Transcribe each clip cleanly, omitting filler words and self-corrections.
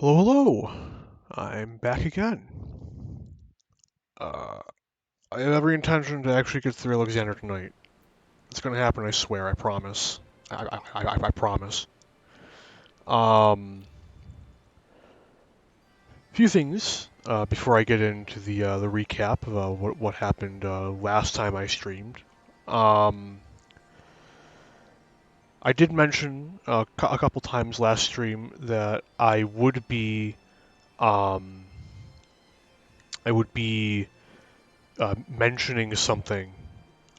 Hello, hello. I'm back again. Uh, I have every intention to actually get through Alexander tonight. It's gonna happen, I swear, I promise. I promise. Um, few things before I get into the recap of what happened last time I streamed. Um, I did mention a couple times last stream that um, I would be mentioning something.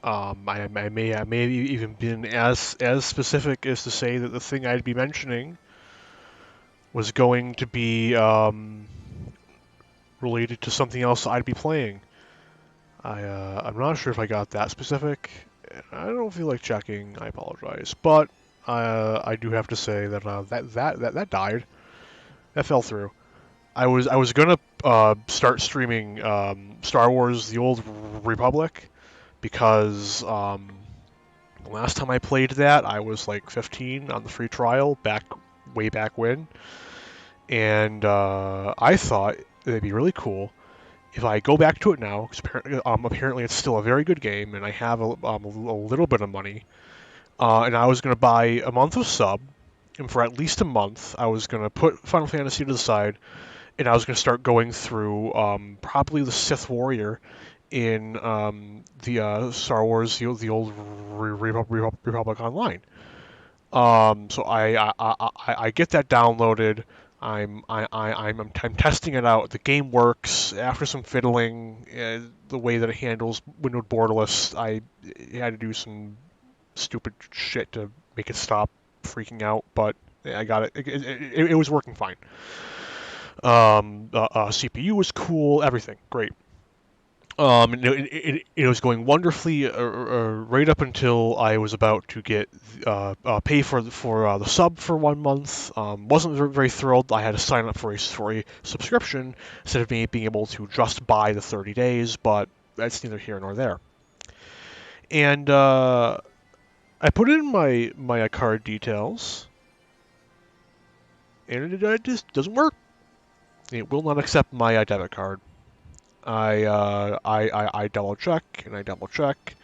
I may have even been as specific as to say that the thing I'd be mentioning was going to be related to something else I'd be playing. I'm not sure if I got that specific. I don't feel like checking. I apologize, but I do have to say that that died. That fell through. I was gonna start streaming Star Wars: The Old Republic because last time I played that, I was like 15 on the free trial way back when, and I thought it'd be really cool if I go back to it now. Because apparently it's still a very good game, and I have a little bit of money, and I was going to buy a month of sub, and for at least a month, I was going to put Final Fantasy to the side, and I was going to start going through probably the Sith Warrior in the Star Wars: The Old Republic Online. So I get that downloaded. I'm testing it out. The game works. After some fiddling, the way that it handles windowed borderless, I had to do some stupid shit to make it stop freaking out. But I got it. It was working fine. CPU was cool. Everything great. It was going wonderfully right up until I was about to get pay for the sub for 1 month. Wasn't very thrilled. I had to sign up for a subscription instead of me being able to just buy the 30 days, but that's neither here nor there. And I put in my card details, and it just doesn't work. It will not accept my debit card. I double check and I double check.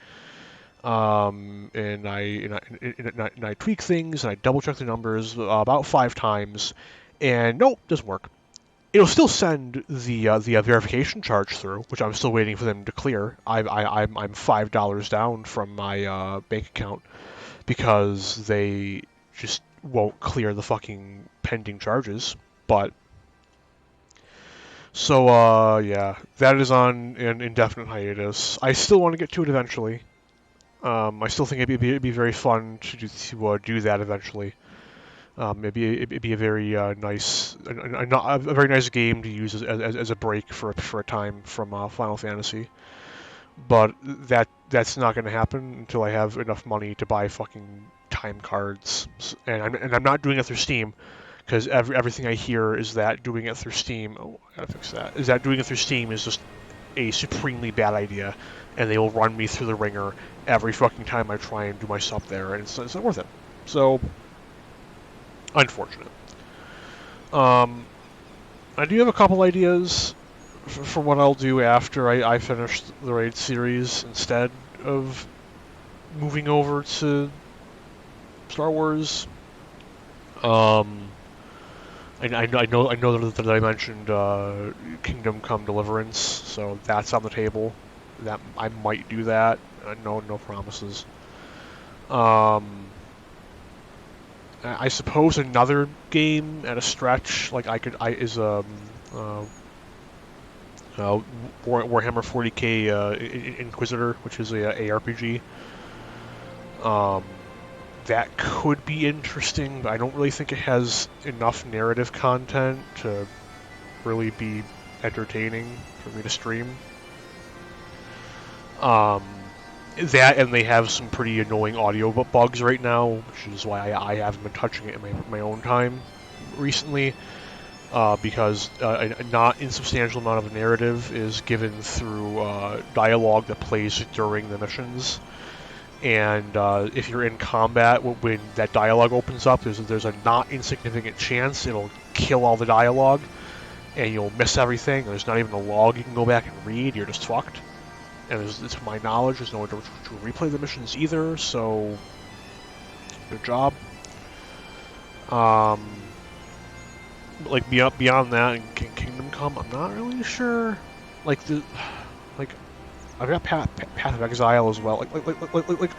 And I tweak things and I double check the numbers about 5 times, and nope, doesn't work. It'll still send the verification charge through, which I'm still waiting for them to clear. I'm $5 down from my bank account because they just won't clear the fucking pending charges. But so yeah, that is on an indefinite hiatus. I still want to get to it eventually. I still think it'd be very fun to do that eventually. It'd be a very a very nice game to use as a break for a time from Final Fantasy. But that's not going to happen until I have enough money to buy fucking time cards, and I'm not doing it through Steam because everything I hear is that doing it through Steam. Oh, I gotta fix that. Is that doing it through Steam is just a supremely bad idea, and they will run me through the ringer every fucking time I try and do my sub there, and it's not worth it. So, unfortunate. Um, I do have a couple ideas for what I'll do after I finish the raid series instead of moving over to Star Wars. Um, I know that I mentioned Kingdom Come Deliverance, so that's on the table. That I might do that. No promises. Um, I suppose another game at a stretch like I is uh, Warhammer 40k Inquisitor, which is a ARPG. Um, that could be interesting, but I don't really think it has enough narrative content to really be entertaining for me to stream. Um, that and they have some pretty annoying audio bugs right now, which is why I haven't been touching it in my own time recently. Because a not insubstantial amount of narrative is given through dialogue that plays during the missions. And if you're in combat, when that dialogue opens up, there's a not insignificant chance it'll kill all the dialogue, and you'll miss everything. There's not even a log you can go back and read. You're just fucked. And to my knowledge, there's no way to replay the missions either. So, good job. Like beyond that, in Kingdom Come, I'm not really sure. Like I've got Path of Exile as well. Like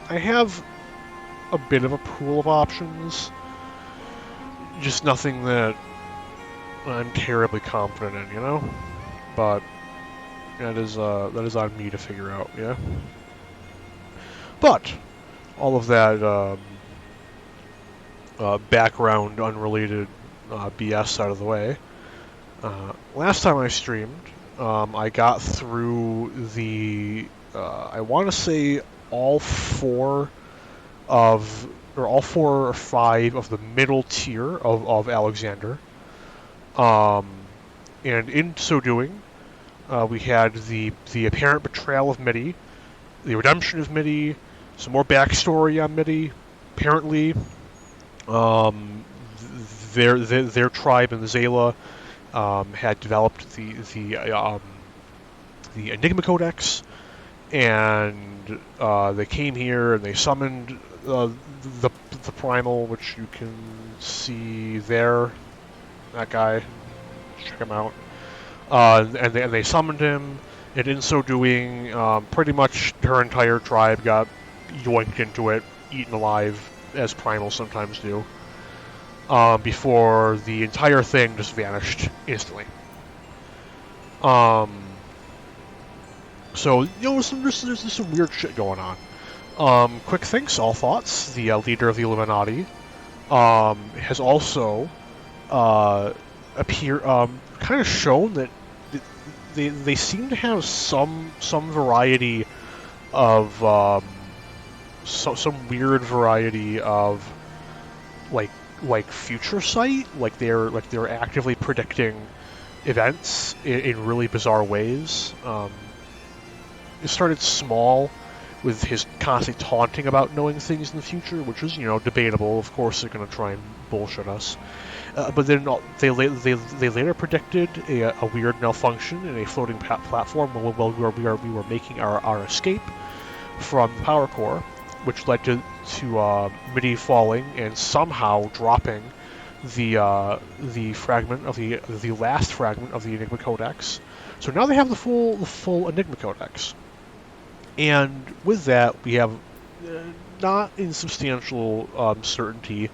I have a bit of a pool of options, just nothing that I'm terribly confident in, you know. But that is on me to figure out, yeah. But all of that background, unrelated BS out of the way. Last time I streamed, I got through the I want to say all four or 5 of the middle tier of Alexander. And in so doing, we had the apparent betrayal of Midi, the redemption of Midi, some more backstory on Midi. Apparently, their tribe in Zayla had developed the Enigma Codex, and they came here and they summoned the Primal, which you can see there. That guy, check him out. And they summoned him, and in so doing, pretty much her entire tribe got yoinked into it, eaten alive, as Primals sometimes do, before the entire thing just vanished instantly. So, you know, there's some weird shit going on. Quick Thinks, All Thoughts, the leader of the Illuminati, has also kind of shown that they seem to have some variety of some weird variety of like future sight, like they're actively predicting events in really bizarre ways. It started small with his constantly taunting about knowing things in the future, which was, you know, debatable. Of course, they're going to try and bullshit us. But then they later predicted a weird malfunction in a floating platform while we were making our escape from the power core, which led to Midi falling and somehow dropping the fragment of the last fragment of the Enigma Codex. So now they have the full Enigma Codex, and with that we have not insubstantial certainty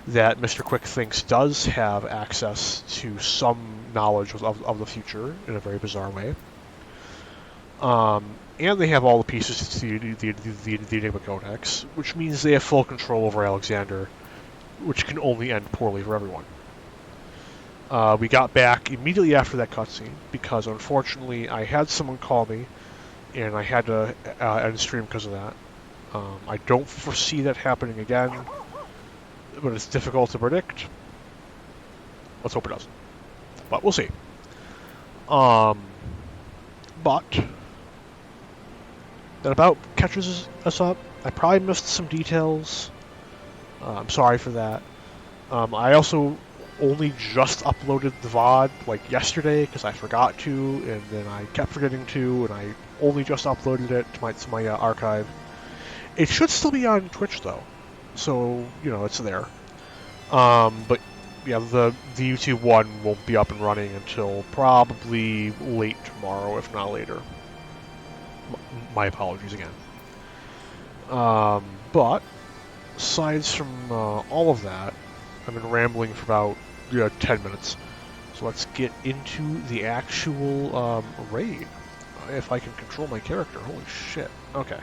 that Mr. Quick Thinks does have access to some knowledge of the future in a very bizarre way. And they have all the pieces to the Enigma Codex, which means they have full control over Alexander, which can only end poorly for everyone. We got back immediately after that cutscene, because unfortunately I had someone call me, and I had to end stream because of that. I don't foresee that happening again, but it's difficult to predict. Let's hope it doesn't. But we'll see. But that about catches us up. I probably missed some details. I'm sorry for that. I also only just uploaded the VOD like yesterday because I forgot to, and then I kept forgetting to, and I only just uploaded it to my archive. It should still be on Twitch though, so you know it's there. But yeah, the YouTube one won't be up and running until probably late tomorrow, if not later. My apologies again. But aside from all of that, I've been rambling for about 10 minutes. So let's get into the actual raid. If I can control my character. Holy shit. Okay.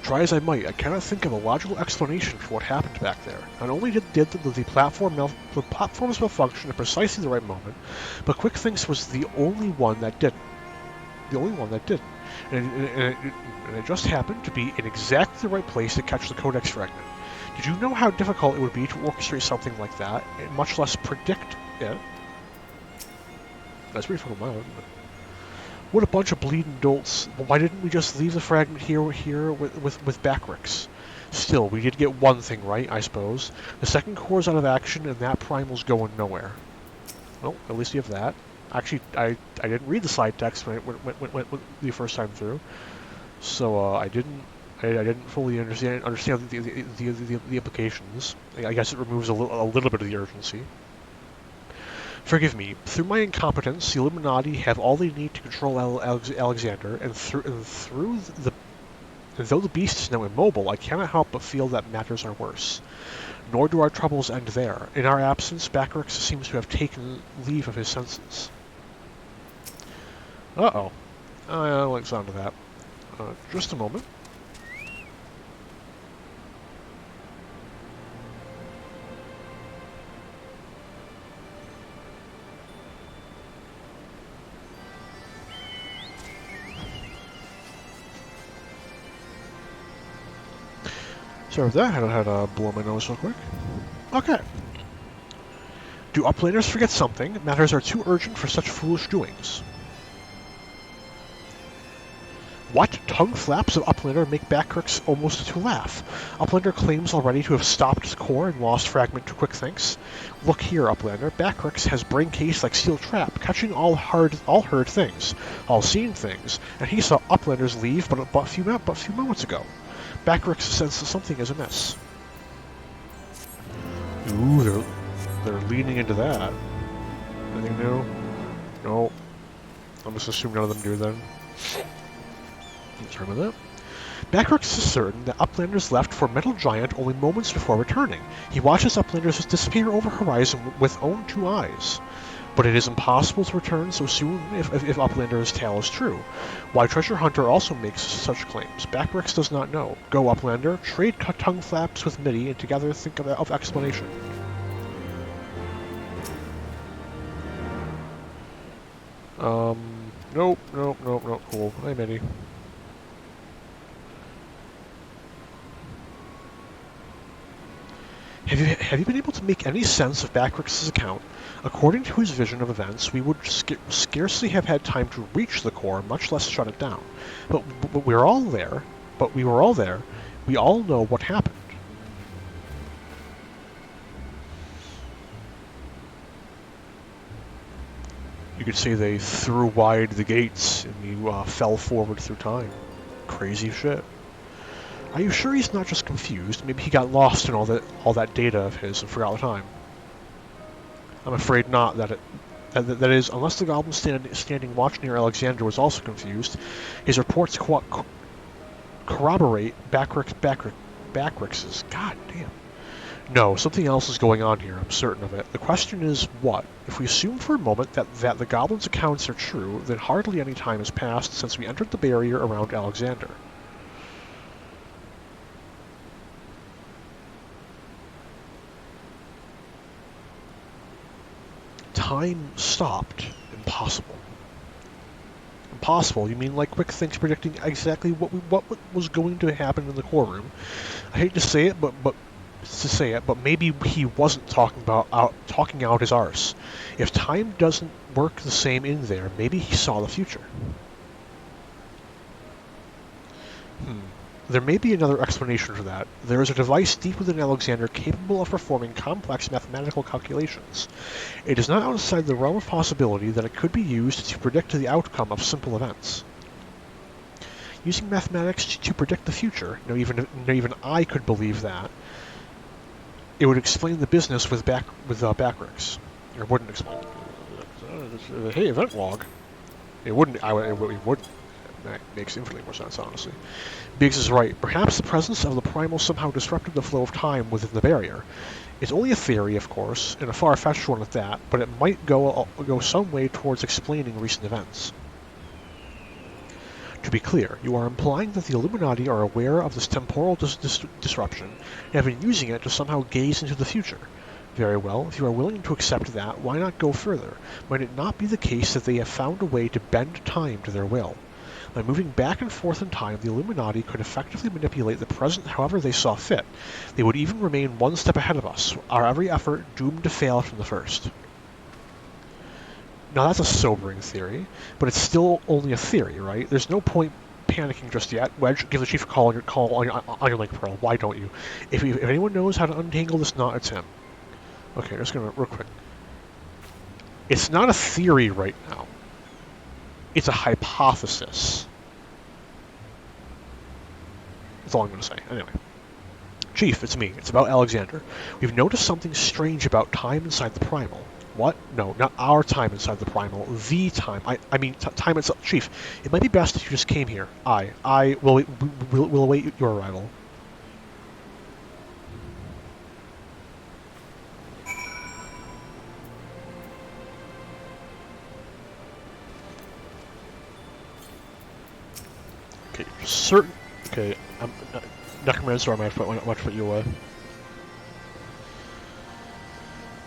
Try as I might, I cannot think of a logical explanation for what happened back there. Not only did the platforms malfunction at precisely the right moment, but Quick Thinks was the only one that didn't. The only one that didn't. And it just happened to be in exactly the right place to catch the Codex fragment. Did you know how difficult it would be to orchestrate something like that, and much less predict it? That's pretty fucking wild, isn't it? What a bunch of bleeding dolts. Why didn't we just leave the fragment here with Backrix? Still, we did get one thing right, I suppose. The second core's out of action, and that primal's going nowhere. Well, at least we have that. Actually, I didn't read the side text when the first time through, so I didn't fully understand the implications. I guess it removes a little bit of the urgency. Forgive me. Through my incompetence, the Illuminati have all they need to control Alexander, and though the beast is now immobile, I cannot help but feel that matters are worse. Nor do our troubles end there. In our absence, Backrix seems to have taken leave of his senses. Uh-oh. I like the sound of that. Just a moment. Sorry for that, I had to blow my nose real quick. Okay. Do Uplanders forget something? Matters are too urgent for such foolish doings. What? Tongue flaps of Uplander make Backrix almost to laugh. Uplander claims already to have stopped the core and lost Fragment to quick thinks. Look here, Uplander. Backrix has brain case like steel trap, catching all heard things, all seen things, and he saw Uplanders leave but a few moments ago. Backrix senses something is amiss. Ooh, they're leaning into that. Anything new? No. I'm just assuming none of them do then. Sorry about that. Backrix is certain that Uplanders left for Metal Giant only moments before returning. He watches Uplanders disappear over horizon with own two eyes. But it is impossible to return so soon if Uplander's tale is true. Why Treasure Hunter also makes such claims, Backrix does not know. Go, Uplander, trade tongue flaps with Mitty, and together think of explanation. Nope, cool. Hi, Mitty. Have you been able to make any sense of Backrix's account? According to his vision of events, we would scarcely have had time to reach the core, much less shut it down. But we were all there. We all know what happened. You could say they threw wide the gates and you fell forward through time. Crazy shit. Are you sure he's not just confused? Maybe he got lost in all that data of his and forgot the time. I'm afraid not. That is, unless the goblin standing watch near Alexander was also confused, his reports corroborate Backrix's. God damn. No, something else is going on here. I'm certain of it. The question is what? If we assume for a moment that the goblin's accounts are true, then hardly any time has passed since we entered the barrier around Alexander. Time stopped. Impossible. Impossible? You mean like quick thinks predicting exactly what was going to happen in the core room? I hate to say it, but maybe he wasn't talking out his arse. If time doesn't work the same in there, maybe he saw the future. There may be another explanation for that. There is a device deep within Alexander capable of performing complex mathematical calculations. It is not outside the realm of possibility that it could be used to predict the outcome of simple events. Using mathematics to predict the future, even I could believe that. It would explain the business with Backrix. Or wouldn't explain. Hey, event log. It wouldn't. It wouldn't. That makes infinitely more sense, honestly. Biggs is right. Perhaps the presence of the primal somehow disrupted the flow of time within the barrier. It's only a theory, of course, and a far-fetched one at that, but it might go some way towards explaining recent events. To be clear, you are implying that the Illuminati are aware of this temporal disruption and have been using it to somehow gaze into the future. Very well, if you are willing to accept that, why not go further? Might it not be the case that they have found a way to bend time to their will? By moving back and forth in time, the Illuminati could effectively manipulate the present however they saw fit. They would even remain one step ahead of us, our every effort doomed to fail from the first. Now that's a sobering theory, but it's still only a theory, right? There's no point panicking just yet. Wedge, give the chief a call on your link pearl. Why don't you? If anyone knows how to untangle this knot, it's him. Okay, just gonna real quick. It's not a theory right now. It's a hypothesis. That's all I'm gonna say. Anyway. Chief, it's me. It's about Alexander. We've noticed something strange about time inside the Primal. What? No, not our time inside the Primal. The time. I mean, time itself. Chief, it might be best if you just came here. I will await your arrival. Okay, certain. Okay, I'm. Necromancer, I might put you away.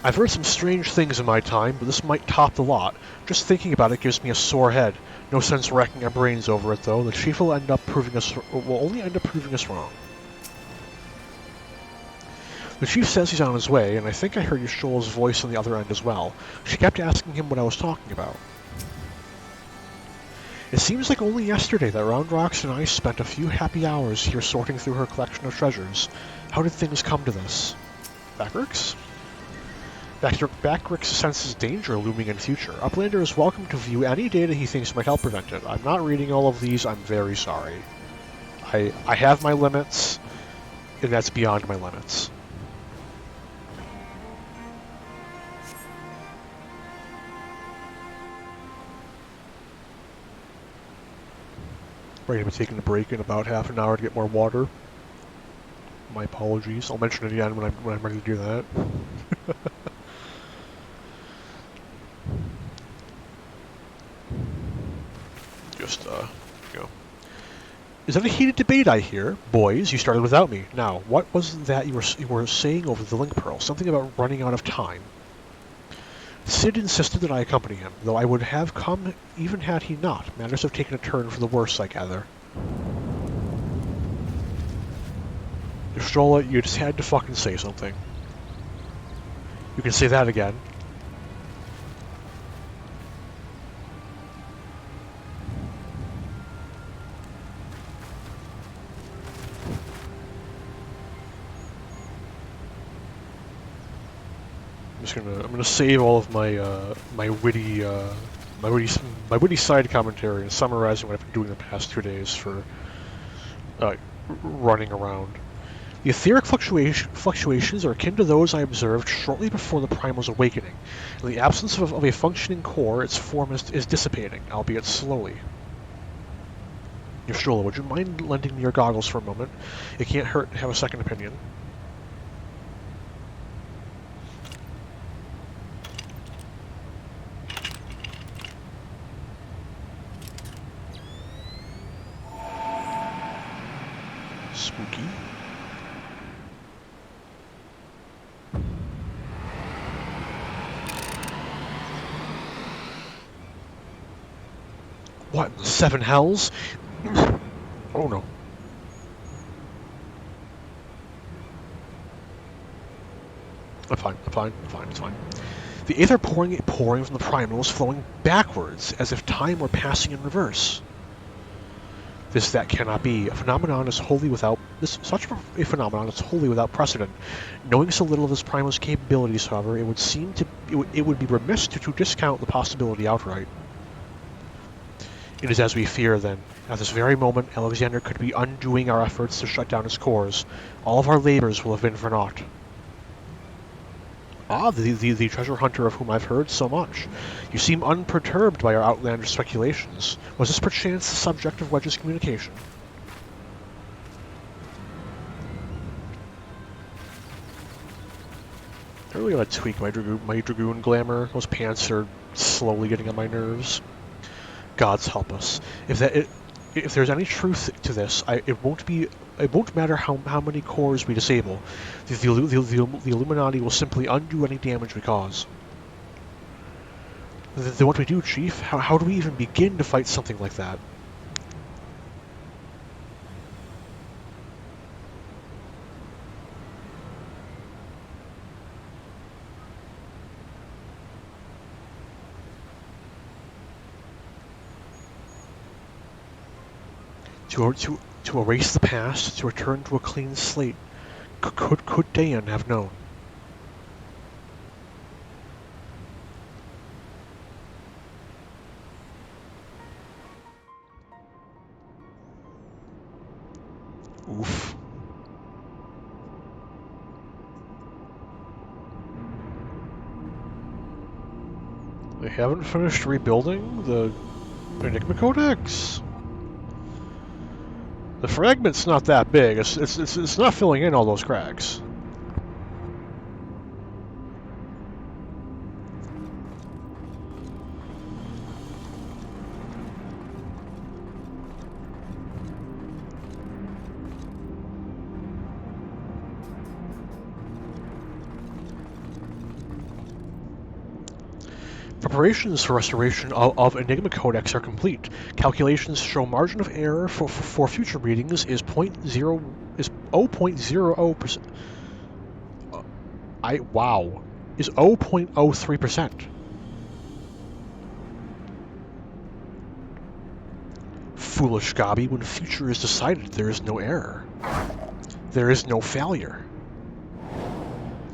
I've heard some strange things in my time, but this might top the lot. Just thinking about it gives me a sore head. No sense racking our brains over it, though. The chief will only end up proving us wrong. The chief says he's on his way, and I think I heard Yashol's voice on the other end as well. She kept asking him what I was talking about. It seems like only yesterday that Roundrox and I spent a few happy hours here sorting through her collection of treasures. How did things come to this? Backrix? Backrix senses danger looming in future. Uplander is welcome to view any data he thinks might help prevent it. I'm not reading all of these, I'm very sorry. I have my limits, and that's beyond my limits. We're going to be taking a break in about half an hour to get more water. My apologies. I'll mention it again when I'm ready to do that. Just, go. Is that a heated debate I hear? Boys, you started without me. Now, what was that you were saying over the link pearl? Something about running out of time. Cid insisted that I accompany him, though I would have come even had he not. Matters have taken a turn for the worse, I gather. Y'shtola, you just had to fucking say something. You can say that again. I'm gonna save all of my my witty side commentary and summarizing what I've been doing the past 2 days for running around. The etheric fluctuations are akin to those I observed shortly before the Primal's awakening. In the absence of a functioning core, its form is dissipating, albeit slowly. Y'shtola, would you mind lending me your goggles for a moment? It can't hurt to have a second opinion. Spooky. What in the seven hells? Oh no. I'm fine, it's fine. The aether pouring from the Primal is flowing backwards, as if time were passing in reverse. That cannot be. Such a phenomenon is wholly without precedent. Knowing so little of this Primal's capabilities, however, it would be remiss to discount the possibility outright. It is as we fear, then. At this very moment, Alexander could be undoing our efforts to shut down his cores. All of our labors will have been for naught. Ah, the treasure hunter of whom I've heard so much. You seem unperturbed by our outlandish speculations. Was this perchance the subject of Wedge's communication? I really gotta tweak my Dragoon glamour. Those pants are slowly getting on my nerves. Gods help us. If there's any truth to this, it won't matter how many cores we disable. The Illuminati will simply undo any damage we cause. Then what do we do, Chief? How do we even begin to fight something like that? To erase the past, to return to a clean slate. Could Dayan have known? Oof. They haven't finished rebuilding the Enigma Codex. The fragment's not that big. It's not filling in all those cracks. Preparations for restoration of Enigma Codex are complete. Calculations show margin of error for future readings is 0.00%. Wow. Is 0.03%. Foolish Gabi, when future is decided, there is no error. There is no failure.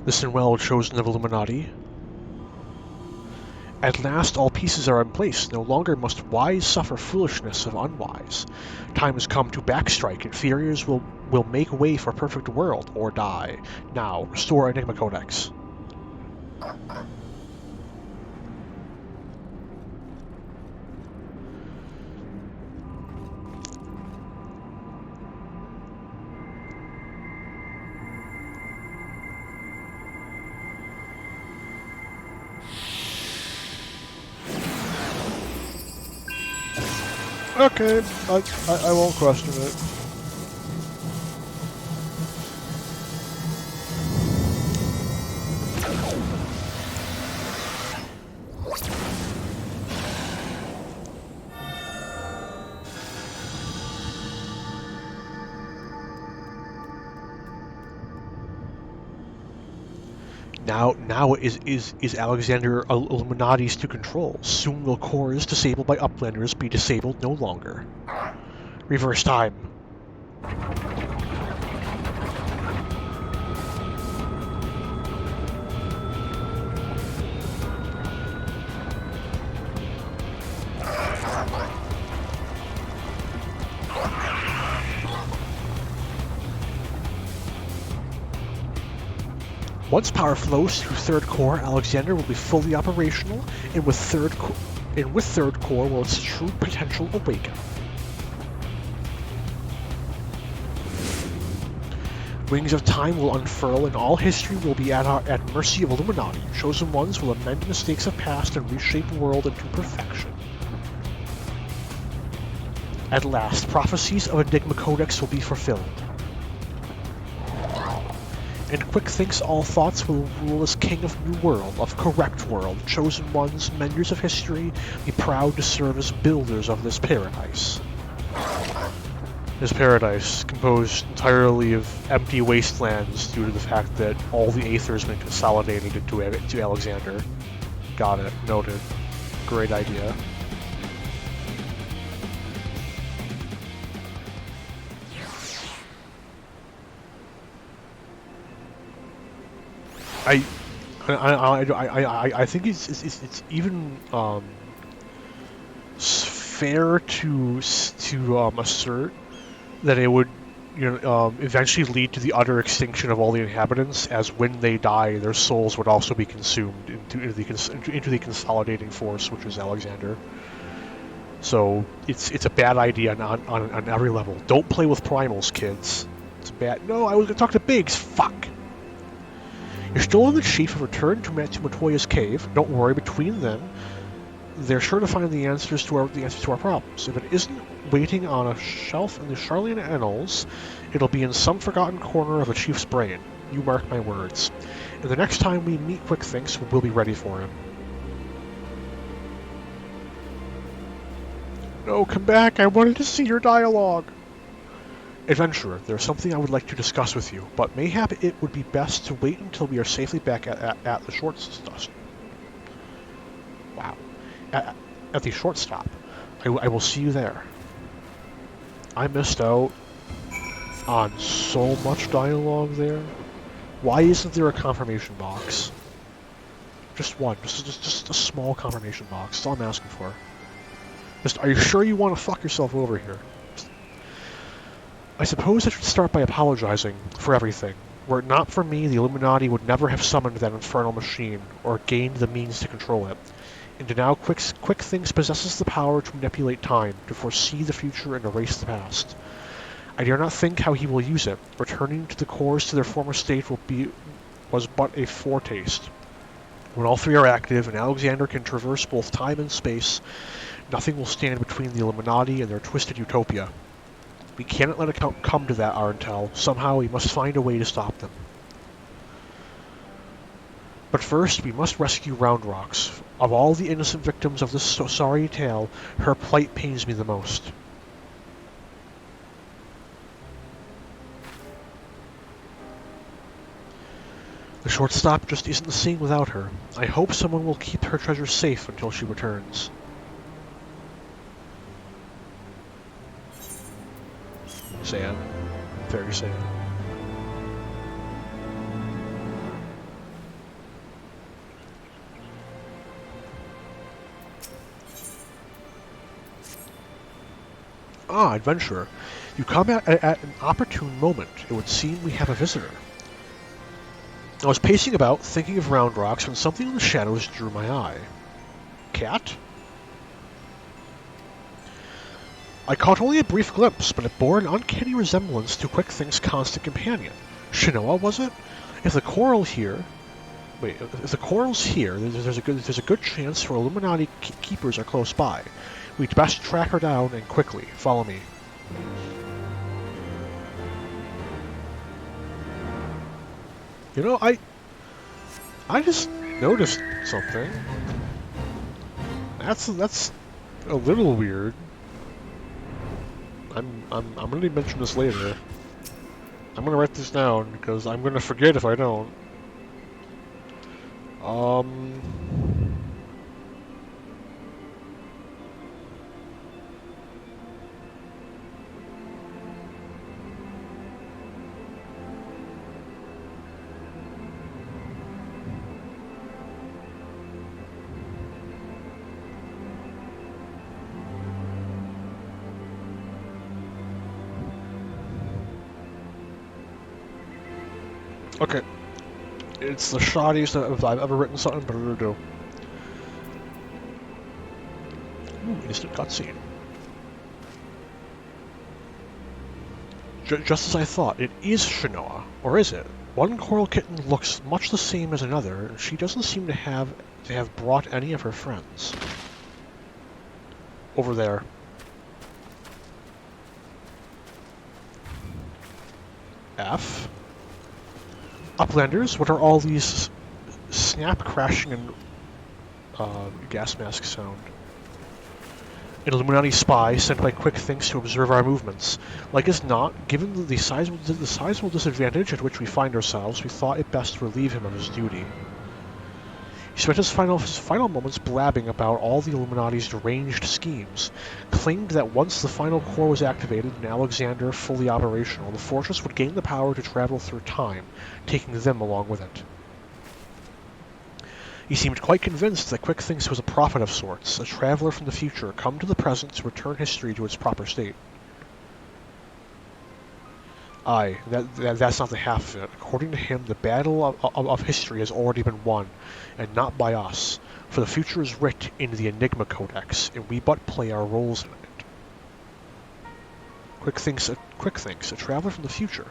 Listen well, chosen of Illuminati. At last all pieces are in place, no longer must wise suffer foolishness of unwise. Time has come to backstrike, inferiors will make way for a perfect world, or die. Now, restore Enigma Codex. Okay, I won't question it. Now is Alexander Illuminati's to control. Soon will cores disabled by Uplanders be disabled no longer. Reverse time. Once power flows through third core, Alexander will be fully operational, and with third core will its true potential awaken. Wings of time will unfurl, and all history will be at mercy of Illuminati. Chosen ones will amend mistakes of past and reshape the world into perfection. At last, prophecies of Enigma Codex will be fulfilled. And Quick thinks all thoughts will rule as king of new world, of correct world. Chosen ones, menders of history, be proud to serve as builders of this paradise. This paradise, composed entirely of empty wastelands due to the fact that all the Aether has been consolidated into Alexander. Got it. Noted. Great idea. I think it's even fair to assert that it would eventually lead to the utter extinction of all the inhabitants, as when they die, their souls would also be consumed into the consolidating force, which is Alexander. So it's a bad idea on every level. Don't play with primals, kids. It's bad. No, I was gonna talk to Biggs. Fuck. Your stolen chief have returned to Matoya's cave. Don't worry, between them, they're sure to find the answers to our problems. If it isn't waiting on a shelf in the Sharlayan Annals, it'll be in some forgotten corner of the chief's brain. You mark my words. And the next time we meet Quick Thinks, we'll be ready for him. No, come back. I wanted to see your dialogue. Adventurer, there's something I would like to discuss with you, but mayhap it would be best to wait until we are safely back at the short stop. Wow. At the short stop. I will see you there. I missed out on so much dialogue there. Why isn't there a confirmation box? Just one. Just a small confirmation box. That's all I'm asking for. Just, are you sure you want to fuck yourself over here? I suppose I should start by apologizing for everything. Were it not for me, the Illuminati would never have summoned that infernal machine, or gained the means to control it. And now Quick Things possesses the power to manipulate time, to foresee the future and erase the past. I dare not think how he will use it. Returning to the cores to their former state was but a foretaste. When all three are active and Alexander can traverse both time and space, nothing will stand between the Illuminati and their twisted utopia. We cannot let it come to that, Arentel. Somehow we must find a way to stop them. But first, we must rescue Round Rocks. Of all the innocent victims of this sorry tale, her plight pains me the most. The shortstop just isn't the same without her. I hope someone will keep her treasure safe until she returns. Sad. Very sad. Ah, adventurer. You come at an opportune moment. It would seem we have a visitor. I was pacing about, thinking of Round Rocks, when something in the shadows drew my eye. Cat? I caught only a brief glimpse, but it bore an uncanny resemblance to Quick Things' constant companion. Shinoa, was it? If the coral's here, there's a good chance her Illuminati keepers are close by. We'd best track her down and quickly. Follow me. You know, I just noticed something. That's a little weird. I'm gonna mention this later. I'm gonna write this down because I'm gonna forget if I don't. Okay. It's the shoddiest I've ever written something, but it'll do. Ooh, instant cutscene. Just as I thought, it is Shinoa, or is it? One coral kitten looks much the same as another, and she doesn't seem to have brought any of her friends. Over there. F. Uplanders, what are all these snap crashing and gas mask sound? An Illuminati spy sent by Quick Things to observe our movements. Like as not, given the sizable disadvantage at which we find ourselves, we thought it best to relieve him of his duty. He spent his final moments blabbing about all the Illuminati's deranged schemes, claimed that once the final core was activated and Alexander fully operational, the fortress would gain the power to travel through time, taking them along with it. He seemed quite convinced that Quick Things was a prophet of sorts, a traveler from the future, come to the present to return history to its proper state. Aye, that's not the half of it. According to him, the battle of history has already been won, and not by us, for the future is writ in the Enigma Codex, and we but play our roles in it. Quick Things, a traveler from the future.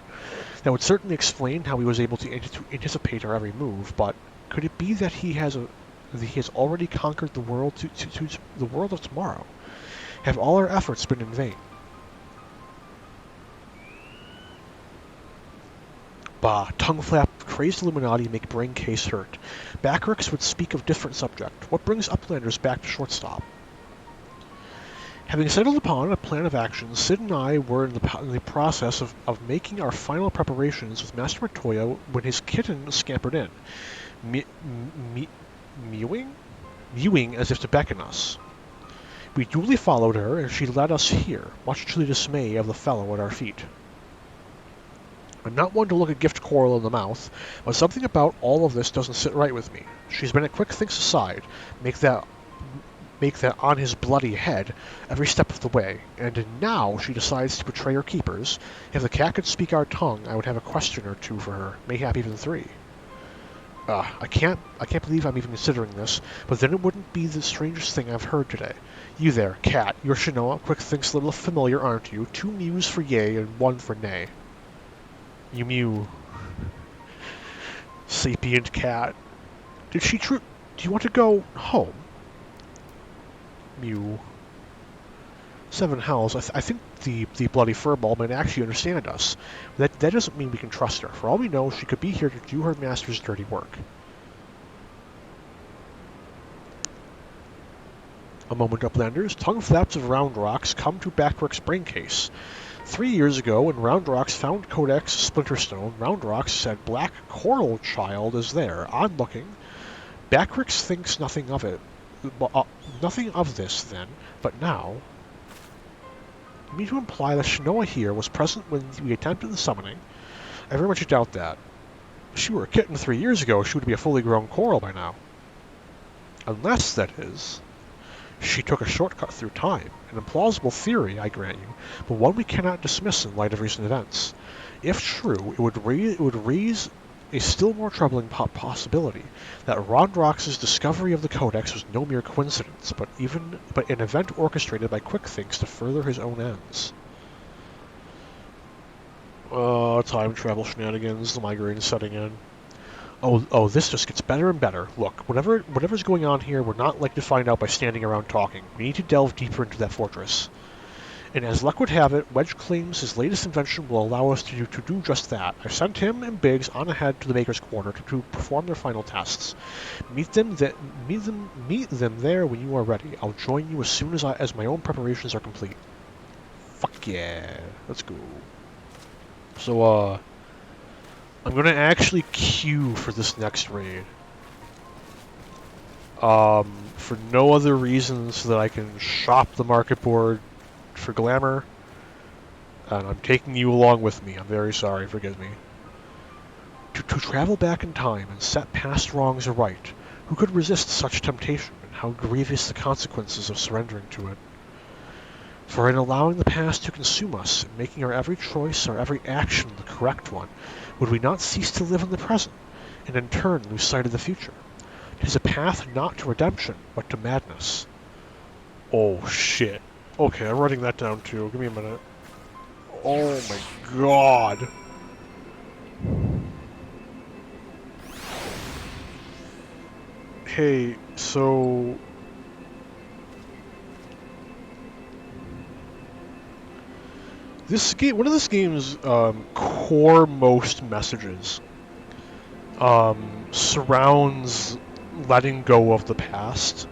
That would certainly explain how he was able to anticipate our every move, but could it be that he has already conquered the world to the world of tomorrow? Have all our efforts been in vain? Bah, tongue flap, crazed Illuminati make brain case hurt. Backrix would speak of different subject. What brings Uplanders back to Shortstop? Having settled upon a plan of action, Sid and I were in the process of making our final preparations with Master Matoya when his kitten scampered in, mewing as if to beckon us. We duly followed her, and she led us here, much to the dismay of the fellow at our feet. I'm not one to look a gift coral in the mouth, but something about all of this doesn't sit right with me. She's been at quick thinks aside, make that on his bloody head every step of the way, and now she decides to betray her keepers. If the cat could speak our tongue, I would have a question or two for her, mayhap even 3. I can't believe I'm even considering this, but then it wouldn't be the strangest thing I've heard today. You there, cat, you're Shanoa, quick thinks a little familiar, aren't you? 2 mews for yea and 1 for nay. You mew. Sapient cat. Did she do you want to go home? Mew. 7 hells. I think the bloody furball might actually understand us. That doesn't mean we can trust her. For all we know, she could be here to do her master's dirty work. A moment, Uplanders. Tongue flaps of Round Rocks come to Backrick's brain case. 3 years ago, when Round Rocks found Codex Splinterstone, Round Rocks said Black Coral Child is there. On looking, Backrix thinks nothing of it. Nothing of this, then, but now... You mean to imply that Shanoa here was present when we attempted the summoning? I very much doubt that. If she were a kitten 3 years ago, she would be a fully grown coral by now. Unless, that is, she took a shortcut through time. An implausible theory, I grant you, but one we cannot dismiss in light of recent events. If true, it would raise a still more troubling possibility that Rondrox's discovery of the Codex was no mere coincidence, but an event orchestrated by Quickthinks to further his own ends. Time travel shenanigans, the migraine setting in. Oh, this just gets better and better. Look, whatever's going on here, we're not likely to find out by standing around talking. We need to delve deeper into that fortress. And as luck would have it, Wedge claims his latest invention will allow us to do just that. I've sent him and Biggs on ahead to the Maker's Quarter to perform their final tests. Meet them there when you are ready. I'll join you as soon as my own preparations are complete. Fuck yeah, let's go. So, I'm going to actually queue for this next raid. For no other reasons so that I can shop the market board for glamour, and I'm taking you along with me. I'm very sorry, forgive me. To travel back in time and set past wrongs aright, who could resist such temptation, and how grievous the consequences of surrendering to it? For in allowing the past to consume us, and making our every choice, our every action the correct one, would we not cease to live in the present, and in turn lose sight of the future? 'Tis a path not to redemption, but to madness. Oh shit. Okay, I'm writing that down too. Give me a minute. Oh my god. Hey, so... This game, one of this game's core most messages surrounds letting go of the past.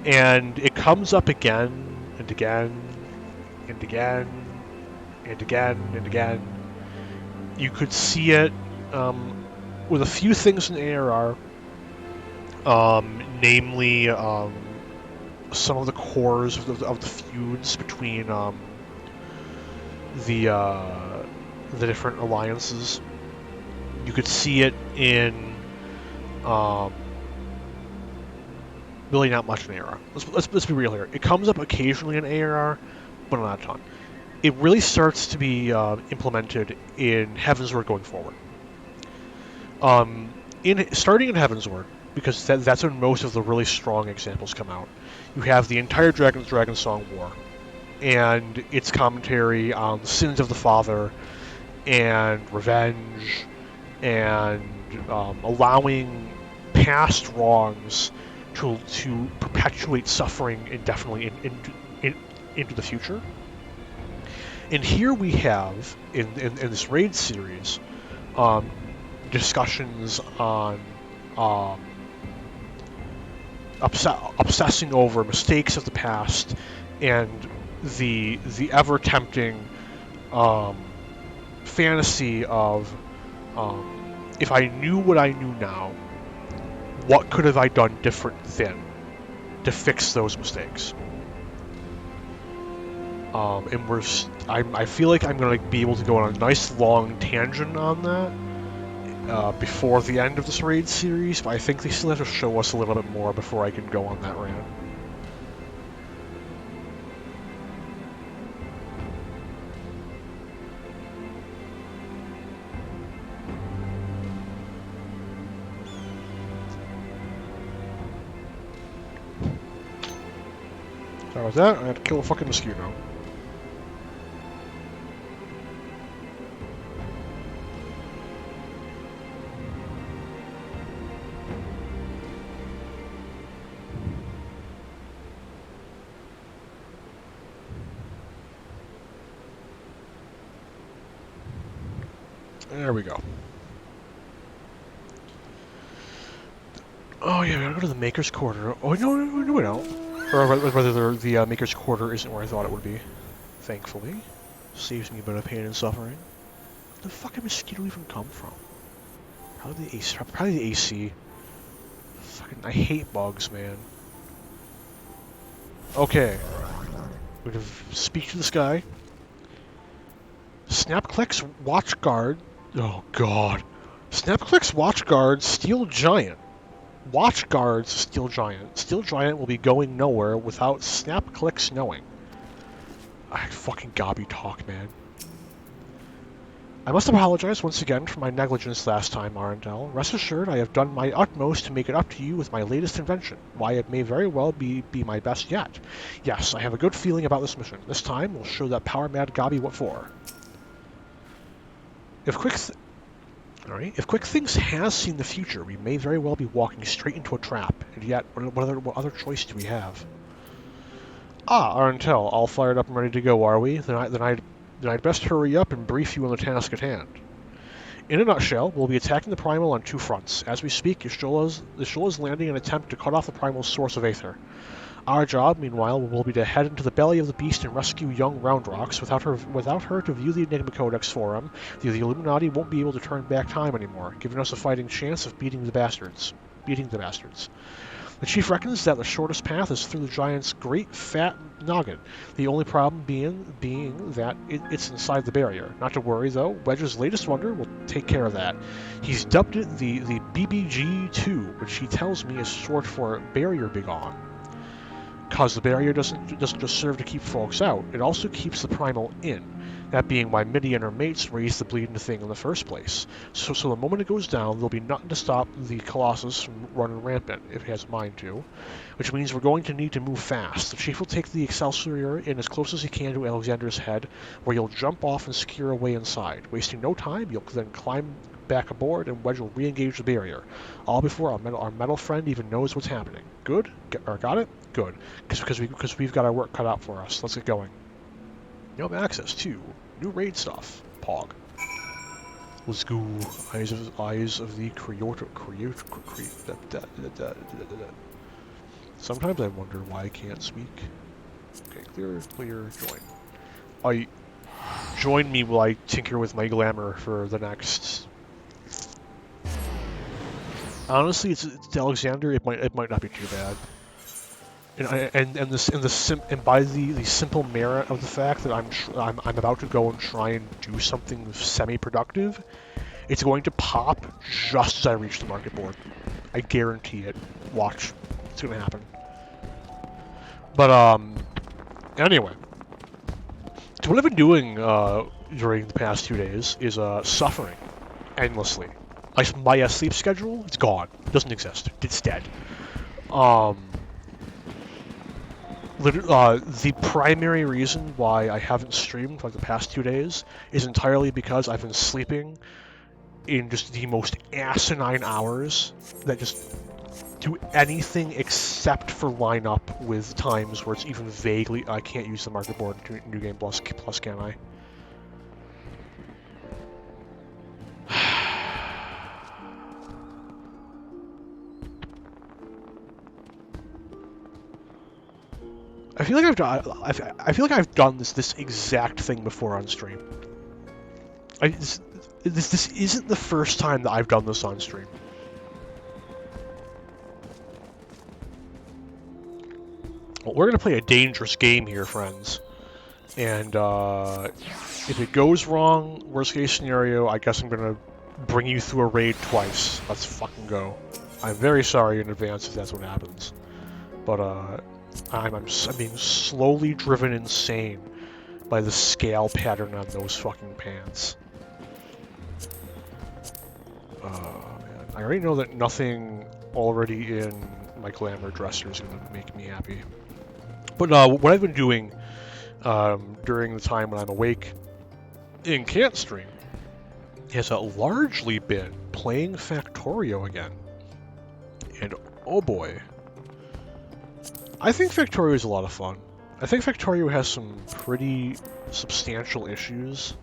And it comes up again and again and again and again and again. You could see it with a few things in ARR, namely some of the cores of the feuds between the different alliances. You could see it in really not much in ARR. Let's be real here. It comes up occasionally in ARR, but not a ton. It really starts to be implemented in Heavensward going forward. Starting in Heavensward, because that's when most of the really strong examples come out. You have the entire Dragon Song War, and its commentary on the sins of the father, and revenge, and allowing past wrongs to perpetuate suffering indefinitely into the future. And here we have, in this raid series, discussions on obsessing over mistakes of the past and the ever-tempting fantasy of if I knew what I knew now, what could have I done different then? to fix those mistakes. And I feel like I'm gonna be able to go on a nice long tangent on that before the end of this raid series, but I think they still have to show us a little bit more before I can go on that rant. Sorry about that, I had to kill a fucking mosquito. There we go. Oh yeah, we gotta go to the Maker's Quarter. Oh no, we don't. Or rather, the Maker's Quarter isn't where I thought it would be. Thankfully. Saves me a bit of pain and suffering. Where the fuck did mosquito even come from? Probably the AC. Probably the AC. Fucking, I hate bugs, man. Okay. We're gonna speak to this guy. Snapclick's Watchguard. Oh god. Snapclick's Watchguard Steel Giant. Watchguard's Steel Giant. Steel Giant will be going nowhere without Snapclick's knowing. I fucking gobby talk, man. I must apologize once again for my negligence last time, Arundel. Rest assured, I have done my utmost to make it up to you with my latest invention. Why, it may very well be my best yet. Yes, I have a good feeling about this mission. This time, we'll show that power-mad Gobby what for. If Quick Things has seen the future, we may very well be walking straight into a trap. And yet, what other choice do we have? Ah, Arundel, all fired up and ready to go, are we? Then I'd best hurry up and brief you on the task at hand. In a nutshell, we'll be attacking the Primal on two fronts. As we speak, Yashola is landing an attempt to cut off the Primal's source of aether. Our job, meanwhile, will be to head into the belly of the beast and rescue young Roundrocks. Without her to view the Enigma Codex for him, the Illuminati won't be able to turn back time anymore, giving us a fighting chance of beating the bastards. The chief reckons that the shortest path is through the giant's great fat noggin, the only problem being that it's inside the barrier. Not to worry, though, Wedge's latest wonder will take care of that. He's dubbed it the BBG-2, which he tells me is short for Barrier Begone. Because the barrier doesn't just serve to keep folks out, it also keeps the Primal in. That being why Mitty and her mates raised the bleeding thing in the first place. So the moment it goes down, there'll be nothing to stop the Colossus from running rampant, if he has a mind to. Which means we're going to need to move fast. The Chief will take the Excelsior in as close as he can to Alexander's head, where you'll jump off and secure away inside. Wasting no time, you'll then climb back aboard and Wedge will re-engage the barrier. All before our metal friend even knows what's happening. Good? Got it? Good. Because we've got our work cut out for us. Let's get going. You have access to new raid stuff. Pog. Let's go. Eyes of the Creator. Sometimes I wonder why I can't speak. Okay, clear, join. Join me while I tinker with my glamour for the next. Honestly, it's Alexander. It might not be too bad. And by the simple merit of the fact that I'm about to go and try and do something semi-productive, it's going to pop just as I reach the market board. I guarantee it. Watch, it's gonna happen. But anyway, so what I've been doing during the past 2 days is suffering endlessly. My sleep schedule, it's gone. It doesn't exist. It's dead. The primary reason why I haven't streamed for like the past 2 days is entirely because I've been sleeping in just the most asinine hours that just do anything except for line up with times where it's even vaguely I can't use the market board in New Game Plus, can I? I feel like I've done this exact thing before on stream. This isn't the first time that I've done this on stream. Well, we're gonna play a dangerous game here, friends. And if it goes wrong, worst case scenario, I guess I'm gonna bring you through a raid twice. Let's fucking go. I'm very sorry in advance if that's what happens. But I'm being slowly driven insane by the scale pattern on those fucking pants. Man. I already know that nothing already in my glamour dresser is gonna make me happy. But what I've been doing during the time when I'm awake in Can't Stream has largely been playing Factorio again. And oh boy, I think Factorio is a lot of fun. I think Factorio has some pretty substantial issues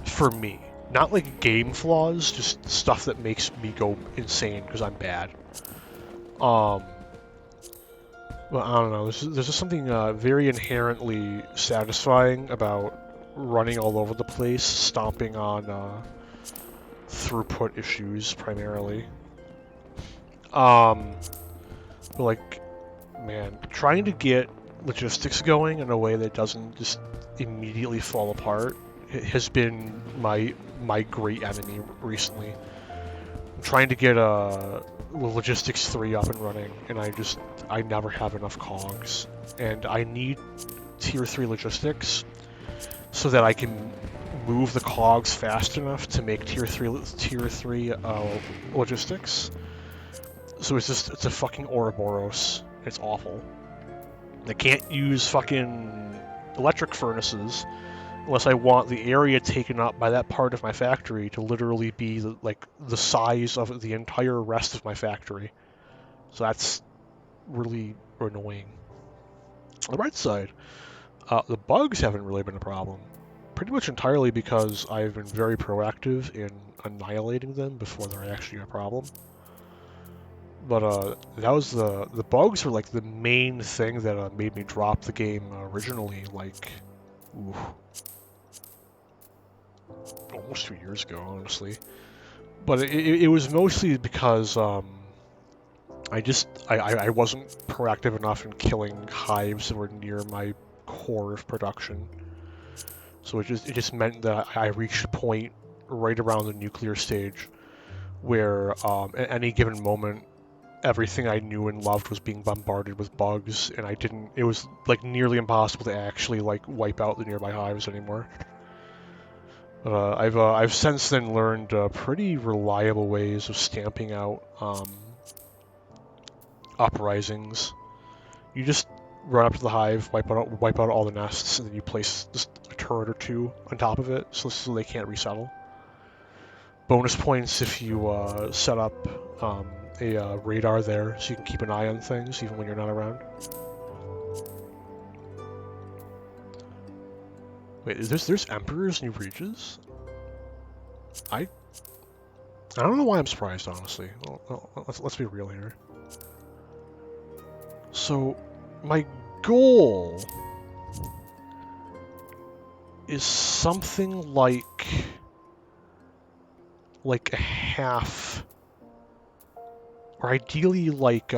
for me. Not like game flaws, just stuff that makes me go insane because I'm bad. Well, I don't know. There's just something very inherently satisfying about running all over the place, stomping on throughput issues primarily. But like, man, trying to get logistics going in a way that doesn't just immediately fall apart has been my great enemy recently. I'm trying to get Logistics 3 up and running, and I never have enough cogs. And I need Tier 3 logistics so that I can move the cogs fast enough to make Tier 3 logistics. So it's a fucking Ouroboros. It's awful. I can't use fucking electric furnaces unless I want the area taken up by that part of my factory to literally be like the size of the entire rest of my factory. So that's really annoying. On the right side, the bugs haven't really been a problem. Pretty much entirely because I've been very proactive in annihilating them before they're actually a problem. But that was the bugs were like the main thing that made me drop the game originally, like, ooh, almost 2 years ago, honestly. But it was mostly because I wasn't proactive enough in killing hives that were near my core of production. So it just meant that I reached a point right around the nuclear stage where at any given moment everything I knew and loved was being bombarded with bugs, and it was like nearly impossible to actually like wipe out the nearby hives anymore. I've since then learned pretty reliable ways of stamping out uprisings. You just run up to the hive, wipe out all the nests, and then you place just a turret or two on top of it so they can't resettle. Bonus points if you set up a radar there so you can keep an eye on things even when you're not around. Wait, there's Emperor's New Reaches? I don't know why I'm surprised, honestly. Well, let's be real here. So, my goal is something like a half, or ideally like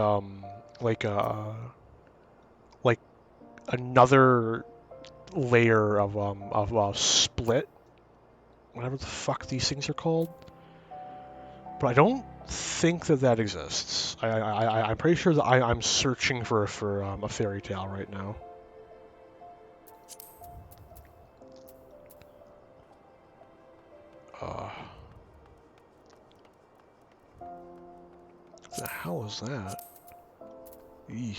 another layer of split, whatever the fuck these things are called. But I don't think that exists. I'm pretty sure that I'm searching for a fairy tale right now. What the hell is that? Eesh.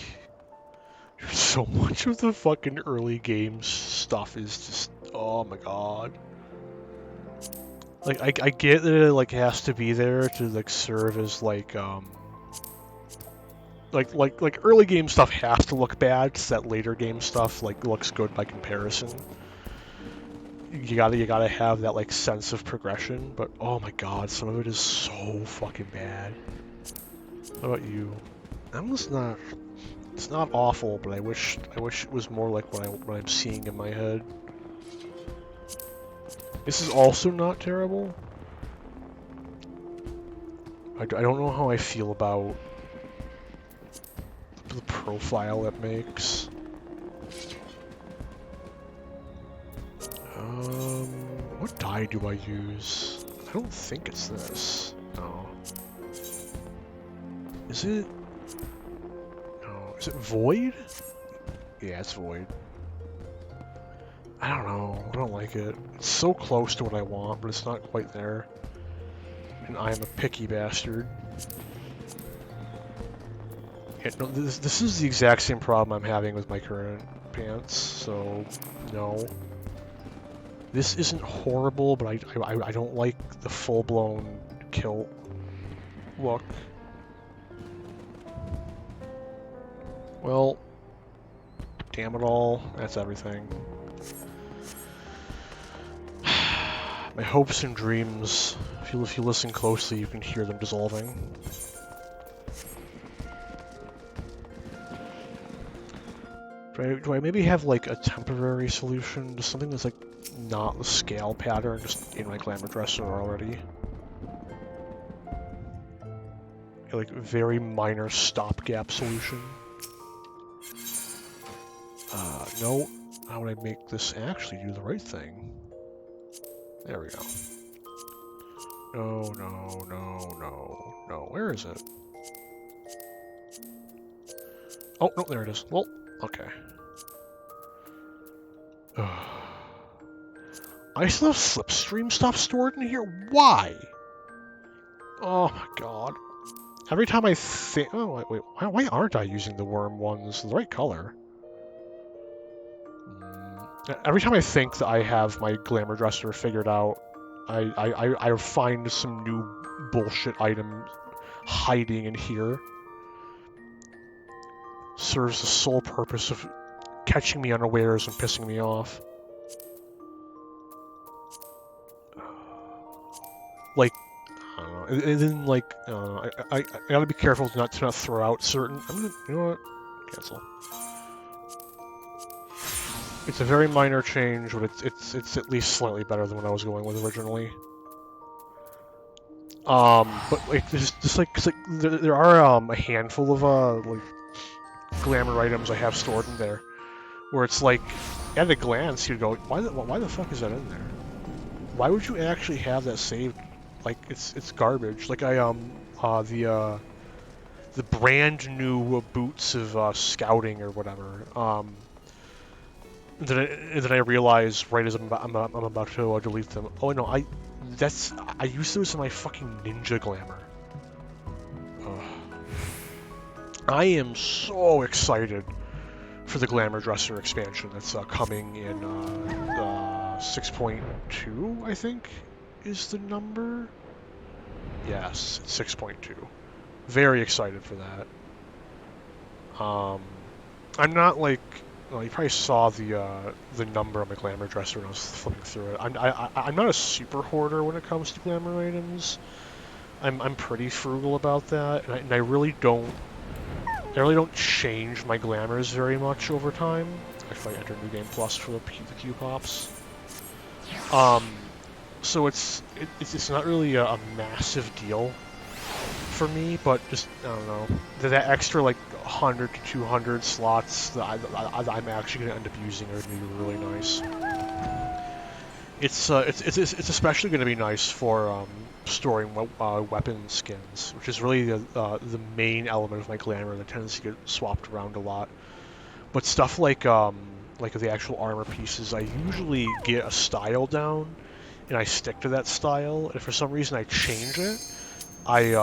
So much of the fucking early game stuff is just, oh my god. Like, I get that it, like, has to be there to, like, serve as, like early game stuff has to look bad, so that later game stuff, like, looks good by comparison. You gotta have that, like, sense of progression, but, oh my god, some of it is so fucking bad. What about you? That one's not... It's not awful, but I wish it was more like what I'm seeing in my head. This is also not terrible. I don't know how I feel about the profile it makes. What dye do I use? I don't think it's this. No. Is it? No. Is it Void? Yeah, it's Void. I don't know. I don't like it. It's so close to what I want, but it's not quite there. And I am a picky bastard. Yeah, no, this is the exact same problem I'm having with my current pants, so no. This isn't horrible, but I don't like the full-blown kilt look. Well, damn it all, that's everything. My hopes and dreams, if you listen closely, you can hear them dissolving. Do I maybe have like a temporary solution to something that's like not the scale pattern just in my glamour dresser already? Like very minor stopgap solution. No. How would I make this actually do the right thing? There we go. No. Where is it? Oh, no, there it is. Well, okay. I still have Slipstream stuff stored in here? Why? Oh my god. Every time I think... Oh, wait, why aren't I using the worm ones? The right color. Every time I think that I have my glamour dresser figured out, I find some new bullshit item hiding in here. Serves the sole purpose of catching me unawares and pissing me off. Like, I don't know. And then, like, I gotta be careful to not throw out certain... you know what? Cancel. It's a very minor change, but it's at least slightly better than what I was going with originally. But like just like, 'cause, like there are a handful of like glamour items I have stored in there, where it's like at a glance you'd go, why the fuck is that in there? Why would you actually have that saved? Like it's garbage. Like the brand new boots of scouting or whatever. Then I realize right as I'm about to delete them. Oh no, I used those in my fucking ninja glamour. Ugh. I am so excited for the glamour dresser expansion that's coming in 6.2, I think, is the number. Yes, it's 6.2. Very excited for that. I'm not like. Well, you probably saw the number on my glamour dresser when I was flipping through it. I'm not a super hoarder when it comes to glamour items. I'm pretty frugal about that, and I really don't change my glamours very much over time. Actually, I enter New Game Plus for the Q Pops. So it's not really a massive deal for me, but just I don't know that extra like 100 to 200 slots that I'm actually going to end up using are going to be really nice. It's especially going to be nice for storing weapon skins, which is really the main element of my glamour that tends to get swapped around a lot. But stuff like the actual armor pieces, I usually get a style down, and I stick to that style. And if for some reason I change it, I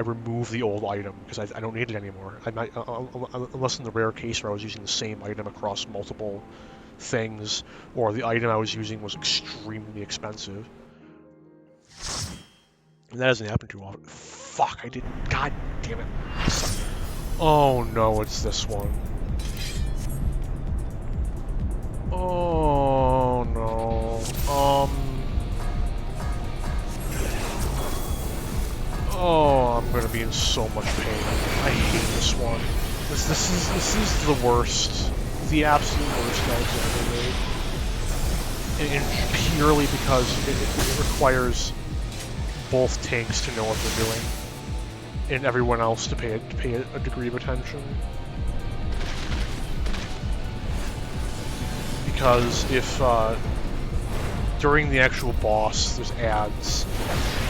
remove the old item because I don't need it anymore. I might, unless in the rare case where I was using the same item across multiple things, or the item I was using was extremely expensive. And that doesn't happen too often. Fuck, I didn't. God damn it. Oh no, it's this one. Oh no. Oh, I'm gonna be in so much pain. I hate this one. This is the worst, the absolute worst I've ever made, and purely because it requires both tanks to know what they're doing, and everyone else to pay a degree of attention. Because if during the actual boss there's ads,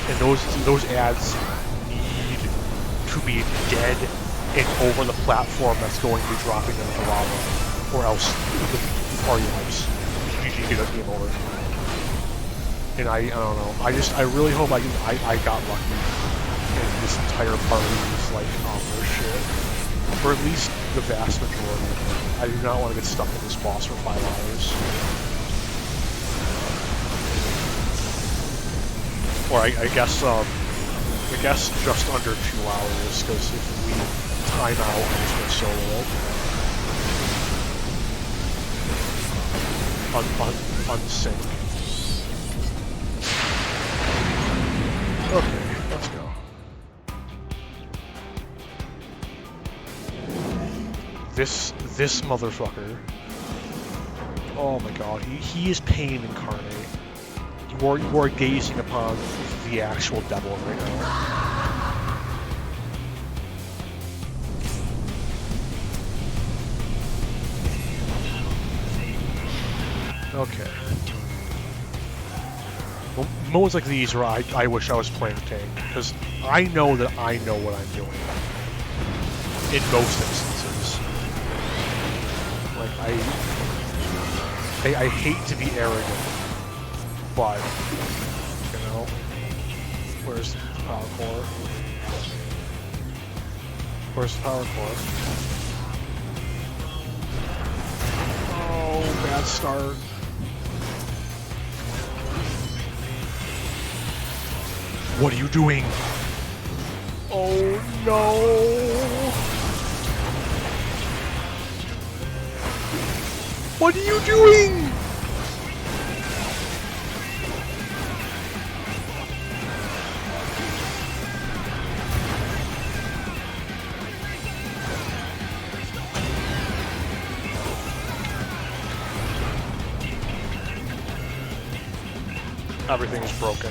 and those ads need to be dead and over the platform that's going to be dropping into the lava, or else the party wipes. GG, get a game over. And I don't know. I really hope I got lucky, and this entire party is like on their shit, or at least the vast majority of it. I do not want to get stuck in this boss for 5 hours. Or I guess just under 2 hours, because if we time out, I'm just gonna solo it. Unsync. Okay, let's go. This motherfucker. Oh my god, he is pain incarnate. You are gazing upon the actual devil right now. Okay. Well, moments like these where I wish I was playing tank, because I know that I know what I'm doing. In most instances. Like, I hate to be arrogant, but, you know, where's the power core? Where's the power core? Oh, bad start. What are you doing? Oh no! What are you doing? Everything is broken.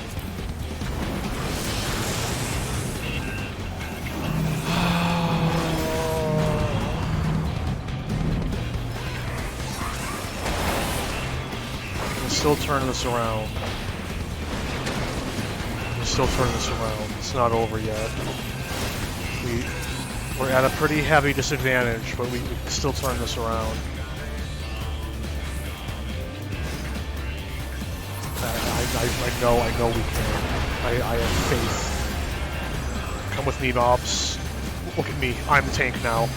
Still turning this around. We're still turning this around. It's not over yet. We're at a pretty heavy disadvantage, but we can still turn this around. I know we can. I have faith. Come with me, mobs. Look at me. I'm the tank now.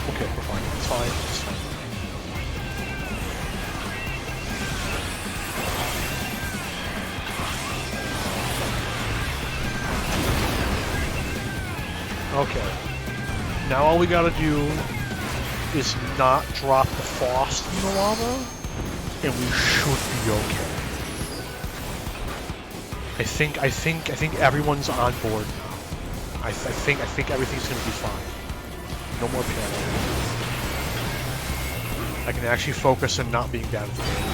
Okay, we're fine. It's fine. It's fine. Okay. Now all we gotta do is not drop the frost in the lava, and we should be okay. I think everyone's on board now. I think everything's gonna be fine. No more panic. I can actually focus on not being bad at the game.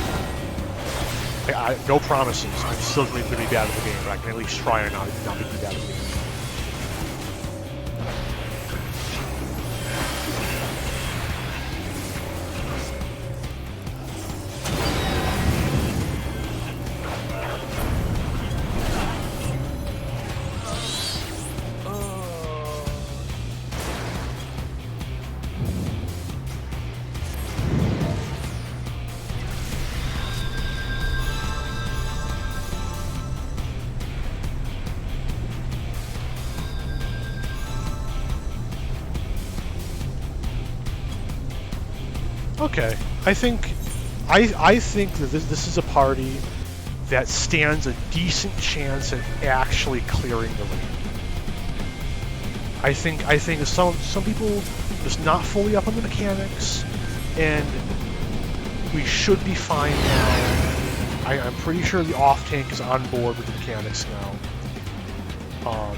No promises. I'm still going to be bad at the game, but I can at least try and not be bad at the game. Okay, I think that this is a party that stands a decent chance at actually clearing the lead. I think some people just not fully up on the mechanics, and we should be fine now. I'm pretty sure the off tank is on board with the mechanics now.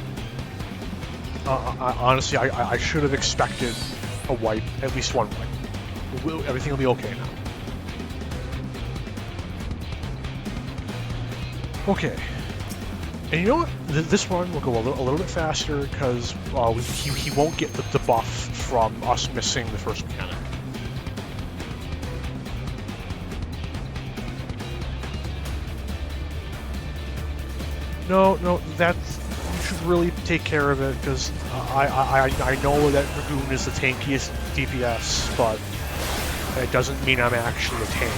Honestly, I should have expected a wipe, at least one wipe. Everything will be okay now. Okay. And you know what? This run will go a little bit faster because he won't get the buff from us missing the first mechanic. No, that's, you should really take care of it because I know that Dragoon is the tankiest DPS, but it doesn't mean I'm actually a tank.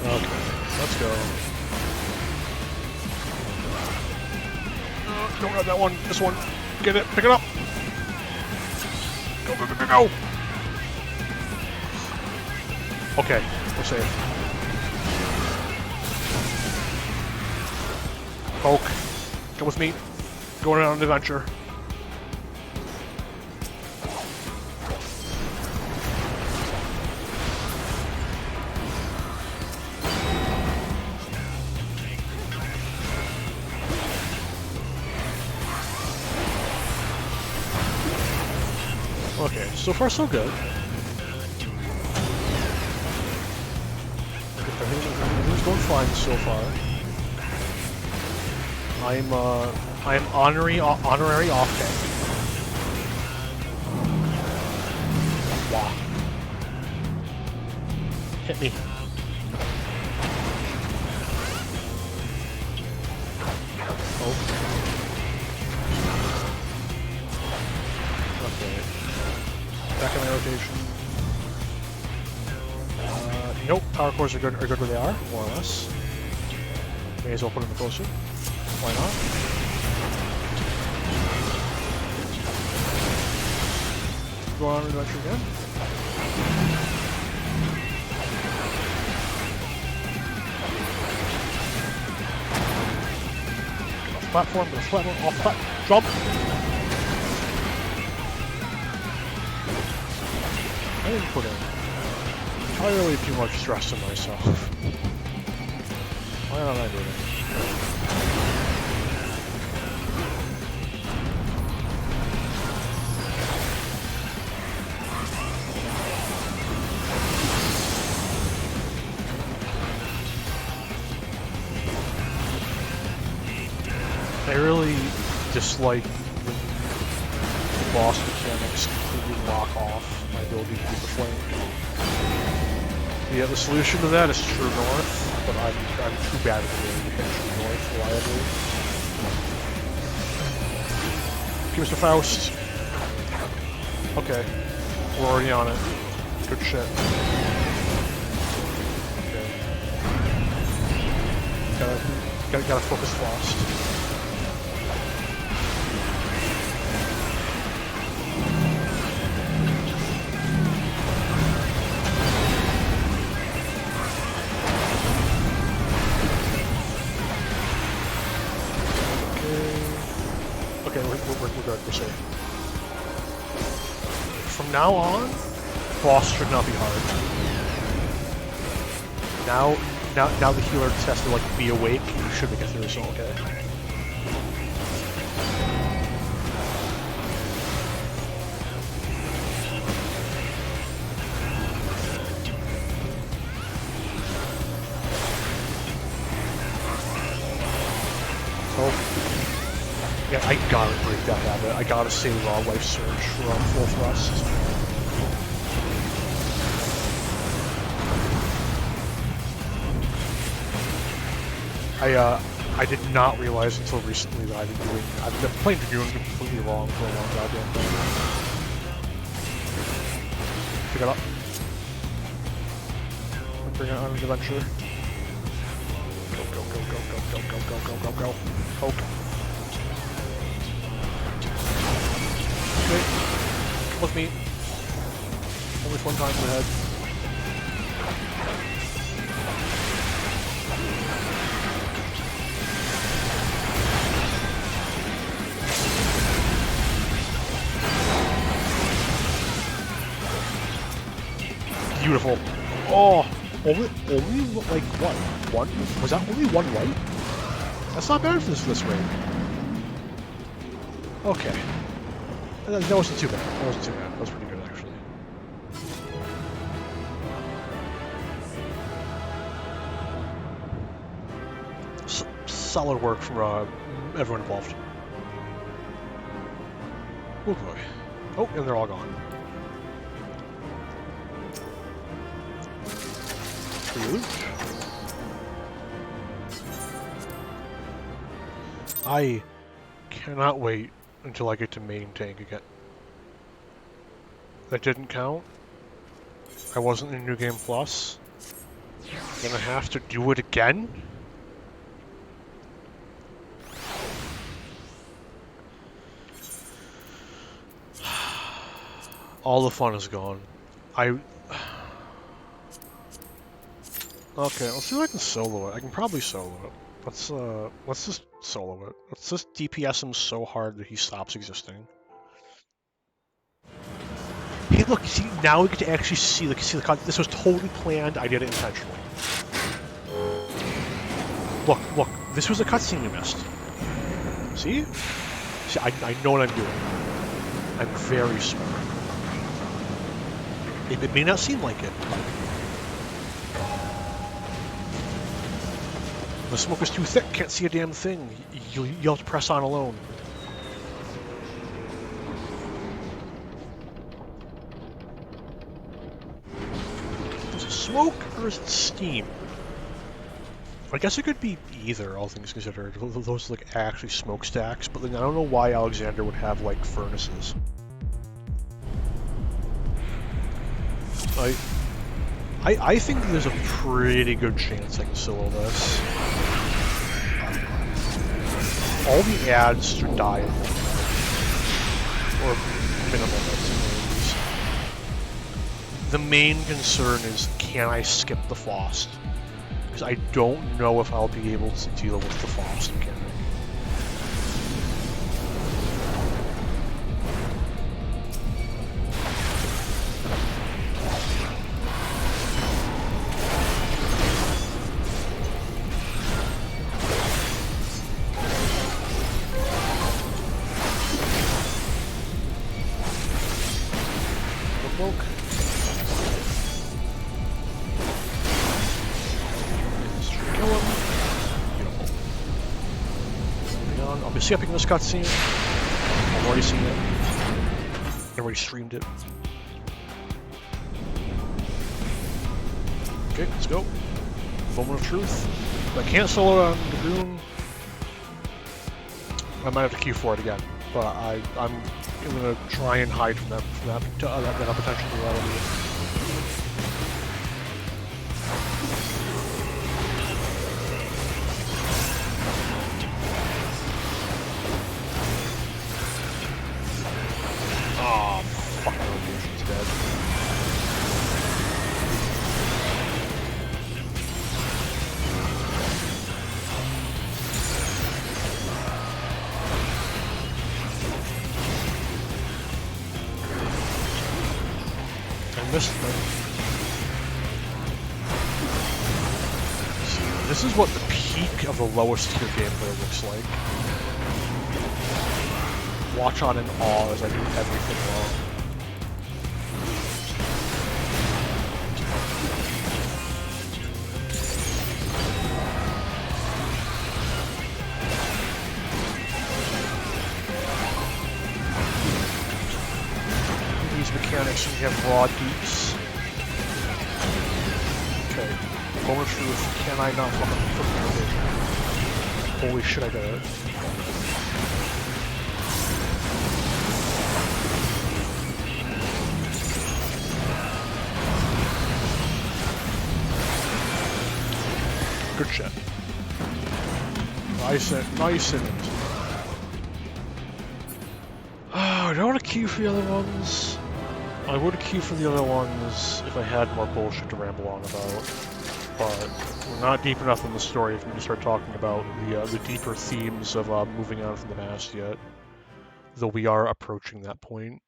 Okay, let's go. Don't grab that one, this one. Get it, pick it up! Go, go, go, go, go! Okay, we're safe. Poke, come with me. Going on an adventure. Okay, so far so good. Everything's going fine so far. I'm honorary off tank. Wow. Hit me. Oh. Okay. Back in my rotation. Nope, power cores are good where they are, more or less. May as well put them closer. Why not? Go on an adventure again. Get off platform, off platform, jump! I didn't put entirely too much stress on myself. Why not I do it? I really dislike when the boss mechanics completely lock off my ability to do the flank. Yeah, the solution to that is True North, but I'm too bad at the game to hit True North reliably. Okay, Mr. Faust. Okay, we're already on it. Good shit. Okay. Gotta focus Faust. We're good, we're safe. From now on, boss should not be hard. Now the healer just has to like be awake, you should make it through, so okay. Oh. Yeah, I gotta break that habit. I gotta save Life Surge from full thrust. I did not realize until recently that I've been playing Dragoon completely wrong for a long goddamn time. Pick it up. Bring it on an adventure. Go, go, go, go, go, go, go, go, go, go, go. Poke. Okay, come with me. Only one time per head. Beautiful. Oh, Only like what? One? Was that only one white? That's not bad for this raid. Okay. That wasn't too bad. That wasn't too bad. That was pretty good, actually. Solid work from everyone involved. Oh boy. Oh, and they're all gone. Free loot. I cannot wait until I get to main tank again. That didn't count. I wasn't in New Game Plus. I'm gonna have to do it again? All the fun is gone. Okay, let's see if I can solo it. I can probably solo it. Let's just solo it. Let's just DPS him so hard that he stops existing. Hey, look, see, now we get to actually see the content. This was totally planned. I did it intentionally. Look, this was a cutscene we missed. See? See, I know what I'm doing. I'm very smart. It may not seem like it, but the smoke is too thick, can't see a damn thing. You'll have to press on alone. Is it smoke or is it steam? I guess it could be either, all things considered. Those are like actually smokestacks, but then I don't know why Alexander would have like furnaces. I think there's a pretty good chance I can solo this. All the ads should die at once. Or minimal hits. The main concern is, can I skip the Faust? Because I don't know if I'll be able to deal with the Faust mechanic. Skipping this cutscene. I've already seen it. I've already streamed it. Okay, let's go. Moment of truth. If I can't solo on the Dragoon, I might have to queue for it again. But I'm gonna try and hide from that potential reality. This is what the peak of the lowest tier gameplay looks like. Watch on in awe as I do everything wrong. These mechanics, we have raw deeps. Okay. Moment of truth, can I not fucking holy shit, I got it. Good shit. Nice in it. Oh, do I want to queue for the other ones? I would queue for the other ones if I had more bullshit to ramble on about. But we're not deep enough in the story for me to start talking about the deeper themes of moving on from the past yet. Though we are approaching that point.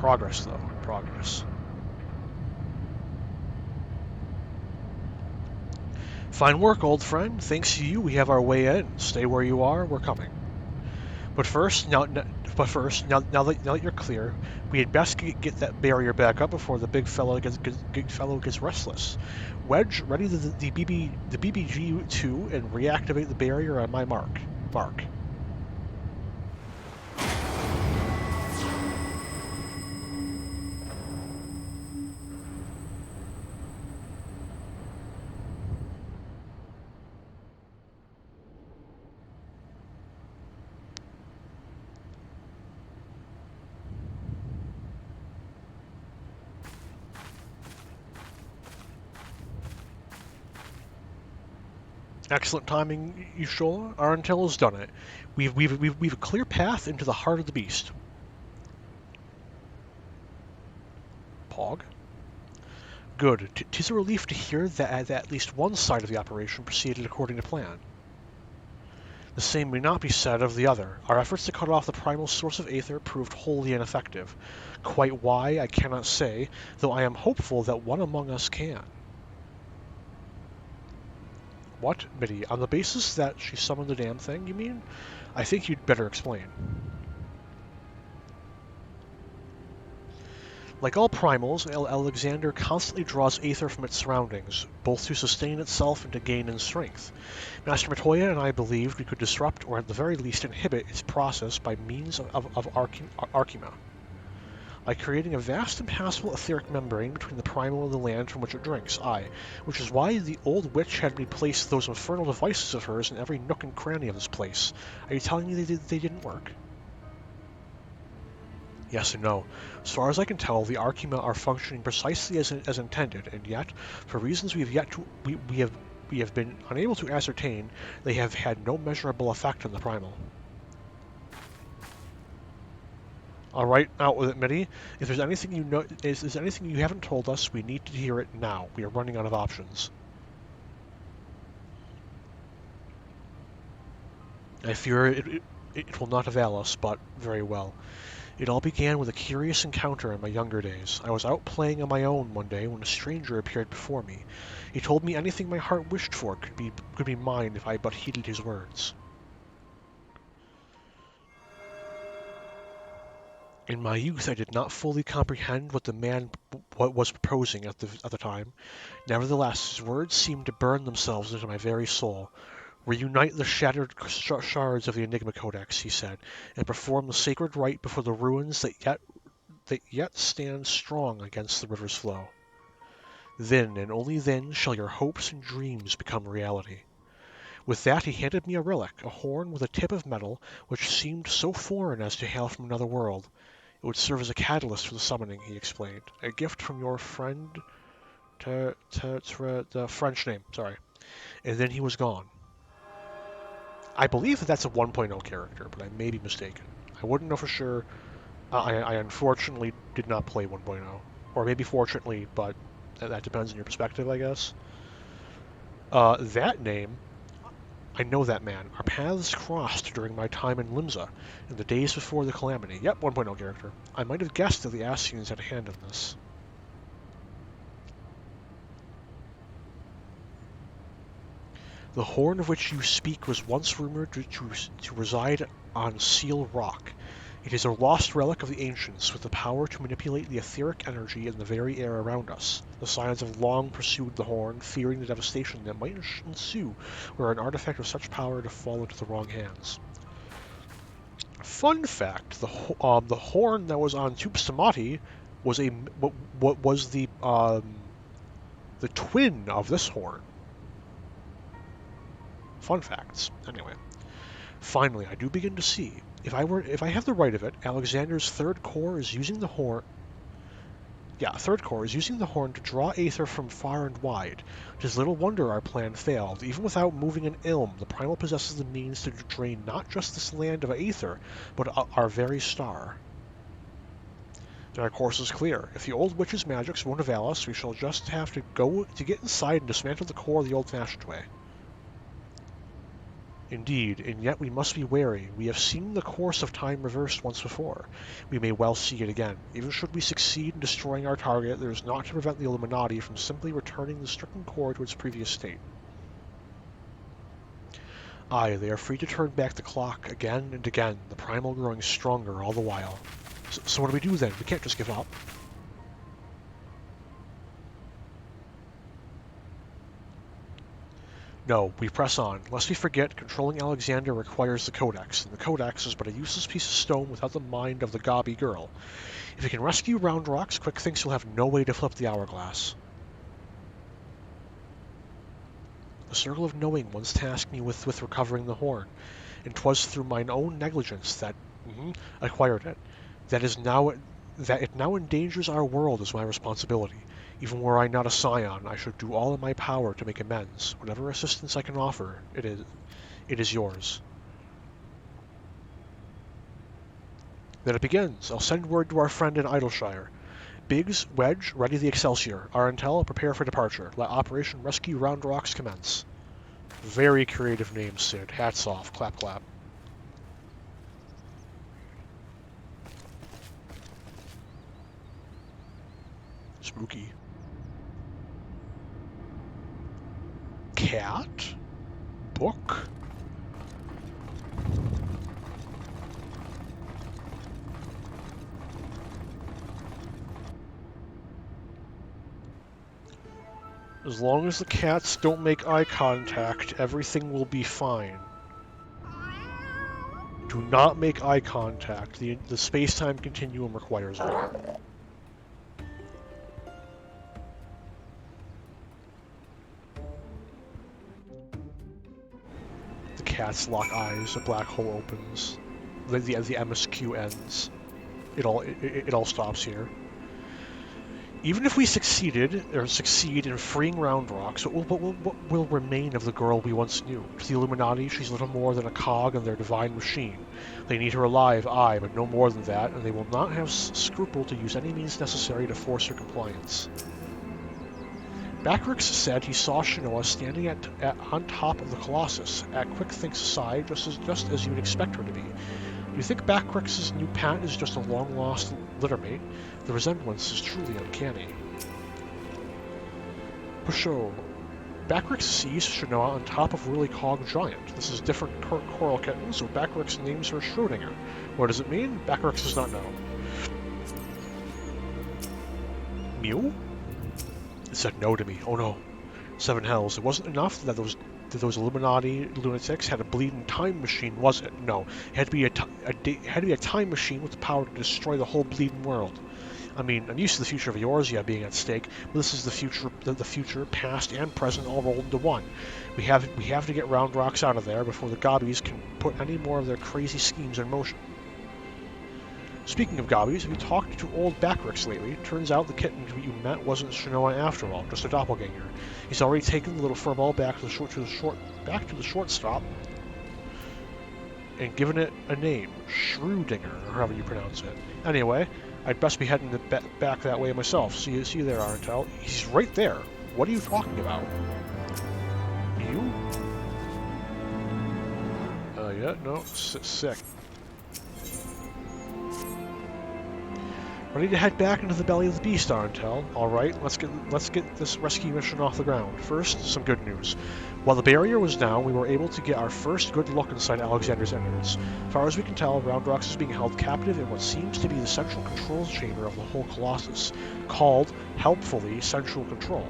Progress, though. Progress. Fine work, old friend. Thanks to you, we have our way in. Stay where you are. We're coming. But first, now that you're clear, we had best get that barrier back up before the big fellow gets restless. Wedge, ready the BBG-2 and reactivate the barrier on my mark. Mark. Excellent timing, Y'shtola. Our intel has done it. We've a clear path into the heart of the beast. Pog. Good. 'Tis a relief to hear that at least one side of the operation proceeded according to plan. The same may not be said of the other. Our efforts to cut off the primal source of Aether proved wholly ineffective. Quite why, I cannot say, though I am hopeful that one among us can. What, Mitty? On the basis that she summoned the damn thing, you mean? I think you'd better explain. Like all primals, Alexander constantly draws Aether from its surroundings, both to sustain itself and to gain in strength. Master Matoya and I believed we could disrupt, or at the very least inhibit, its process by means of Archima. By creating a vast impassable etheric membrane between the primal and the land from which it drinks, which is why the old witch had me place those infernal devices of hers in every nook and cranny of this place. Are you telling me they didn't work? Yes and no. As far as I can tell, the Archima are functioning precisely as intended, and yet, for reasons we have been unable to ascertain, they have had no measurable effect on the primal. All right, out with it, Mitty. If there's anything there's anything you haven't told us, we need to hear it now. We are running out of options. I fear it will not avail us, but very well. It all began with a curious encounter in my younger days. I was out playing on my own one day when a stranger appeared before me. He told me anything my heart wished for could be mine if I but heeded his words. In my youth, I did not fully comprehend what the man was proposing at the time. Nevertheless, his words seemed to burn themselves into my very soul. Reunite the shattered shards of the Enigma Codex, he said, and perform the sacred rite before the ruins that yet stand strong against the river's flow. Then, and only then, shall your hopes and dreams become reality. With that, he handed me a relic, a horn with a tip of metal, which seemed so foreign as to hail from another world. It would serve as a catalyst for the summoning, he explained. A gift from your friend... the French name, sorry. And then he was gone. I believe that's a 1.0 character, but I may be mistaken. I wouldn't know for sure. I unfortunately did not play 1.0. Or maybe fortunately, but that depends on your perspective, I guess. That name, I know that man. Our paths crossed during my time in Limsa, in the days before the Calamity. Yep, 1.0 character. I might have guessed that the Ascians had a hand in this. The horn of which you speak was once rumored to reside on Seal Rock. It is a lost relic of the ancients, with the power to manipulate the etheric energy in the very air around us. The Scions have long pursued the horn, fearing the devastation that might ensue were an artifact of such power to fall into the wrong hands. Fun fact: the horn that was on Tup Samati was the twin of this horn. Fun facts. Anyway, finally, I do begin to see. If I have the right of it, Alexander's third core is using the horn. Yeah, third core is using the horn to draw Aether from far and wide. It is little wonder our plan failed. Even without moving an ilm, the primal possesses the means to drain not just this land of Aether, but our very star. Then our course is clear. If the old witch's magics won't avail us, we shall just have to get inside and dismantle the core the old-fashioned way. Indeed, and yet we must be wary. We have seen the course of time reversed once before. We may well see it again. Even should we succeed in destroying our target, there is naught to prevent the Illuminati from simply returning the stricken core to its previous state. Aye, they are free to turn back the clock again and again, the primal growing stronger all the while. So what do we do then? We can't just give up. No, we press on. Lest we forget, controlling Alexander requires the Codex, and the Codex is but a useless piece of stone without the mind of the Gabi girl. If we can rescue Round Rocks, Quick thinks he'll have no way to flip the hourglass. The Circle of Knowing once tasked me with recovering the horn, and 'twas through mine own negligence that acquired it. That it now endangers our world is my responsibility. Even were I not a scion, I should do all in my power to make amends. Whatever assistance I can offer, it is yours. Then it begins. I'll send word to our friend in Idleshire. Biggs, Wedge, ready the Excelsior. Our intel, prepare for departure. Let Operation Rescue Round Rocks commence. Very creative name, Sid. Hats off. Clap, clap. Spooky. Cat? Book? As long as the cats don't make eye contact, everything will be fine. Do not make eye contact. The space-time continuum requires it. The cats lock eyes, a black hole opens. The MSQ ends. It all stops here. Even if we succeed in freeing Round Rocks, what will remain of the girl we once knew? To the Illuminati, she's little more than a cog in their divine machine. They need her alive, aye, but no more than that, and they will not have scruple to use any means necessary to force her compliance. Backrix said he saw Shanoa standing on top of the Colossus, at Quick Think's side, just as you would expect her to be. Do you think Backrix's new Pat is just a long-lost littermate? The resemblance is truly uncanny. Pusho. Backrix sees Shanoa on top of Whirly Cog Giant. This is different Coral Kitten, so Backrix names her Schrodinger. What does it mean? Backrix does not know. Mew? It said no to me. Oh no. Seven hells. It wasn't enough that those Illuminati lunatics had a bleeding time machine, was it? No. It had to be a time machine with the power to destroy the whole bleeding world. I mean, I'm used to the future of Eorzea being at stake, but this is the future, past and present, all rolled into one. We have to get Round Rocks out of there before the Gobbies can put any more of their crazy schemes in motion. Speaking of Gobbies, have you talked to old Backrix lately? Turns out the kitten you met wasn't Shanoa after all, just a doppelganger. He's already taken the little furball back to the shortstop and given it a name, Schrodinger, or however you pronounce it. Anyway, I'd best be heading back that way myself. See you there, Arntel. He's right there. What are you talking about? You? Yeah, no, sick. Ready to head back into the belly of the beast, Arntel. All right, let's get this rescue mission off the ground. First, some good news. While the barrier was down, we were able to get our first good look inside Alexander's innards. As far as we can tell, Round Rocks is being held captive in what seems to be the central controls chamber of the whole Colossus, called, helpfully, Central Control.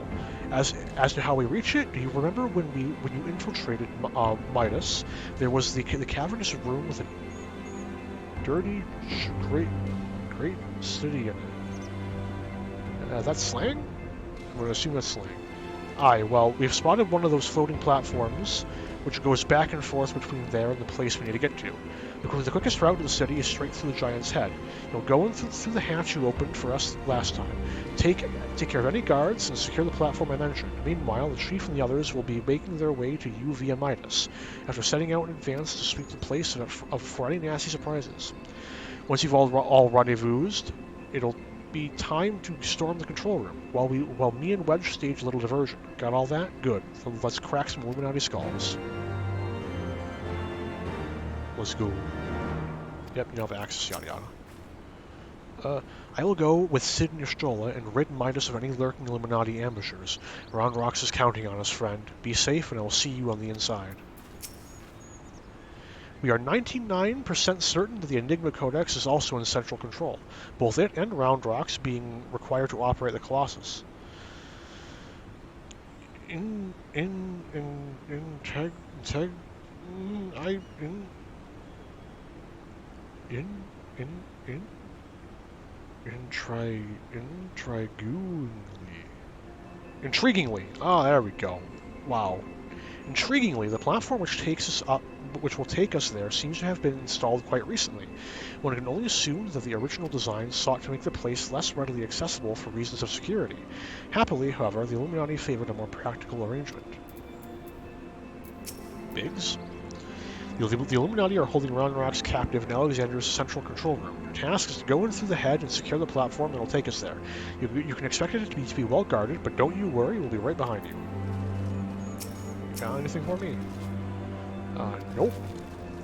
As to how we reach it, do you remember when you infiltrated Midas? There was the cavernous room with a dirty, great city in it. That's slang? I'm going to assume that's slang. Aye, well, we've spotted one of those floating platforms, which goes back and forth between there and the place we need to get to. The quickest route to the city is straight through the Giant's Head. You'll go in through the hatch you opened for us last time. Take care of any guards and secure the platform I mentioned. Meanwhile, the Chief and the others will be making their way to you via Midas, after setting out in advance to sweep the place for any nasty surprises. Once you've all rendezvoused, it'll be time to storm the control room, while me and Wedge stage a little diversion. Got all that? Good. So let's crack some Illuminati skulls. Let's go. Yep, you don't have access, yada yada. I will go with Sid and Yastrola and rid Midas of any lurking Illuminati ambushers. Round Rocks is counting on us, friend. Be safe, and I will see you on the inside. We are 99% certain that the Enigma Codex is also in central control, both it and Round Rocks being required to operate the Colossus. Intriguingly. Ah, there we go. Wow. Intriguingly, the platform which will take us there seems to have been installed quite recently. One can only assume that the original design sought to make the place less readily accessible for reasons of security. Happily, however, the Illuminati favored a more practical arrangement. Biggs? The Illuminati are holding Round Rocks captive in Alexander's central control room. Your task is to go in through the head and secure the platform that will take us there. You can expect it to be well guarded, but don't you worry, we'll be right behind you. Got anything for me? Nope.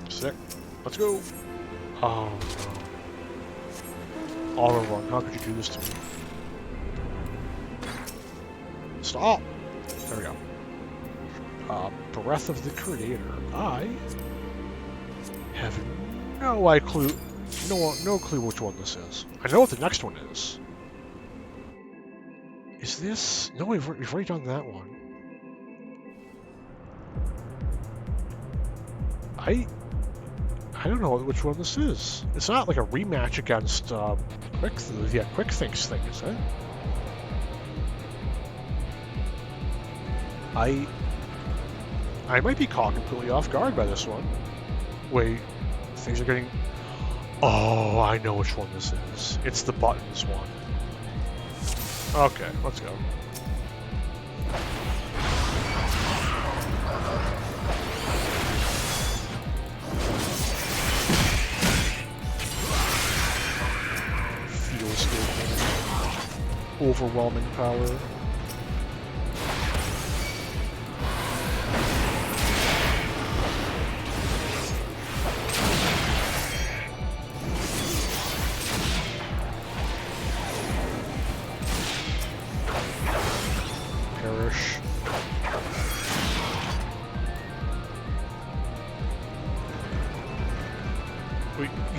Sick. Let's go. Oh, no. Auto run. How could you do this to me? Stop! There we go. Breath of the Creator. I have no clue which one this is. I know what the next one is. Is this... No, we've already done that one. I don't know which one this is. It's not like a rematch against Quick Think's thing, is it? I might be caught completely off guard by this one. Wait, things are getting... Oh, I know which one this is. It's the buttons one. Okay, let's go. Feels good. Overwhelming power.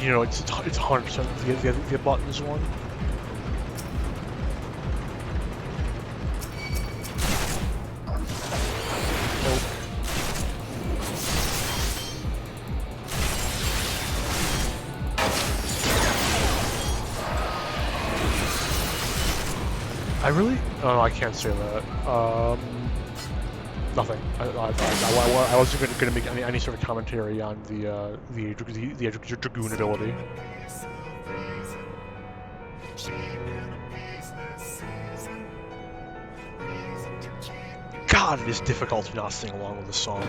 You know, it's 100% the buttons one. I really? Oh, I can't say that. Nothing. I wasn't going to make any sort of commentary on the Dragoon ability. God, it is difficult to not sing along with the song.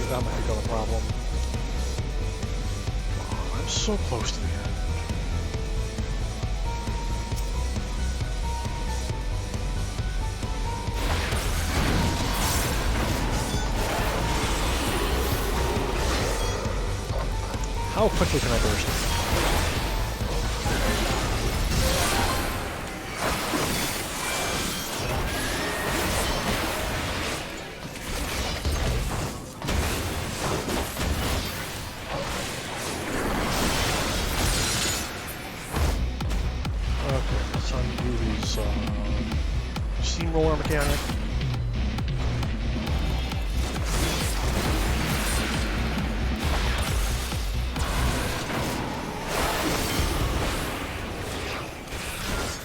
That might become a problem. Oh, I'm so close to the end. How quickly can I burst it? Steamroller mechanic.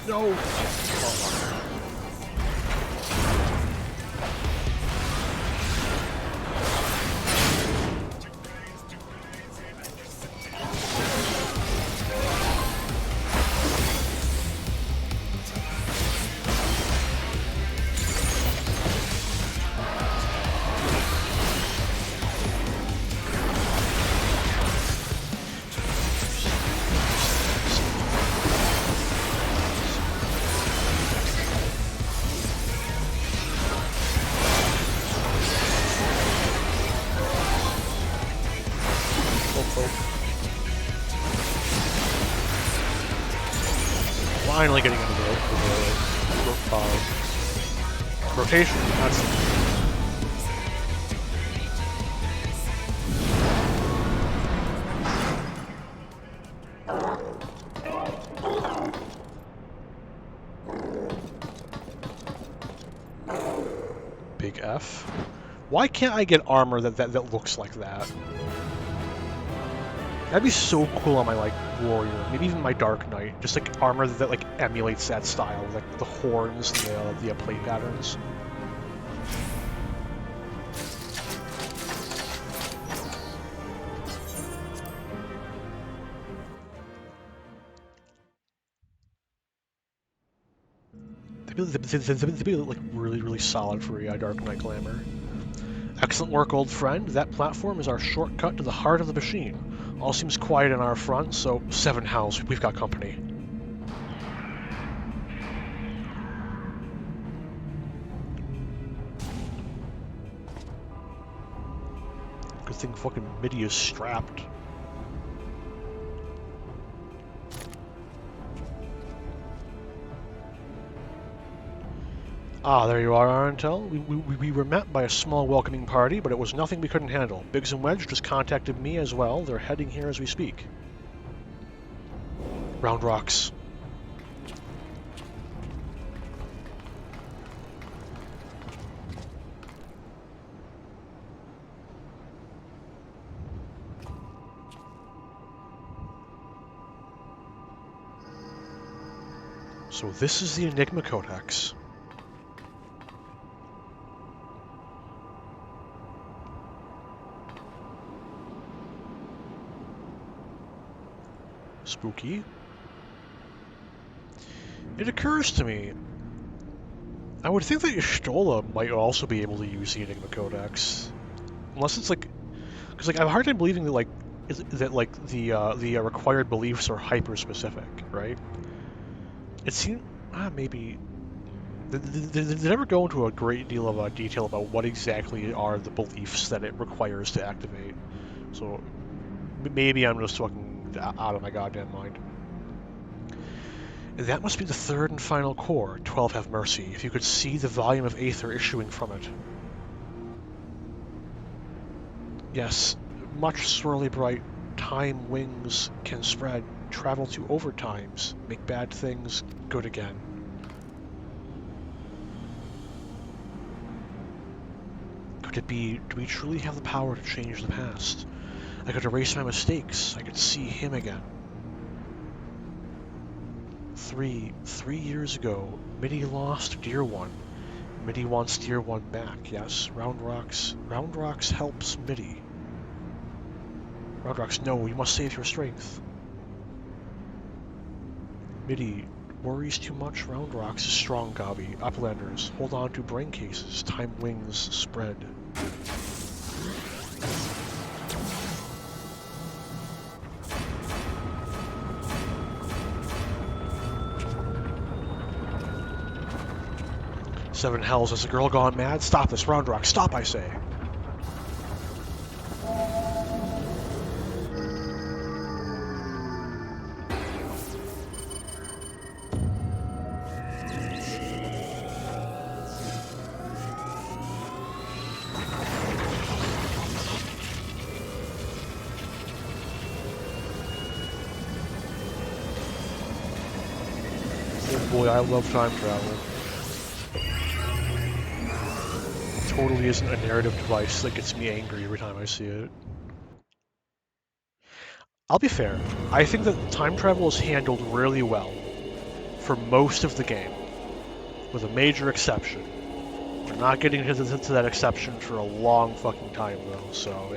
No! Oh. finally getting into the rotation. That's big F. Why can't I get armor that looks like that? That'd be so cool on my like warrior, maybe even my Dark Knight. Just like armor that like emulates that style, like the horns and the plate patterns. They'd be like really solid for a Dark Knight glamour. Excellent work, old friend. That platform is our shortcut to the heart of the machine. All seems quiet in our front, so 7 hells, we've got company. Good thing fucking MIDI is strapped. Ah, there you are, Arantel. We were met by a small welcoming party, but it was nothing we couldn't handle. Biggs and Wedge just contacted me as well. They're heading here as we speak. Round rocks. So this is the Enigma Codex. Spooky. It occurs to me, I would think that Y'shtola might also be able to use the Enigma Codex, unless it's like, because like I have a hard time believing that like the required beliefs are hyper specific, right? It seems maybe they never go into a great deal of detail about what exactly are the beliefs that it requires to activate. So maybe I'm just fucking out of my goddamn mind. That must be the third and final core. 12 have mercy. If you could see the volume of aether issuing from it. Yes, much swirly bright time wings can spread, travel to overtimes, make bad things good again. Could it be, do we truly have the power to change the past? I could erase my mistakes. I could see him again. 3 years ago, MIDI lost Dear One. MIDI wants Dear One back, yes. Round Rocks helps MIDI. Round Rocks, no, you must save your strength. MIDI worries too much. Round Rocks is strong, Gabi. Uplanders, hold on to brain cases. Time wings spread. Seven hells, has a girl gone mad? Stop this, Round Rock, stop, I say. Oh boy, I love time travel. Totally isn't a narrative device that gets me angry every time I see it. I'll be fair, I think that time travel is handled really well for most of the game, with a major exception. We're not getting to that exception for a long fucking time though, so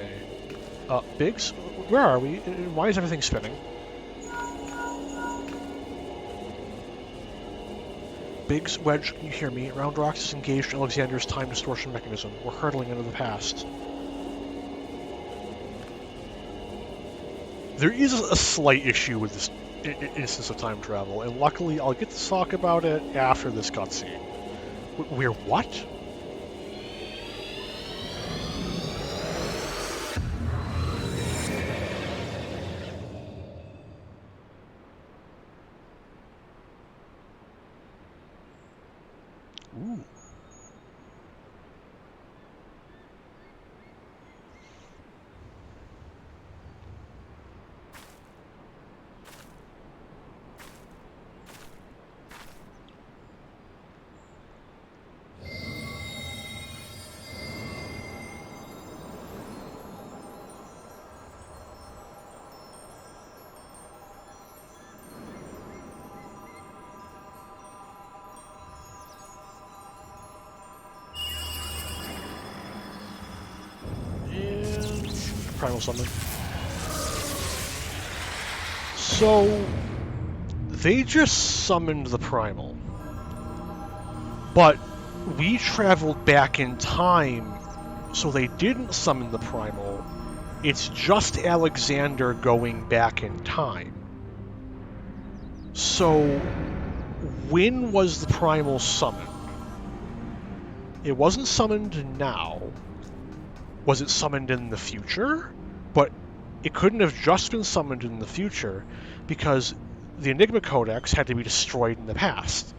hey. Biggs, where are we? Why is everything spinning? Biggs, Wedge, can you hear me? Round Rocks is engaged in Alexander's time distortion mechanism. We're hurtling into the past. There is a slight issue with this instance of time travel, and luckily I'll get to talk about it after this cutscene. We're what? Ooh. Primal summon. So, they just summoned the Primal. But we traveled back in time, so they didn't summon the Primal. It's just Alexander going back in time. So, when was the Primal summoned? It wasn't summoned now. Was it summoned in the future? But it couldn't have just been summoned in the future because the Enigma Codex had to be destroyed in the past.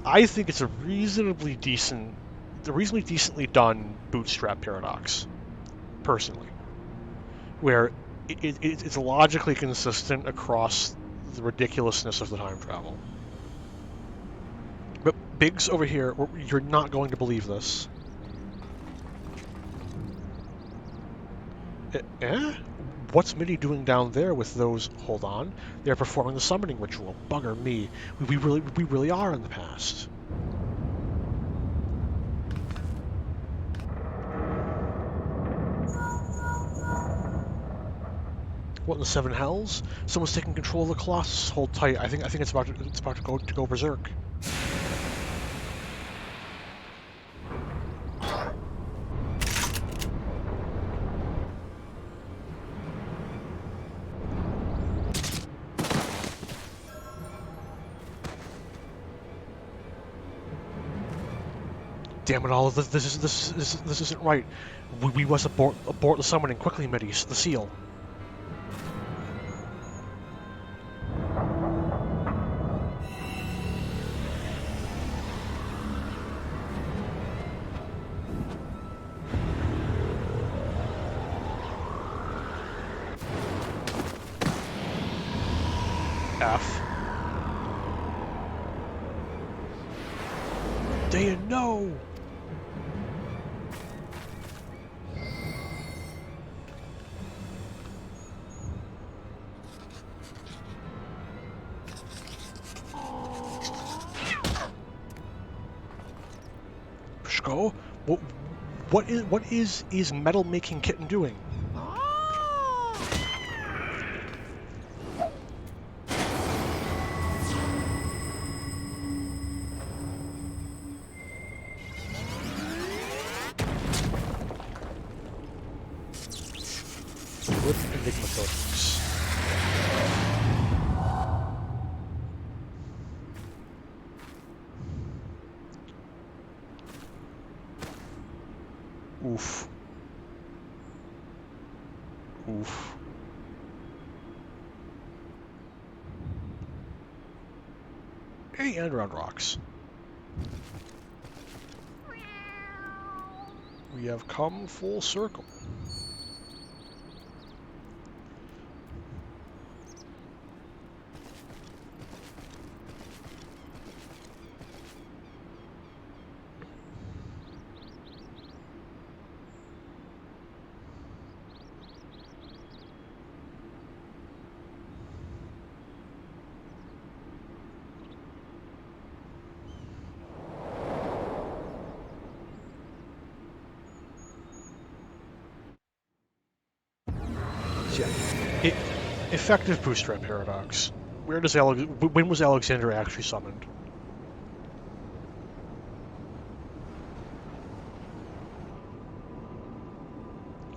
I think it's a reasonably decently done bootstrap paradox, personally, where it's logically consistent across the ridiculousness of the time travel. But Biggs over here, you're not going to believe this. Eh? What's Mitty doing down there with those? Hold on, they're performing the summoning ritual. Bugger me. We really are in the past. What in the seven hells? Someone's taking control of the Colossus. Hold tight. I think it's about to go berserk. Damn it all! This isn't right. We must abort the summoning quickly, middies. The seal. F. They no. Shko, what is metal making kitten doing? Good Enigma Codex. Oof. Oof. Hey, and round rocks. We have come full circle. Yeah. Effective bootstrap paradox. When was Alexander actually summoned?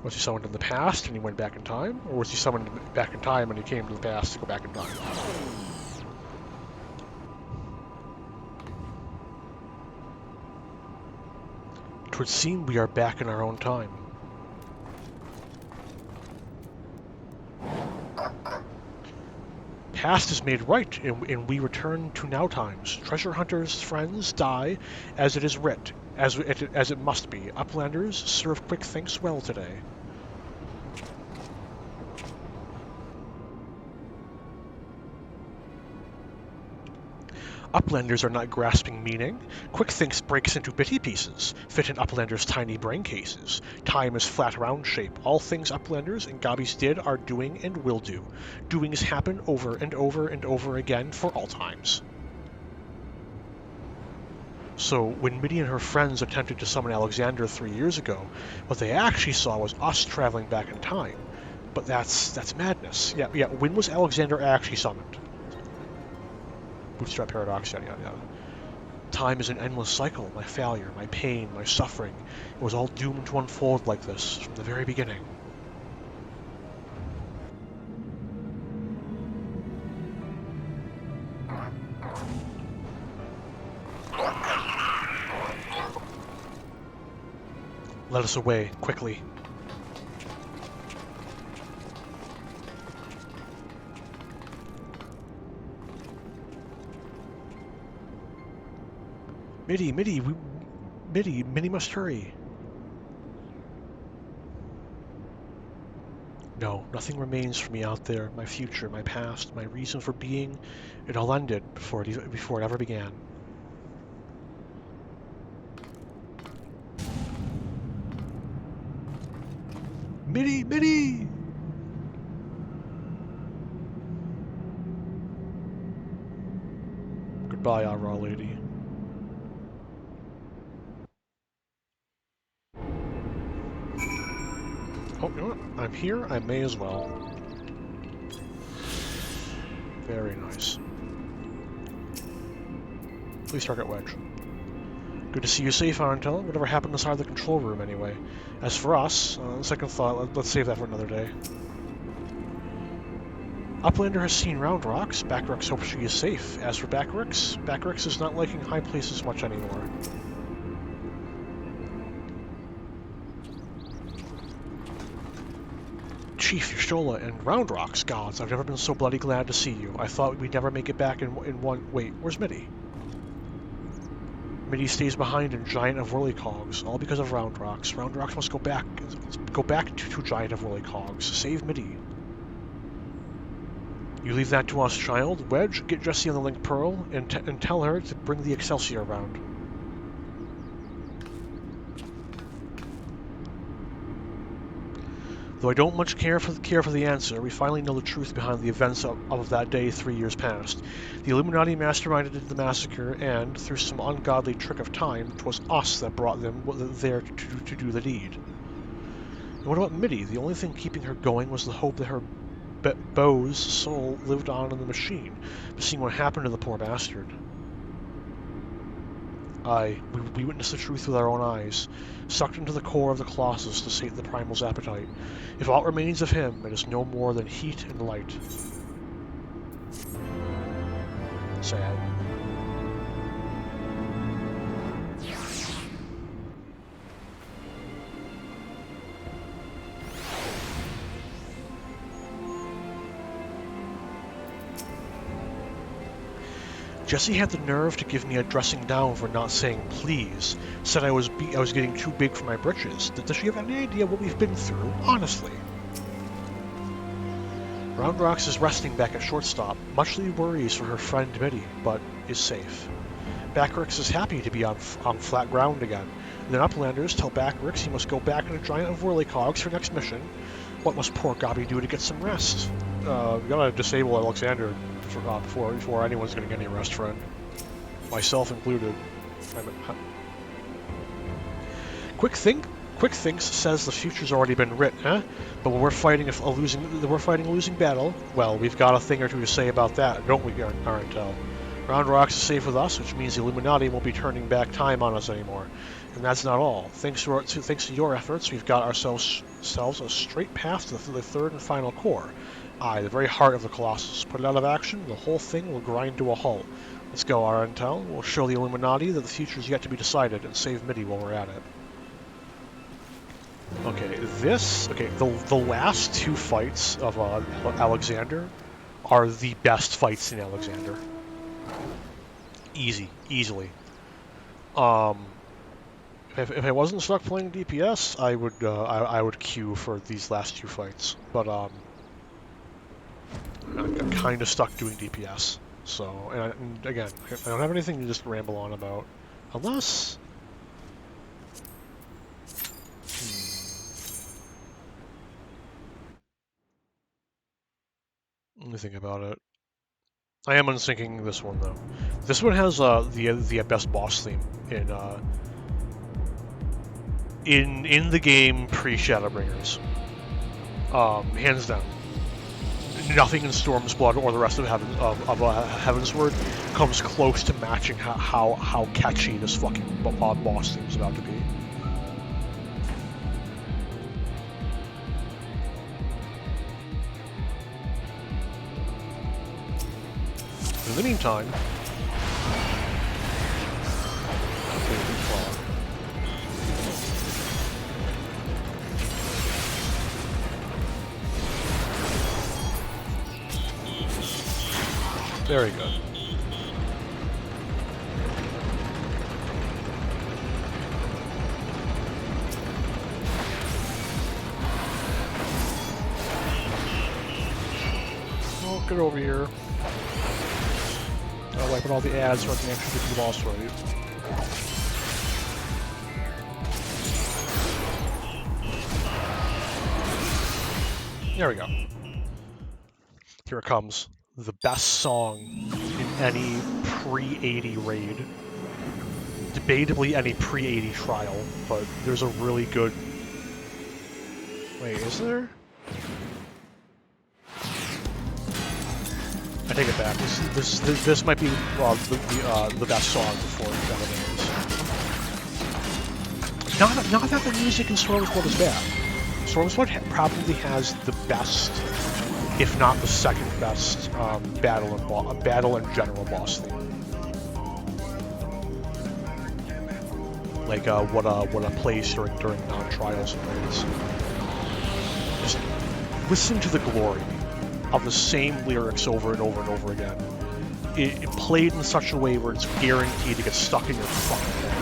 Was he summoned in the past and he went back in time? Or was he summoned back in time and he came to the past to go back in time? Twould seem we are back in our own time. past is made right, and we return to now times. Treasure hunters' friends die, as it is writ, as it must be. Uplanders serve quick thinks well today. Uplanders are not grasping meaning. Quick thinks breaks into bitty pieces, fit in Uplanders' tiny brain cases. Time is flat round shape. All things Uplanders and Gobbies did are doing and will do. Doings happen over and over and over again for all times. So when Mitty and her friends attempted to summon Alexander 3 years ago, what they actually saw was us traveling back in time. But that's madness. Yeah, when was Alexander actually summoned? Bootstrap paradox, yada yada yada. Time is an endless cycle. My failure, my pain, my suffering. It was all doomed to unfold like this from the very beginning. Let us away, quickly. Mitty must hurry. No, nothing remains for me out there. My future, my past, my reason for being, it all ended before it ever began. Mitty! Goodbye, Raw Lady. Oh, you know what? I'm here, I may as well. Very nice. Please target Wedge. Good to see you safe, Arentel. Whatever happened inside the control room, anyway. As for us, second thought, let's save that for another day. Uplander has seen Round Rocks. Backrix hopes she is safe. As for Backrix is not liking high places much anymore. Chief Y'shtola and Round Rocks, gods, I've never been so bloody glad to see you. I thought we'd never make it back in one... Wait, where's Mitty? Mitty stays behind in Giant of Whirlycogs, all because of Round Rocks. Round Rocks must go back to Giant of Whirlycogs. Save Mitty. You leave that to us, child. Wedge, get Jessie on the Link Pearl, and tell her to bring the Excelsior around. Though I don't much care for the answer, we finally know the truth behind the events of that day 3 years past. The Illuminati masterminded the massacre, and, through some ungodly trick of time, 'twas us that brought them there to do the deed. And what about Mitty? The only thing keeping her going was the hope that her beau's soul lived on in the machine, but seeing what happened to the poor bastard. Aye, we witnessed the truth with our own eyes, sucked into the core of the Colossus to sate the primal's appetite. If aught remains of him, it is no more than heat and light. Sad. Jessie had the nerve to give me a dressing down for not saying please. Said I was getting too big for my britches. Does she have any idea what we've been through? Honestly. Round Rocks is resting back at shortstop. Muchly worries for her friend Mitty, but is safe. Backrix is happy to be on flat ground again. And then Uplanders tell Backrix he must go back in a Giant of Whirlycogs for next mission. What must poor Gobby do to get some rest? We gotta disable Alexander before anyone's gonna get any rest, friend. Myself included. Quick Thinks says the future's already been writ, huh? But we're fighting a losing battle. Well, we've got a thing or two to say about that, don't we, Arentel? Round Rocks is safe with us, which means the Illuminati won't be turning back time on us anymore. And that's not all. Thanks to your efforts, we've got ourselves a straight path to the third and final core. Aye, the very heart of the Colossus. Put it out of action, the whole thing will grind to a halt. Let's go, Arentel. We'll show the Illuminati that the future's yet to be decided, and save Mitty while we're at it. Okay, the last two fights of Alexander are the best fights in Alexander. Easily. If I wasn't stuck playing DPS, I would queue for these last two fights. But I'm kind of stuck doing DPS. So, and again, I don't have anything to just ramble on about, unless. Let me think about it. I am unsyncing this one though. This one has the best boss theme in the game pre Shadowbringers. Hands down. Nothing in Stormsblood or the rest of Heavensward comes close to matching how catchy this fucking boss theme is about to be. In the meantime, very good. Oh, get over here. I'll wipe out all the ads so I can actually get the boss right. There we go. Here it comes. The best song in any pre-80 raid. Debatably any pre-80 trial, but there's a really good... Wait, is there? I take it back. This might be the best song before Shadow. Not that the music in Stormsblood is bad. Stormsblood probably has the best, if not the second best, battle and general boss theme. Like what a plays during non-trials and raids. Just listen to the glory of the same lyrics over and over and over again. It played in such a way where it's guaranteed to get stuck in your fucking head.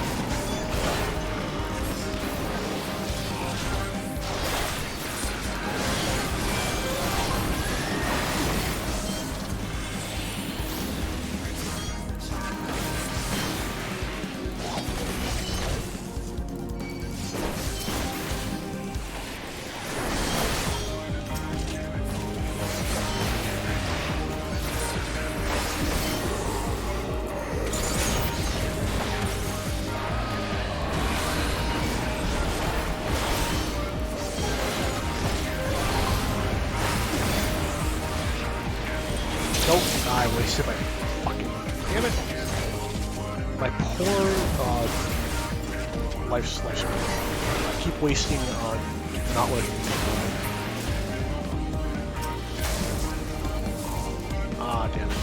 I wasted my fucking... Damn it! My poor, life slice. I keep wasting on not letting me... Ah, damn it.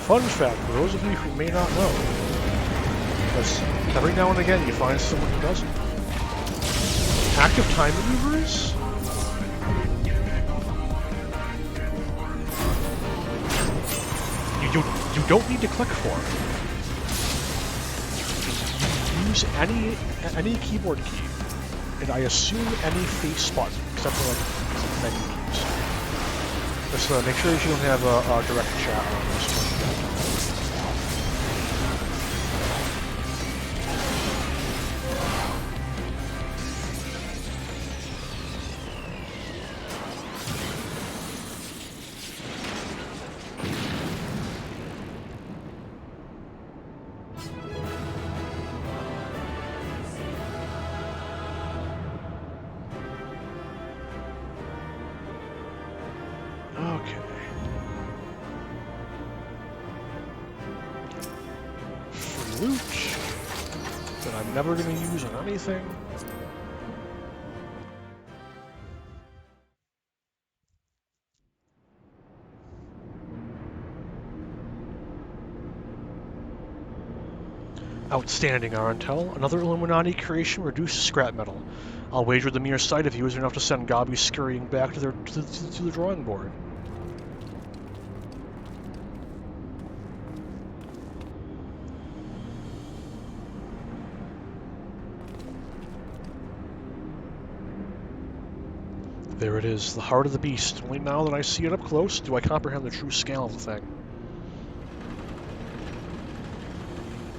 Fun fact, for those of you who may not know, because every now and again you find someone who doesn't. Active time maneuvers? You don't need to click for it. Use any keyboard key, and I assume any face button, except for like menu keys. Just make sure that you don't have a direct chat on this one. Okay. Free loot that I'm never going to use on anything. Outstanding, Arantel. Another Illuminati creation reduces scrap metal. I'll wager the mere sight of you is enough to send Gabi scurrying back to the drawing board. There it is, the heart of the beast. Only now that I see it up close do I comprehend the true scale of the thing.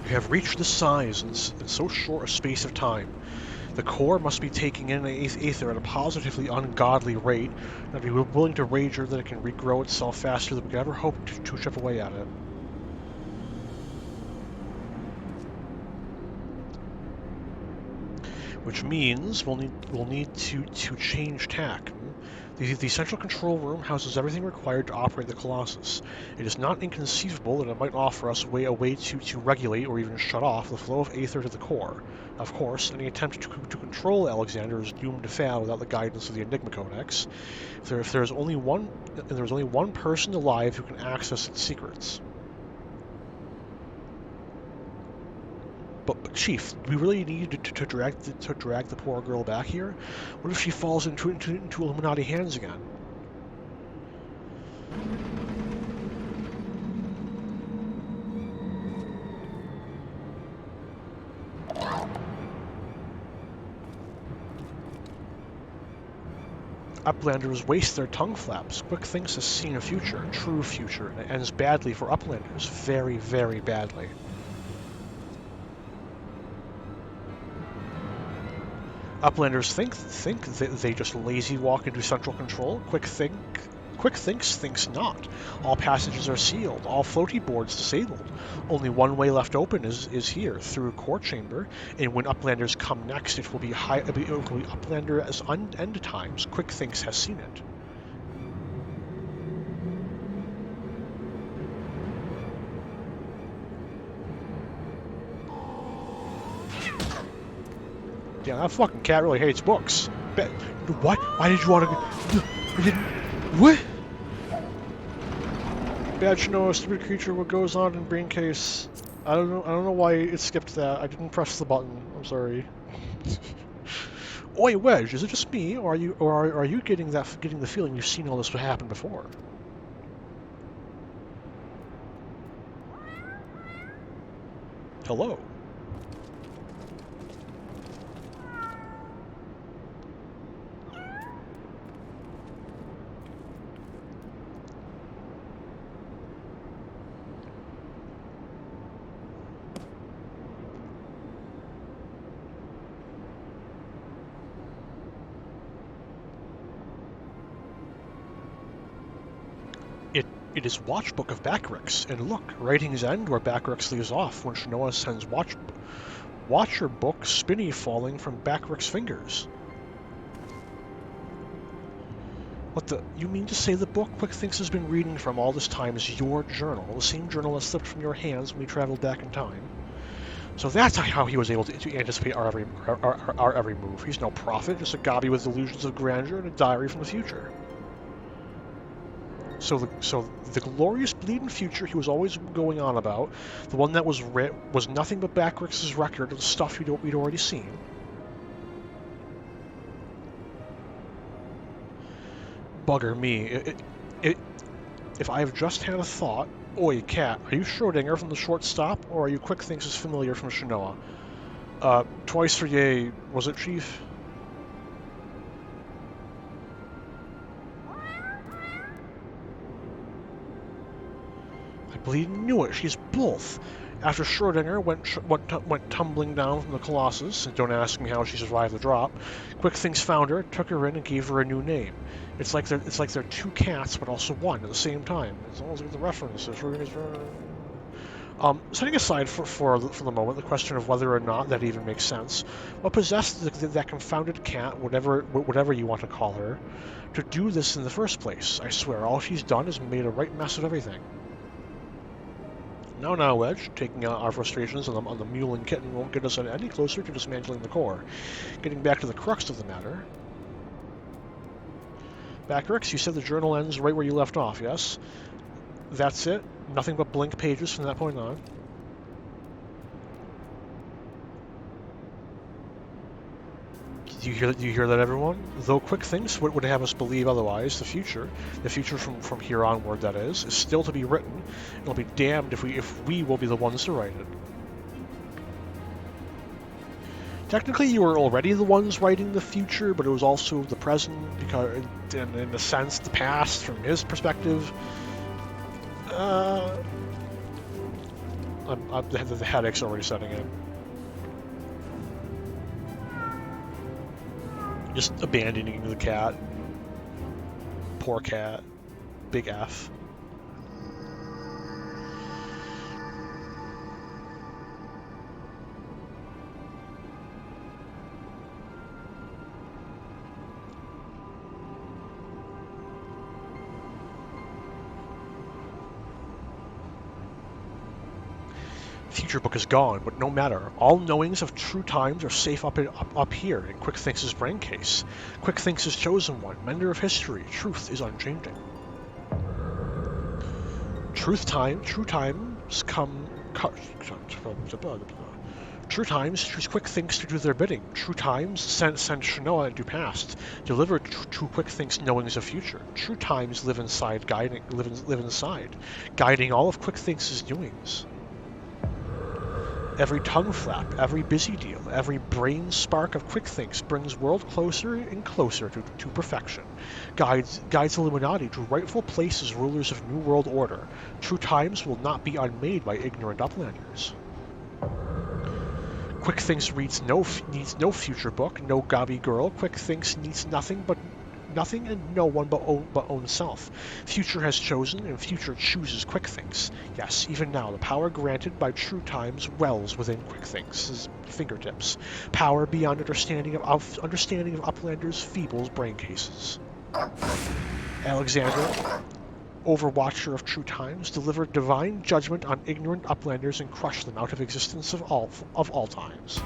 We have reached this size in so short a space of time. The core must be taking in aether at a positively ungodly rate, and I'd be willing to wager that it can regrow itself faster than we could ever hope to chip away at it. Which means we'll need to change tack. The central control room houses everything required to operate the Colossus. It is not inconceivable that it might offer us a way to regulate or even shut off the flow of aether to the core. Of course, any attempt to control Alexander is doomed to fail without the guidance of the Enigma Codex. If there is only one person alive who can access its secrets. But Chief, do we really need to drag the poor girl back here? What if she falls into Illuminati hands again? Uplanders waste their tongue flaps. Quick thinks has seen a future, a true future, and it ends badly for Uplanders. Very, very badly. Uplanders think that they just lazy walk into central control. Quick thinks not. All passages are sealed, all floaty boards disabled. Only one way left open is here, through a core chamber, and when Uplanders come next, it will be Uplander as end times. Quick thinks has seen it. Yeah, that fucking cat really hates books. What? Why did you want to? I didn't. What? Bad Shinoa, stupid creature. What goes on in brain case? I don't know why it skipped that. I didn't press the button. I'm sorry. Oi, Wedge. Is it just me, or are you getting the feeling you've seen all this happen before? Hello. It is Watchbook of Backrix, and look, writings end where Backrix leaves off when Shinoa sends Watcher Book Spinny falling from Backrix's fingers. What the? You mean to say the book Quick Thinks has been reading from all this time is your journal, the same journal that slipped from your hands when we traveled back in time? So that's how he was able to anticipate our every move. He's no prophet, just a Gabi with illusions of grandeur and a diary from the future. So the glorious bleeding future he was always going on about, the one that was nothing but Backrix's record of the stuff we'd already seen. Bugger me. If I have just had a thought, oi, cat, are you Schrodinger from the short stop, or are you Quick Thinks is familiar from Shinoa? Twice for yay, was it, Chief? Bleeding knew it. She's both. After Schrodinger went tumbling down from the Colossus, and don't ask me how she survived the drop, Quick Thinks found her, took her in, and gave her a new name. It's like they're two cats, but also one at the same time. It's almost like the reference. Setting aside for the moment the question of whether or not that even makes sense, what possessed that confounded cat, whatever you want to call her, to do this in the first place? I swear, all she's done is made a right mess of everything. Now, Wedge, taking out our frustrations on the mule and kitten won't get us any closer to dismantling the core. Getting back to the crux of the matter. Backrix, you said the journal ends right where you left off, yes? That's it? Nothing but blank pages from that point on? Do you hear that, everyone? Though quick things would have us believe otherwise, the future from here onward, that is still to be written. It'll be damned if we will be the ones to write it. Technically, you were already the ones writing the future, but it was also the present, because, in a sense, the past from his perspective. The headache's already setting in. Just abandoning the cat. Poor cat. Big F. Future book is gone, but no matter. All knowings of true times are safe up here in Quickthinks' brain case. Quickthinks' chosen one, mender of history. Truth is unchanging. True times choose Quickthinks to do their bidding. True times send Shanoa into past, deliver true Quickthinks knowings of future. True times live inside, guiding all of Quickthinks' doings. Every tongue flap, every busy deal, every brain spark of Quickthinks brings world closer and closer to perfection. Guides Illuminati to rightful place as rulers of New World Order. True times will not be unmade by ignorant uplanders. Quickthinks needs no future book, no gobby girl. Quickthinks needs nothing and no one but own self. Future has chosen, and future chooses Quickthinks. Yes, even now, the power granted by true times wells within Quickthinks' fingertips. Power beyond understanding of Uplanders' feeble brain cases. Alexander, Overwatcher of true times, delivered divine judgment on ignorant Uplanders and crushed them out of existence of all times.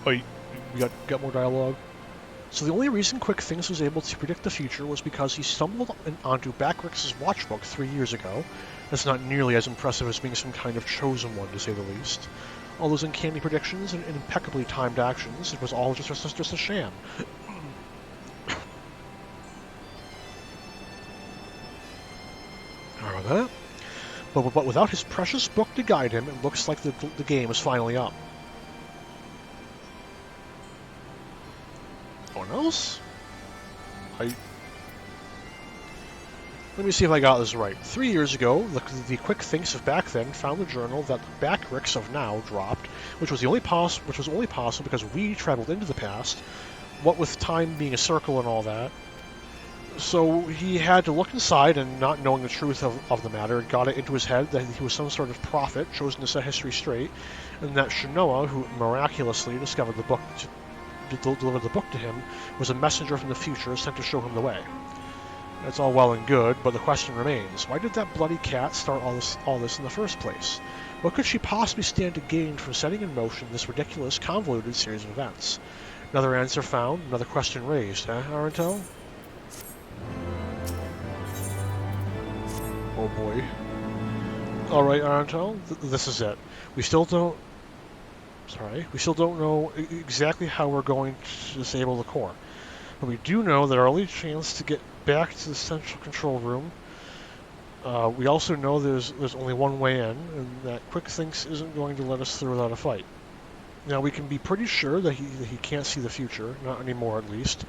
Oh, we got more dialogue? So the only reason Quickthinks was able to predict the future was because he stumbled onto Backrix's watchbook 3 years ago. That's not nearly as impressive as being some kind of chosen one, to say the least. All those uncanny predictions and impeccably timed actions, it was all just a sham. That. But without his precious book to guide him, it looks like the game is finally up. Else? Let me see if I got this right. 3 years ago, the Quickthinks of back then found the journal that the Backrix of now dropped, which was only possible because we traveled into the past, what with time being a circle and all that. So he had to look inside, and not knowing the truth of the matter, got it into his head that he was some sort of prophet chosen to set history straight, and that Shanoa, who miraculously discovered the book to deliver the book to him, was a messenger from the future sent to show him the way. That's all well and good, but the question remains, why did that bloody cat start all this in the first place? What could she possibly stand to gain from setting in motion this ridiculous, convoluted series of events? Another answer found, another question raised, Arantel? Oh boy. Alright, Arantel, this is it. We still don't know exactly how we're going to disable the core. But we do know that our only chance to get back to the central control room, we also know there's only one way in, and that Quickthinks isn't going to let us through without a fight. Now, we can be pretty sure that he can't see the future, not anymore at least,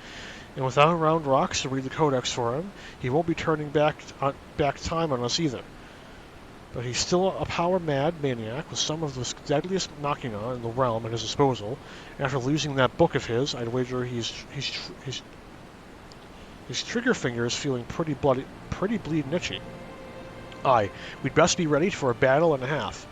and without Round Rocks to read the Codex for him, he won't be turning back time on us either. But he's still a power-mad maniac with some of the deadliest Machina in the realm at his disposal. After losing that book of his, I'd wager his trigger finger is feeling pretty bleeding itchy. Aye, we'd best be ready for a battle and a half.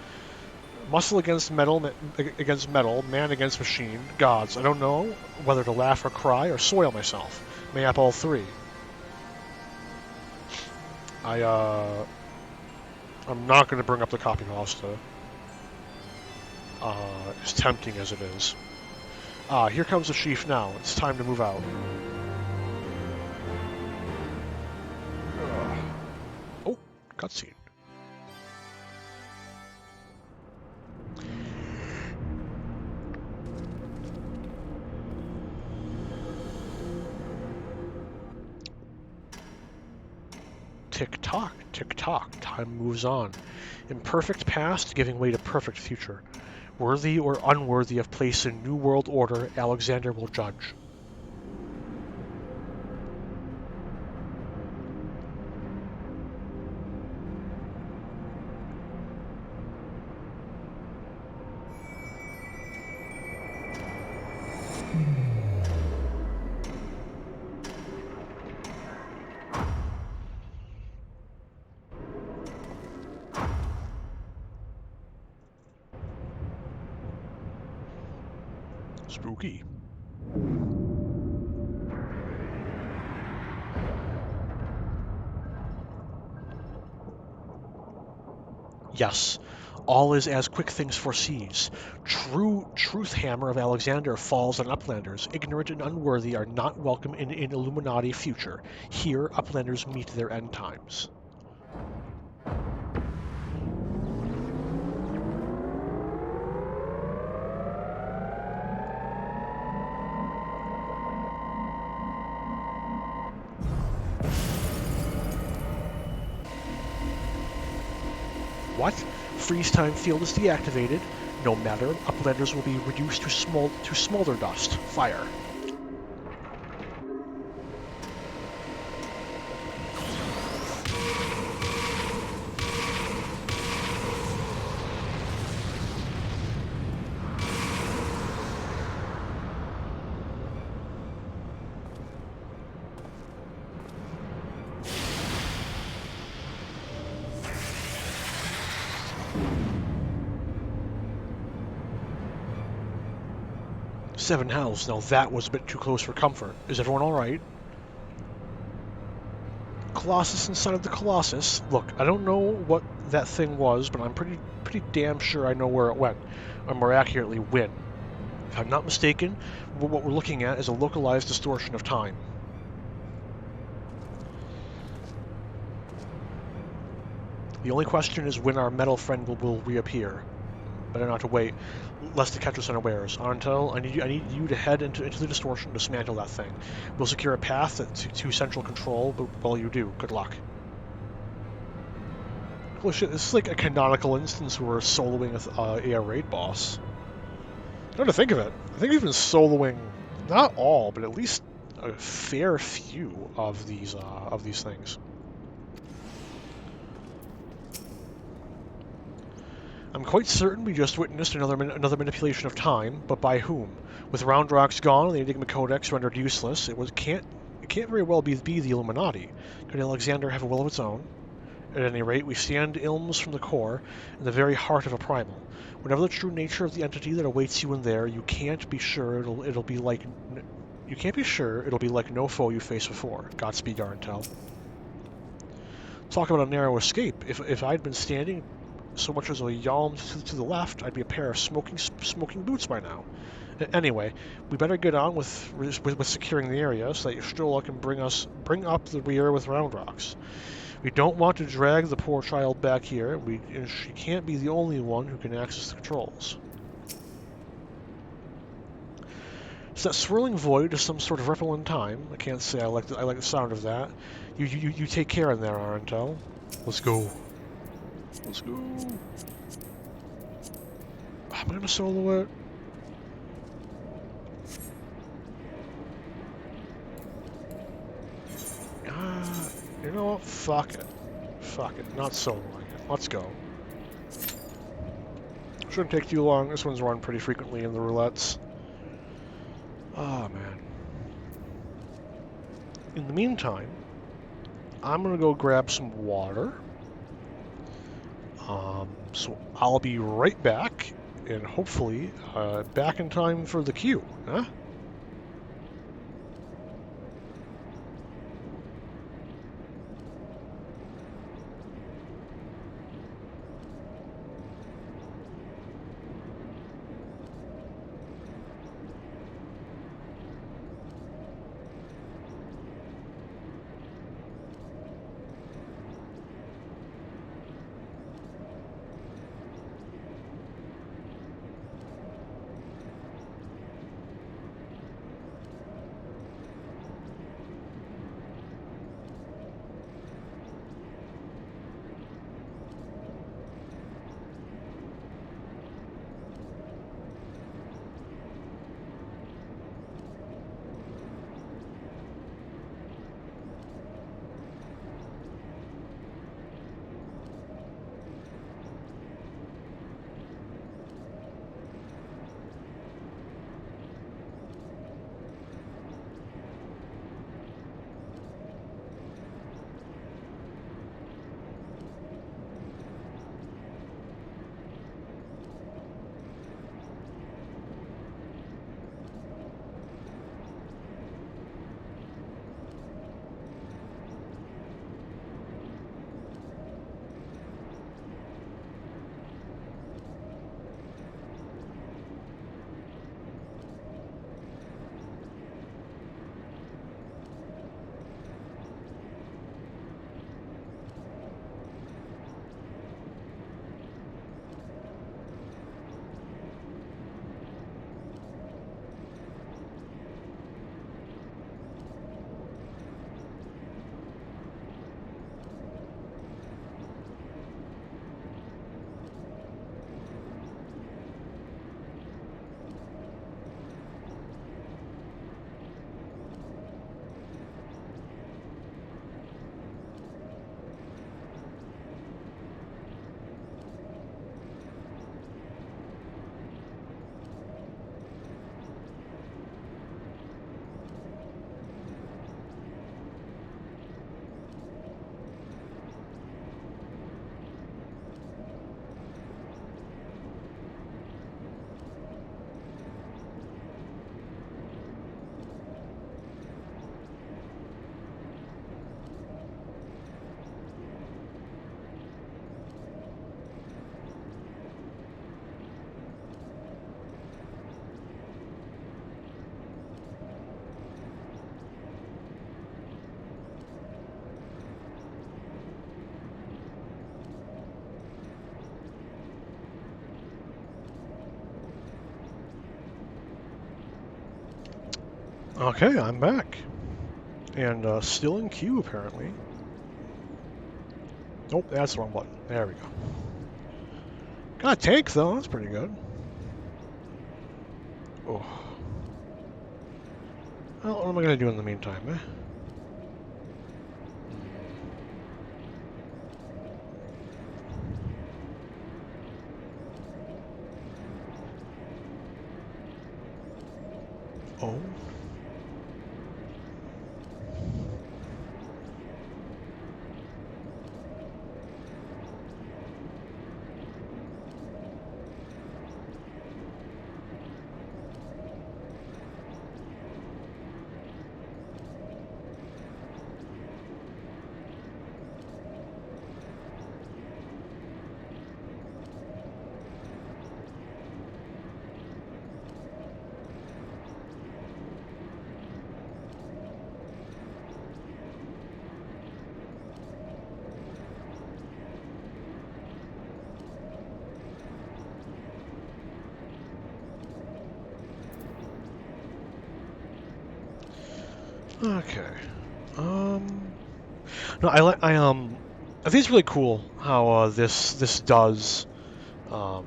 Muscle against metal, man against machine. Gods, I don't know whether to laugh or cry or soil myself. Mayhap all three. I'm not going to bring up the copy pasta. As tempting as it is. Here comes the chief now. It's time to move out. Oh, cutscene. Tick-tock, tick-tock, time moves on. Imperfect past giving way to perfect future. Worthy or unworthy of place in New World Order, Alexander will judge. Spooky. Yes, all is as quick things foresees. Truth hammer of Alexander falls on Uplanders. Ignorant and unworthy are not welcome in Illuminati future. Here, Uplanders meet their end times. What? Freeze time field is deactivated. No matter, Uplanders will be reduced to smolder dust. Fire. Seven hells, now that was a bit too close for comfort. Is everyone alright? Colossus inside of the Colossus. Look, I don't know what that thing was, but I'm pretty damn sure I know where it went. Or more accurately, when. If I'm not mistaken, what we're looking at is a localized distortion of time. The only question is when our metal friend will reappear. Better not to wait, lest to catch us unawares. Arantel, I need you to head into the distortion to dismantle that thing. We'll secure a path to central control, but while you do, good luck. Holy shit, this is like a canonical instance where we're soloing a raid boss. Come to think of it, I think we've been soloing, not all, but at least a fair few of these things. I'm quite certain we just witnessed another manipulation of time, but by whom? With Round Rocks gone and the Enigma Codex rendered useless, it can't very well be the Illuminati. Could Alexander have a will of its own? At any rate, we stand ilms from the core, in the very heart of a primal. Whatever the true nature of the entity that awaits you in there, you can't be sure it'll be like no foe you faced before. Godspeed, Arantel. Talk about a narrow escape. If I'd been standing so much as a yalm to the left, I'd be a pair of smoking boots by now. Anyway, we better get on with securing the area so that Y'shtola can bring up the rear with Round Rocks. We don't want to drag the poor child back here, and she can't be the only one who can access the controls. So that swirling void is some sort of ripple in time. I can't say I like the sound of that. You take care in there, Arantel. Let's go. Let's go. I'm gonna solo it. You know what? Fuck it. Fuck it. Not soloing it. Let's go. Shouldn't take too long. This one's run pretty frequently in the roulettes. Oh, man. In the meantime, I'm gonna go grab some water. So I'll be right back, and hopefully back in time for the queue. Huh? Okay, I'm back. And still in queue, apparently. Nope, that's the wrong button. There we go. Got a tank, though. That's pretty good. Oh. Well, what am I going to do in the meantime, eh? Oh. Okay. No, I think it's really cool how this does um,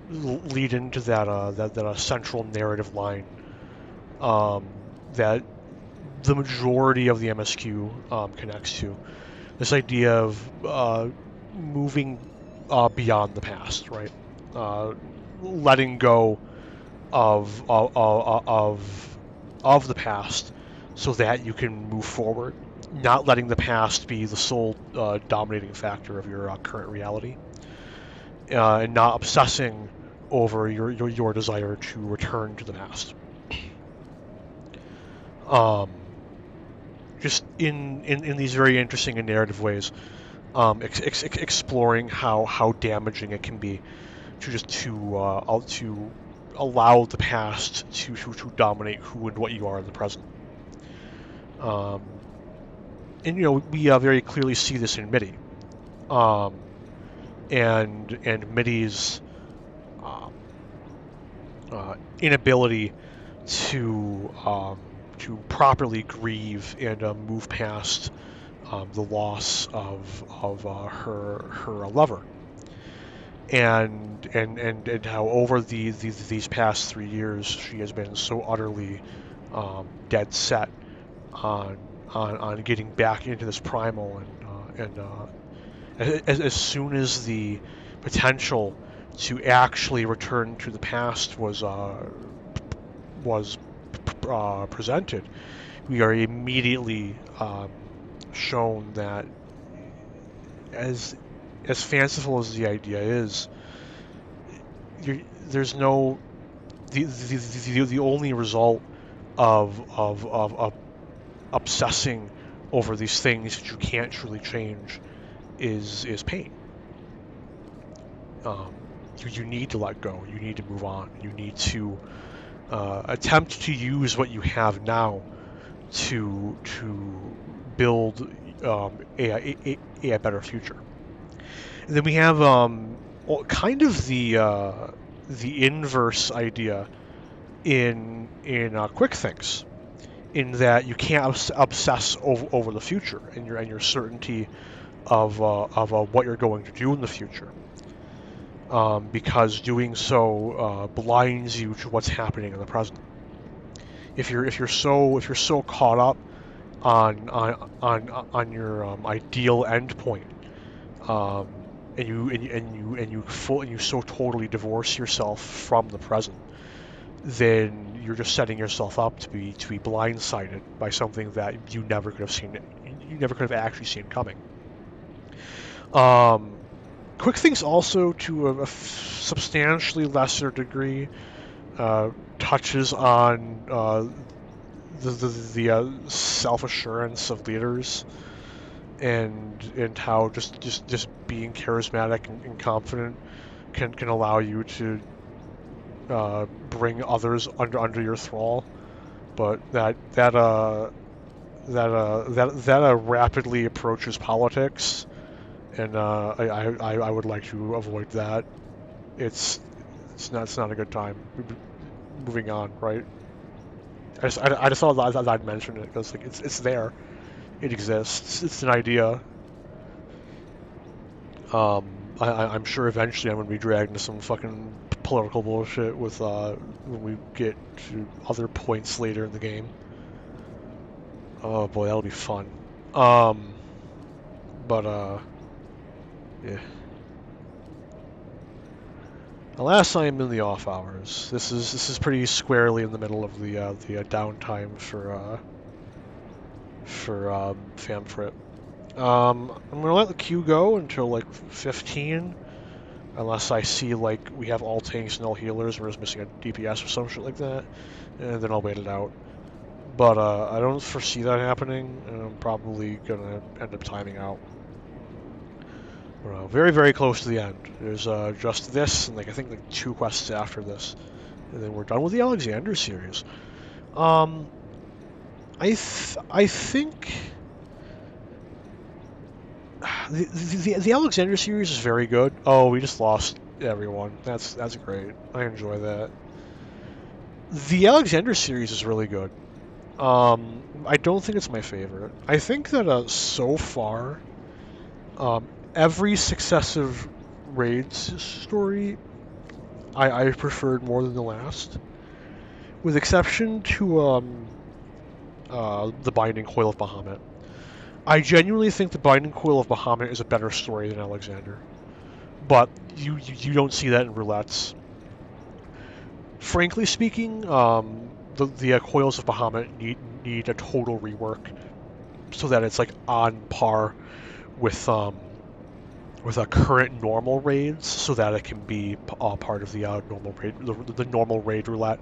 lead into that central narrative line um, that the majority of the MSQ connects to. This idea of moving beyond the past, right? Letting go of of, of the past so that you can move forward, not letting the past be the sole dominating factor of your current reality. and not obsessing over your desire to return to the past. Just in these very interesting and narrative ways, exploring how damaging it can be to allow the past to dominate who and what you are in the present. And we very clearly see this in MIDI, and MIDI's inability to properly grieve and move past the loss of her lover, and how over these past 3 years she has been so utterly dead set on getting back into this primal, and as soon as the potential to actually return to the past was presented, we are immediately shown that as fanciful as the idea is, there's no the only result of obsessing over these things that you can't truly change is pain. You need to let go. You need to move on. You need to attempt to use what you have now to build a better future. And then we have kind of the inverse idea in Quick Things, in that you can't obsess over the future and your certainty of what you're going to do in the future, because doing so blinds you to what's happening in the present. If you're so caught up on your ideal endpoint, and you so totally divorce yourself from the present, then you're just setting yourself up to be blindsided by something that you never could have seen. You never could have actually seen coming. Quick Things also, to a substantially lesser degree, touches on the self-assurance of leaders, and how just being charismatic and confident can allow you to bring others under your thrall, but that rapidly approaches politics, and I would like to avoid that. It's not a good time. Moving on, right? I just thought that I'd mention it because like it's there, it exists, it's an idea. I'm sure eventually I'm gonna be dragged into some fucking political bullshit with when we get to other points later in the game. Oh boy, that'll be fun. Yeah. Alas, I am in the off hours. This is pretty squarely in the middle of the downtime for Famfrit. I'm gonna let the queue go until like 15, unless I see like we have all tanks and all healers, and we're just missing a DPS or some shit like that, and then I'll wait it out. But I don't foresee that happening, and I'm probably gonna end up timing out. We're very, very close to the end. There's just this, and I think like 2 quests after this, and then we're done with the Alexander series. I think the Alexander series is very good. Oh, we just lost everyone. That's great. I enjoy that. The Alexander series is really good. I don't think it's my favorite. I think that so far, every successive raids story I preferred more than the last, with exception to the Binding Coil of Bahamut. I genuinely think the Binding Coil of Bahamut is a better story than Alexander, but you don't see that in roulettes. Frankly speaking, the Coils of Bahamut need a total rework so that it's like on par with current normal raids, so that it can be part of the normal raid, the normal raid roulette.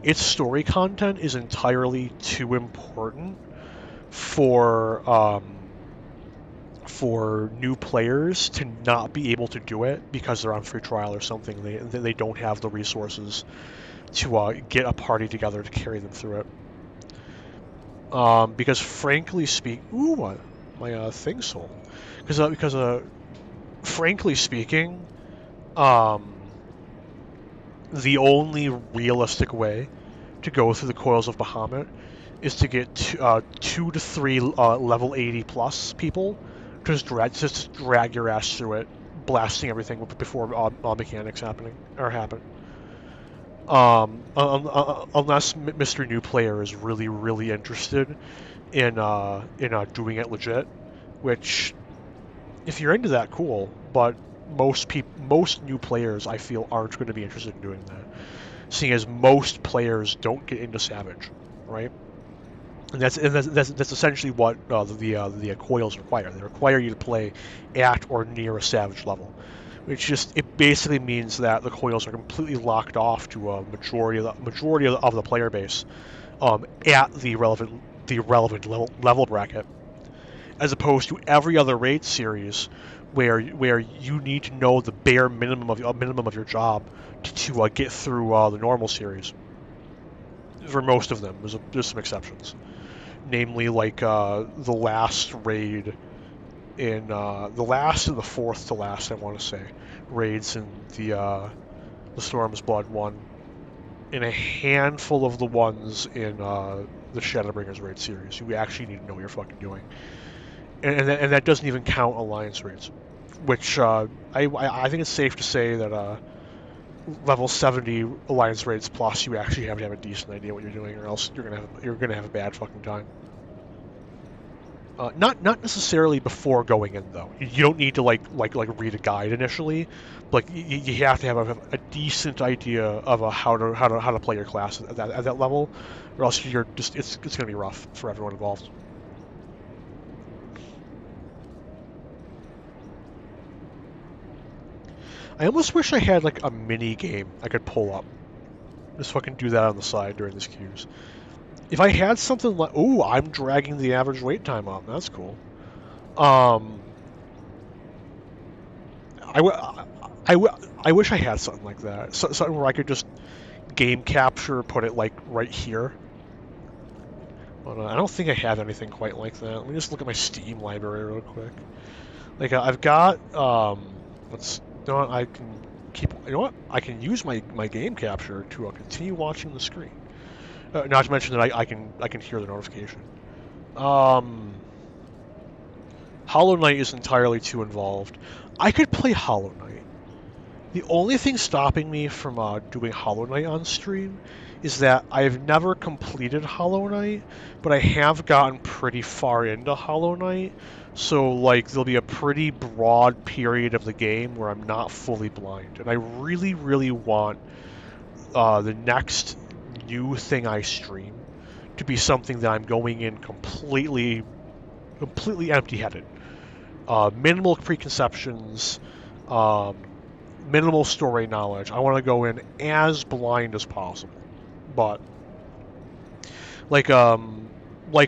Its story content is entirely too important for for new players to not be able to do it because they're on free trial or something. They don't have the resources to get a party together to carry them through it. Because frankly speaking, ooh, my thing sold. Because frankly speaking, um, the only realistic way to go through the coils of Bahamut is to get 2 to 3 level 80 plus people to just drag your ass through it, blasting everything before mechanics happen. Unless Mr. New Player is really interested in doing it legit, which if you're into that, cool. But most new players I feel aren't going to be interested in doing that, seeing as most players don't get into Savage, right? And that's essentially what the coils require. They require you to play at or near a Savage level, which it basically means that the coils are completely locked off to a majority of the player base at the relevant level bracket, as opposed to every other raid series where you need to know the bare minimum of your job to get through the normal series. For most of them, there's some exceptions, namely like the last raid in the last and the fourth to last, I want to say, raids in the Storm's Blood one, and a handful of the ones in the Shadowbringers raid series. You actually need to know what you're fucking doing, and that doesn't even count Alliance raids, which I think it's safe to say that level 70 Alliance raids plus, you actually have to have a decent idea what you're doing, or else you're gonna have a bad fucking time. Not necessarily before going in though. You don't need to like read a guide initially. Like you have to have a decent idea of how to play your class at that level, or else you're just it's gonna be rough for everyone involved. I almost wish I had like a mini game I could pull up. Just fucking do that on the side during these queues. If I had something like, ooh, I'm dragging the average wait time up. That's cool. Um, I wish I had something like that. Something where I could just game capture, put it like right here. But I don't think I have anything quite like that. Let me just look at my Steam library real quick. Like I've got let's you know what, I can keep you know what I can use my game capture to continue watching the screen. Not to mention that I can hear the notification. Um, Hollow Knight is entirely too involved. I could play Hollow Knight. The only thing stopping me from doing Hollow Knight on stream is that I've never completed Hollow Knight, but I have gotten pretty far into Hollow Knight. So, like, there'll be a pretty broad period of the game where I'm not fully blind. And I really want the next new thing I stream to be something that I'm going in completely empty-headed. Minimal preconceptions, um, minimal story knowledge. I want to go in as blind as possible. But like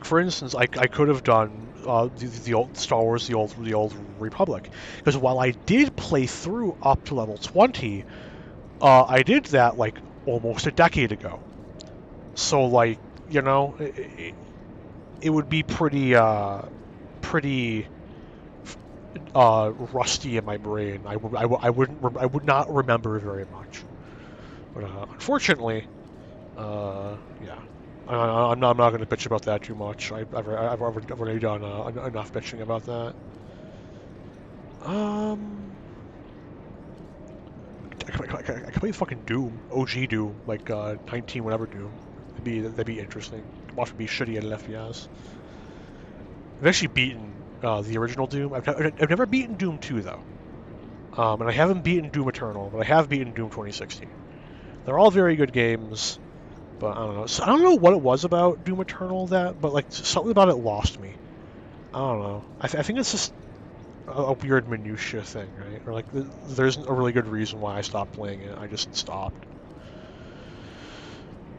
for instance, I could have done the old Star Wars, the old Republic, because while I did play through up to level 20, I did that like almost a decade ago. So like it would be pretty rusty in my brain. I would not remember very much. But unfortunately, yeah, I'm not going to bitch about that too much. I've already done enough bitching about that. I could play fucking Doom, OG Doom, like 19 whatever Doom. That'd be interesting. Watch me be shitty at an FPS. I've actually beaten the original Doom. I've never beaten Doom 2 though, and I haven't beaten Doom Eternal, but I have beaten Doom 2016. They're all very good games, but I don't know. So I don't know what it was about Doom Eternal but like something about it lost me. I don't know. I think it's just a weird minutia thing, right? Or like, there isn't a really good reason why I stopped playing it. I just stopped.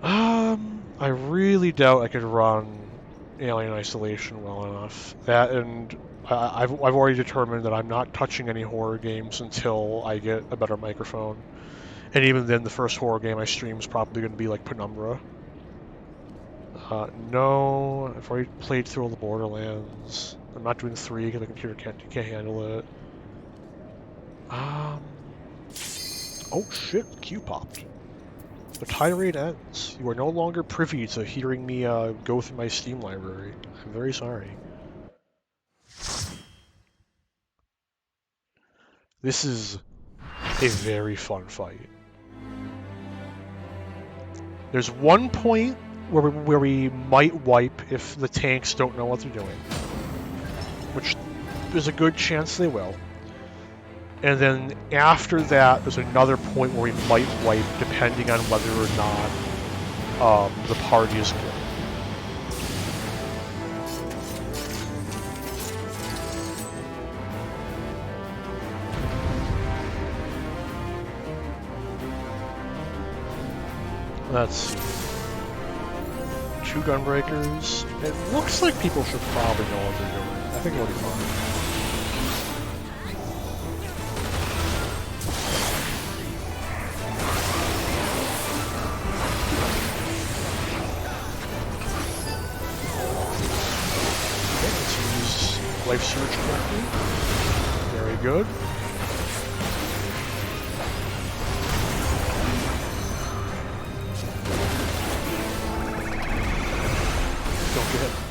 I really doubt I could run Alien Isolation well enough. That and I've already determined that I'm not touching any horror games until I get a better microphone. And even then, the first horror game I stream is probably going to be like Penumbra. No, I've already played through all the Borderlands. I'm not doing 3 because the computer can't handle it. Oh shit, Q popped. The tirade ends. You are no longer privy to hearing me go through my Steam library. I'm very sorry. This is a very fun fight. There's one point where we might wipe if the tanks don't know what they're doing, which there's a good chance they will. And then after that, there's another point where we might wipe depending on whether or not the party is good. Let's see. 2 gunbreakers. It looks like people should probably know what they're doing. I think it'll be fine. Okay, let's use Life Surge correctly. Very good.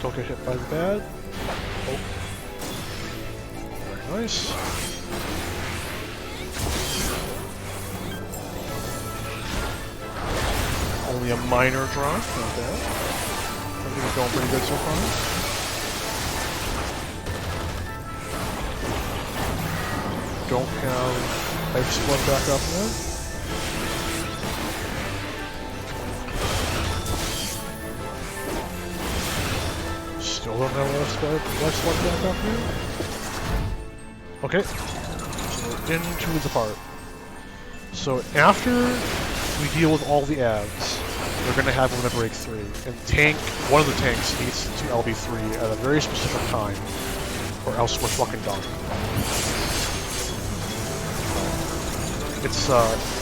Don't get hit by the bad. Oh. Very nice. Only a minor drop, not bad. Everything's going pretty good so far. Don't have life split back up now. Still don't have life split back up here. Okay, so we're into the part. So after we deal with all the ads, we're going to have one to break 3. And one of the tanks needs to LB3 at a very specific time, or else we're fucking done.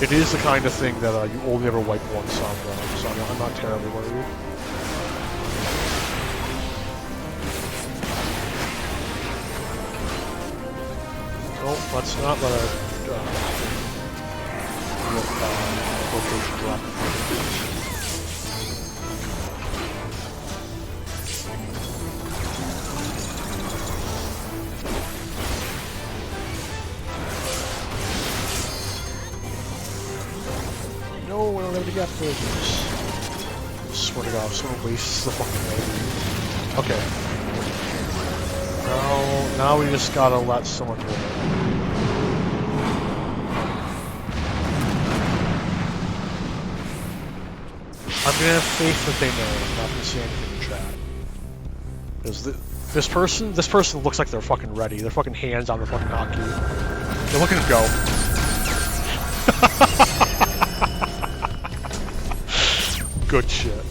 It is the kind of thing that you only ever wipe once on, so I'm not terribly worried. Oh, let's not let our location drop. No, we don't have any gap closures. Swear to God, someone wastes the fucking load. Okay. Now we just gotta let someone do it. I'm gonna have faith that they know. I'm not gonna say anything in chat. Because this person looks like they're fucking ready. They're fucking hands on the fucking hotkey. They're looking to go. Good shit.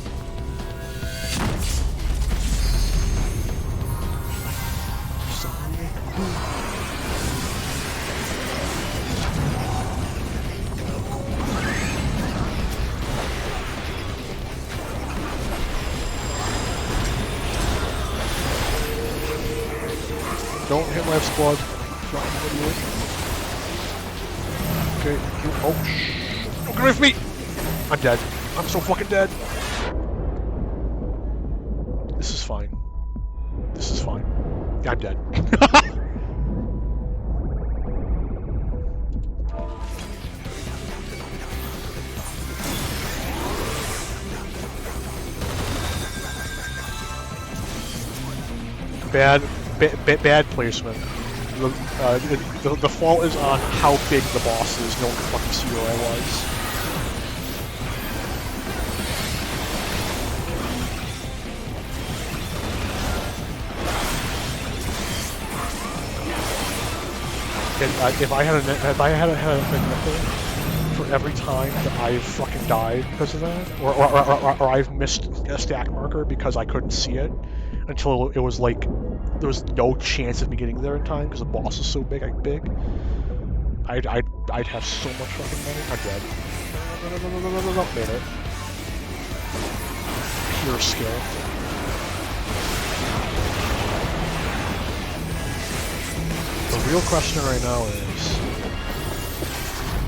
Don't hit my squad. Okay. Oh, don't come with me! I'm dead. I'm so fucking dead. This is fine. This is fine. I'm dead. Bad placement. The fault is on how big the boss is. No one can fucking see where I was. if I had a nickel for every time that I've fucking died because of that, or I've missed a stack marker because I couldn't see it until it was like there was no chance of me getting there in time because the boss is so big, I'd have so much fucking money. I'm dead. No, made it. Pure skill. The real question right now is,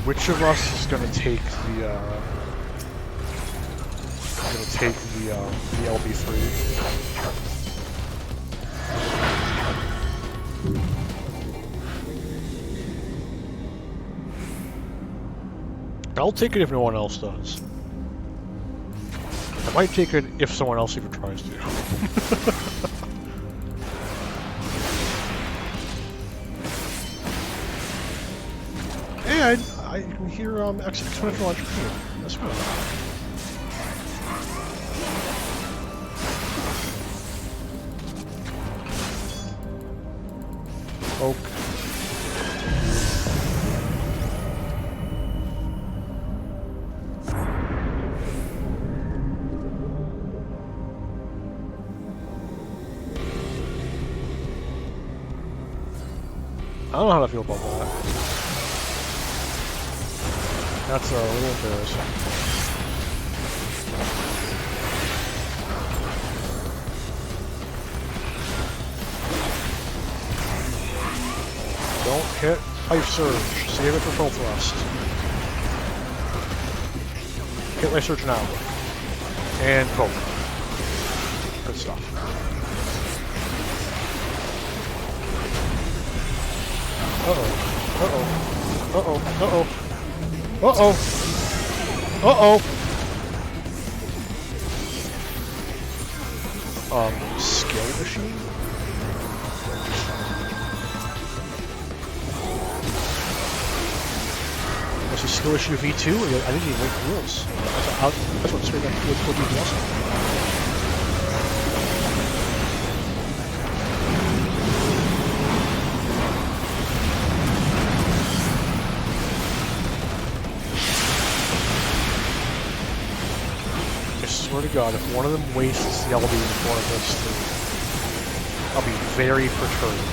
which of us is gonna take the LB3? I'll take it if no one else does. I might take it if someone else even tries to. Hey, I can hear exponential entropy. That's good. Oak. I don't know how to feel about that. That's a little embarrassing. Don't hit Life Surge. Save it for full thrust. Hit Life Surge now. And boom. Good stuff. Uh-oh. Uh-oh. Uh-oh. Uh-oh. Uh-oh. Uh-oh. Skill machine? What's the skill issue V2? I didn't even wait for rules. That's what straight up would be awesome. I swear to God, if one of them wastes the LB in one of those three, I'll be very perturbed.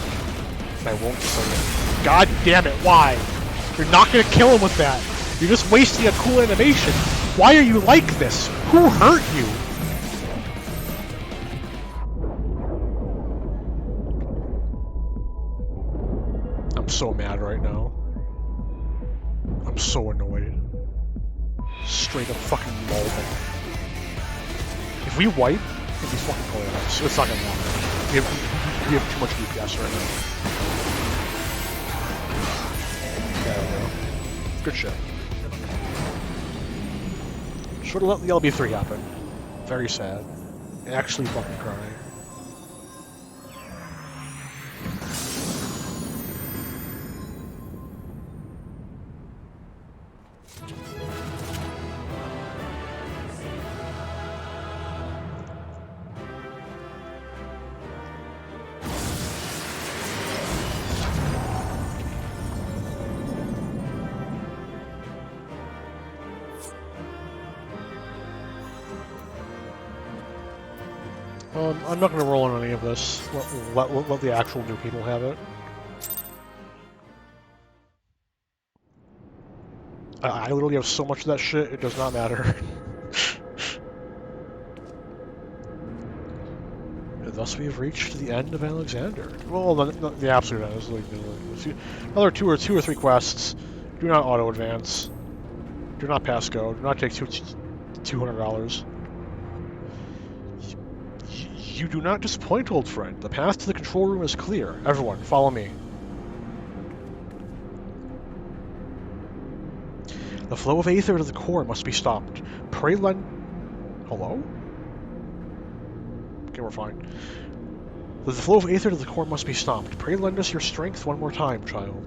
And I won't say it. God damn it, why? You're not gonna kill him with that. You're just wasting a cool animation. Why are you like this? Who hurt you? I'm so mad right now. I'm so annoyed. Straight up fucking molding. If we wipe, it'd be fucking hilarious. It's not gonna matter. We have too much DPS right now. There we go. Good shit. Should have let the LB3 happen. Very sad. Actually fucking crying. I'm not going to roll on any of this. Let the actual new people have it. I literally have so much of that shit, it does not matter. Thus we have reached the end of Alexander. Well, the absolute end is like another two or three quests. Do not auto advance. Do not pass go. Do not take $200. You do not disappoint, old friend. The path to the control room is clear. Everyone, follow me. The flow of aether to the core must be stopped. Pray lend... Hello? Okay, we're fine. The flow of aether to the core must be stopped. Pray lend us your strength one more time, child.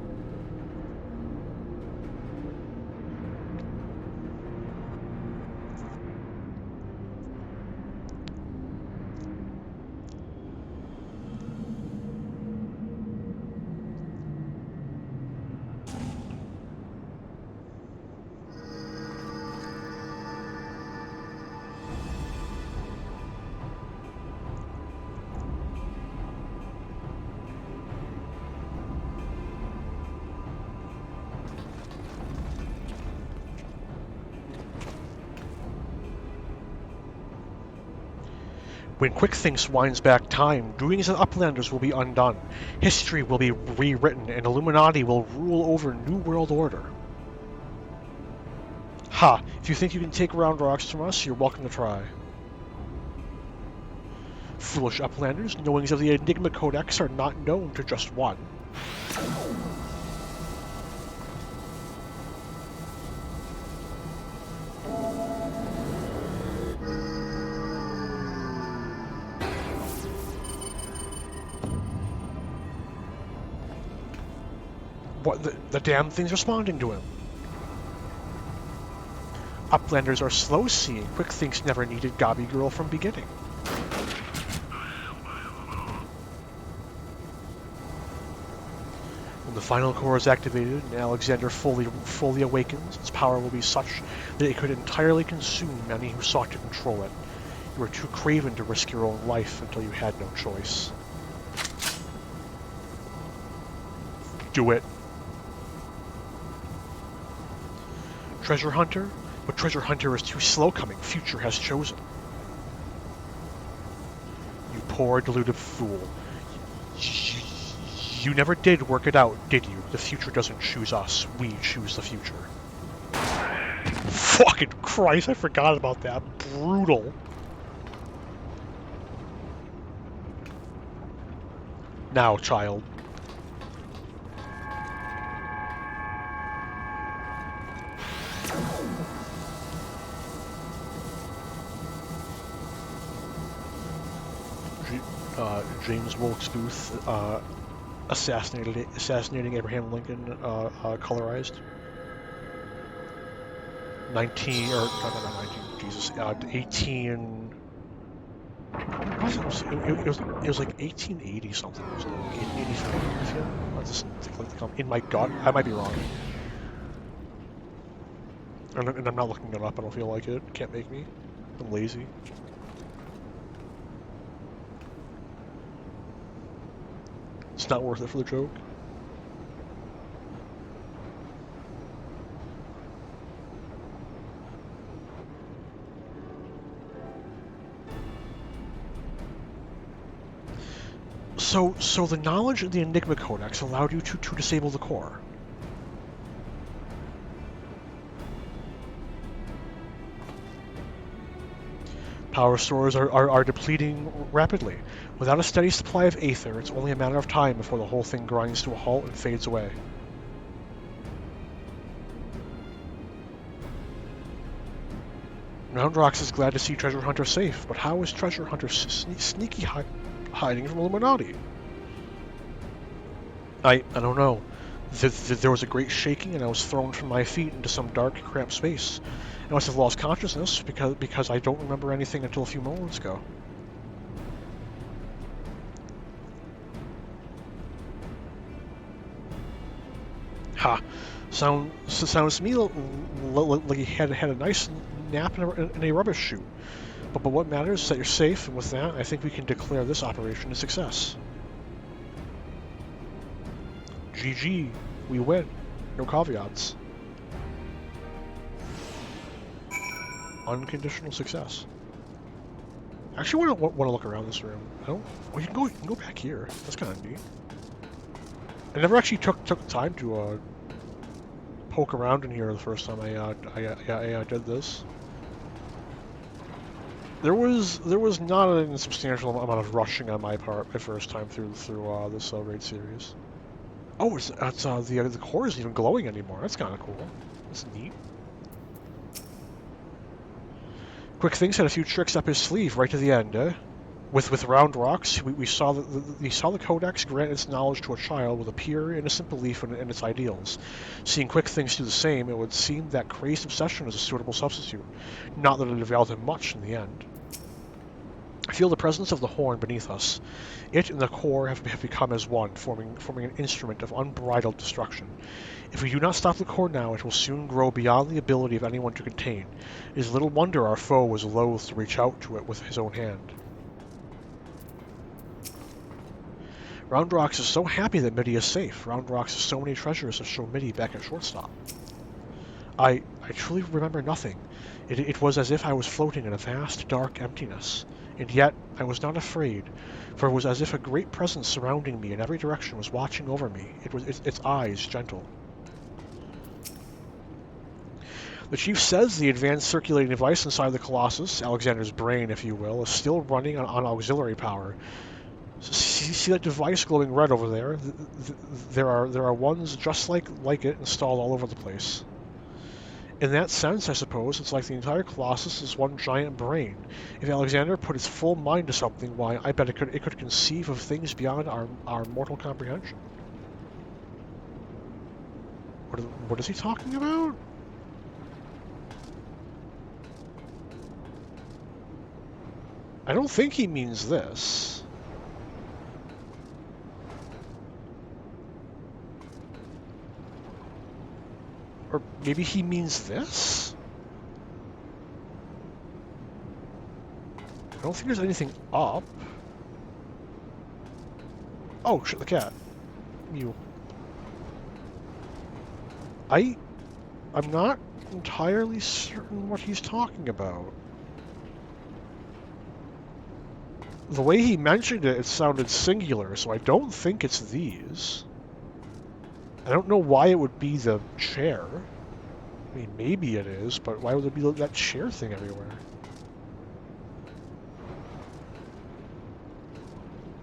When QuickThinks winds back time, doings of Uplanders will be undone, history will be rewritten, and Illuminati will rule over New World Order. Ha! If you think you can take Round Rocks from us, you're welcome to try. Foolish Uplanders, knowings of the Enigma Codex are not known to just one. What, the damn thing's responding to him. Uplanders are slow-seeing. QuickThinks never needed Gobby Girl from beginning. When the final core is activated and Alexander fully awakens, its power will be such that it could entirely consume any who sought to control it. You were too craven to risk your own life until you had no choice. Do it. Treasure Hunter? But Treasure Hunter is too slow coming. Future has chosen. You poor deluded fool. You never did work it out, did you? The future doesn't choose us. We choose the future. Fucking Christ, I forgot about that. Brutal. Now, child. James Wilkes Booth assassinating Abraham Lincoln colorized. 19 or not 19. Jesus, 18. It was like 1880 something. It was like 1884. I feel. I just in my gut. I might be wrong. And I'm not looking it up. I don't feel like it. Can't make me. I'm lazy. It's not worth it for the joke. So the knowledge of the Enigma Codex allowed you to disable the core. Power stores are depleting rapidly. Without a steady supply of Aether, it's only a matter of time before the whole thing grinds to a halt and fades away. Round Rocks is glad to see Treasure Hunter safe, but how is Treasure Hunter sneaky hiding from Illuminati? I don't know. There was a great shaking, and I was thrown from my feet into some dark, cramped space. I must have lost consciousness because I don't remember anything until a few moments ago. Ha! Sounds to me like you had a nice nap in a rubbish chute. But what matters is that you're safe, and with that, I think we can declare this operation a success. GG, we win. No caveats. Unconditional success. Actually, want to look around this room. Well, you can go back here. That's kind of neat. I never actually took time to poke around in here the first time I did this. There was not an insubstantial amount of rushing on my part my first time through this raid series. Oh, the core isn't even glowing anymore. That's kind of cool. That's neat. QuickThinks had a few tricks up his sleeve right to the end, eh? With Round Rocks, we saw the Codex grant its knowledge to a child with a pure, innocent belief in its ideals. Seeing QuickThinks do the same, it would seem that crazed obsession is a suitable substitute. Not that it availed him much in the end. I feel the presence of the horn beneath us. It and the core have become as one, forming an instrument of unbridled destruction. If we do not stop the core now, it will soon grow beyond the ability of anyone to contain. It is little wonder our foe was loath to reach out to it with his own hand. Round Rocks is so happy that Mitty is safe. Round Rocks has so many treasures to show Mitty back at shortstop. I truly remember nothing. It was as if I was floating in a vast, dark emptiness. And yet I was not afraid, for it was as if a great presence surrounding me in every direction was watching over me. It was its eyes gentle. The chief says the advanced circulating device inside the Colossus, Alexander's brain, if you will, is still running on auxiliary power. See that device glowing red over there? There are ones just like it installed all over the place. In that sense, I suppose, it's like the entire Colossus is one giant brain. If Alexander put his full mind to something, why, I bet it could conceive of things beyond our mortal comprehension. What is he talking about? I don't think he means this. Or maybe he means this? I don't think there's anything up. Oh, shit, the cat. You. I'm not entirely certain what he's talking about. The way he mentioned it, it sounded singular, so I don't think it's these. I don't know why it would be the chair. I mean, maybe it is, but why would there be that chair thing everywhere?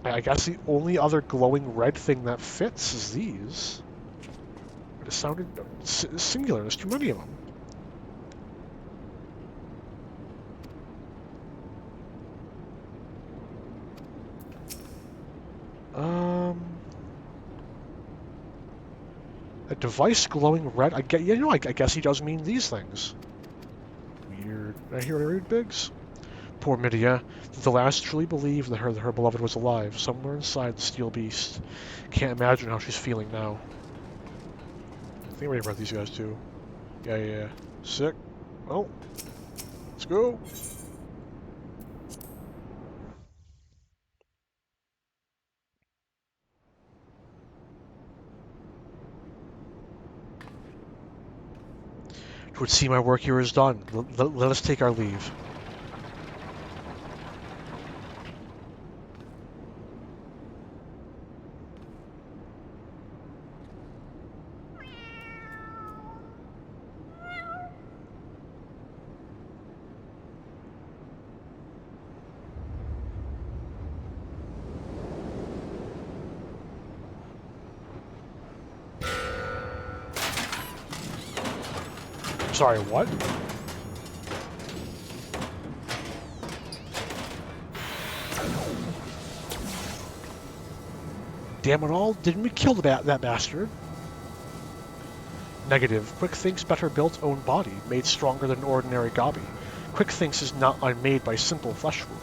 I guess the only other glowing red thing that fits is these. But it sounded singular. There's too many of them. A device glowing red. I guess he does mean these things. Weird. Did I hear what I read, Biggs? Poor Midia. The last truly believed that her beloved was alive, somewhere inside the steel beast. Can't imagine how she's feeling now. I think I already read these guys too. Yeah. Sick. Well, let's go. It would seem my work here is done. Let us take our leave. Sorry, what? Damn it all, didn't we kill that bastard? Negative. Quick Think's better built own body, made stronger than ordinary Gabi. Quick Thinks is not unmade by simple flesh wound.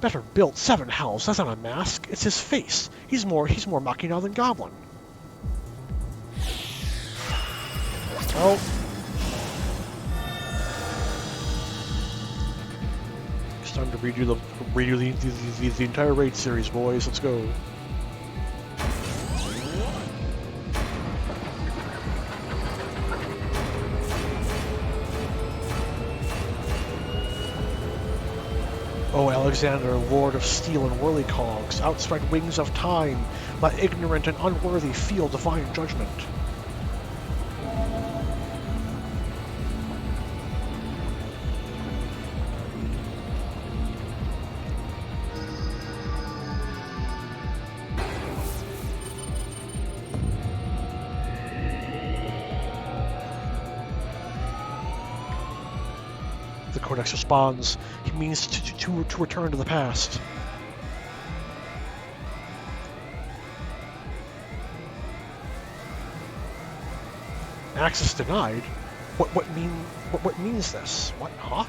Better built, 7 hells, that's not a mask, it's his face. He's more Machina than Goblin. Oh. It's time to redo the entire raid series, boys. Let's go. O Alexander, Lord of Steel and Whirly Cogs, outspread wings of time, let ignorant and unworthy feel divine judgment. The Codex responds, he means to return to the past. Access denied? What means this? What, huh?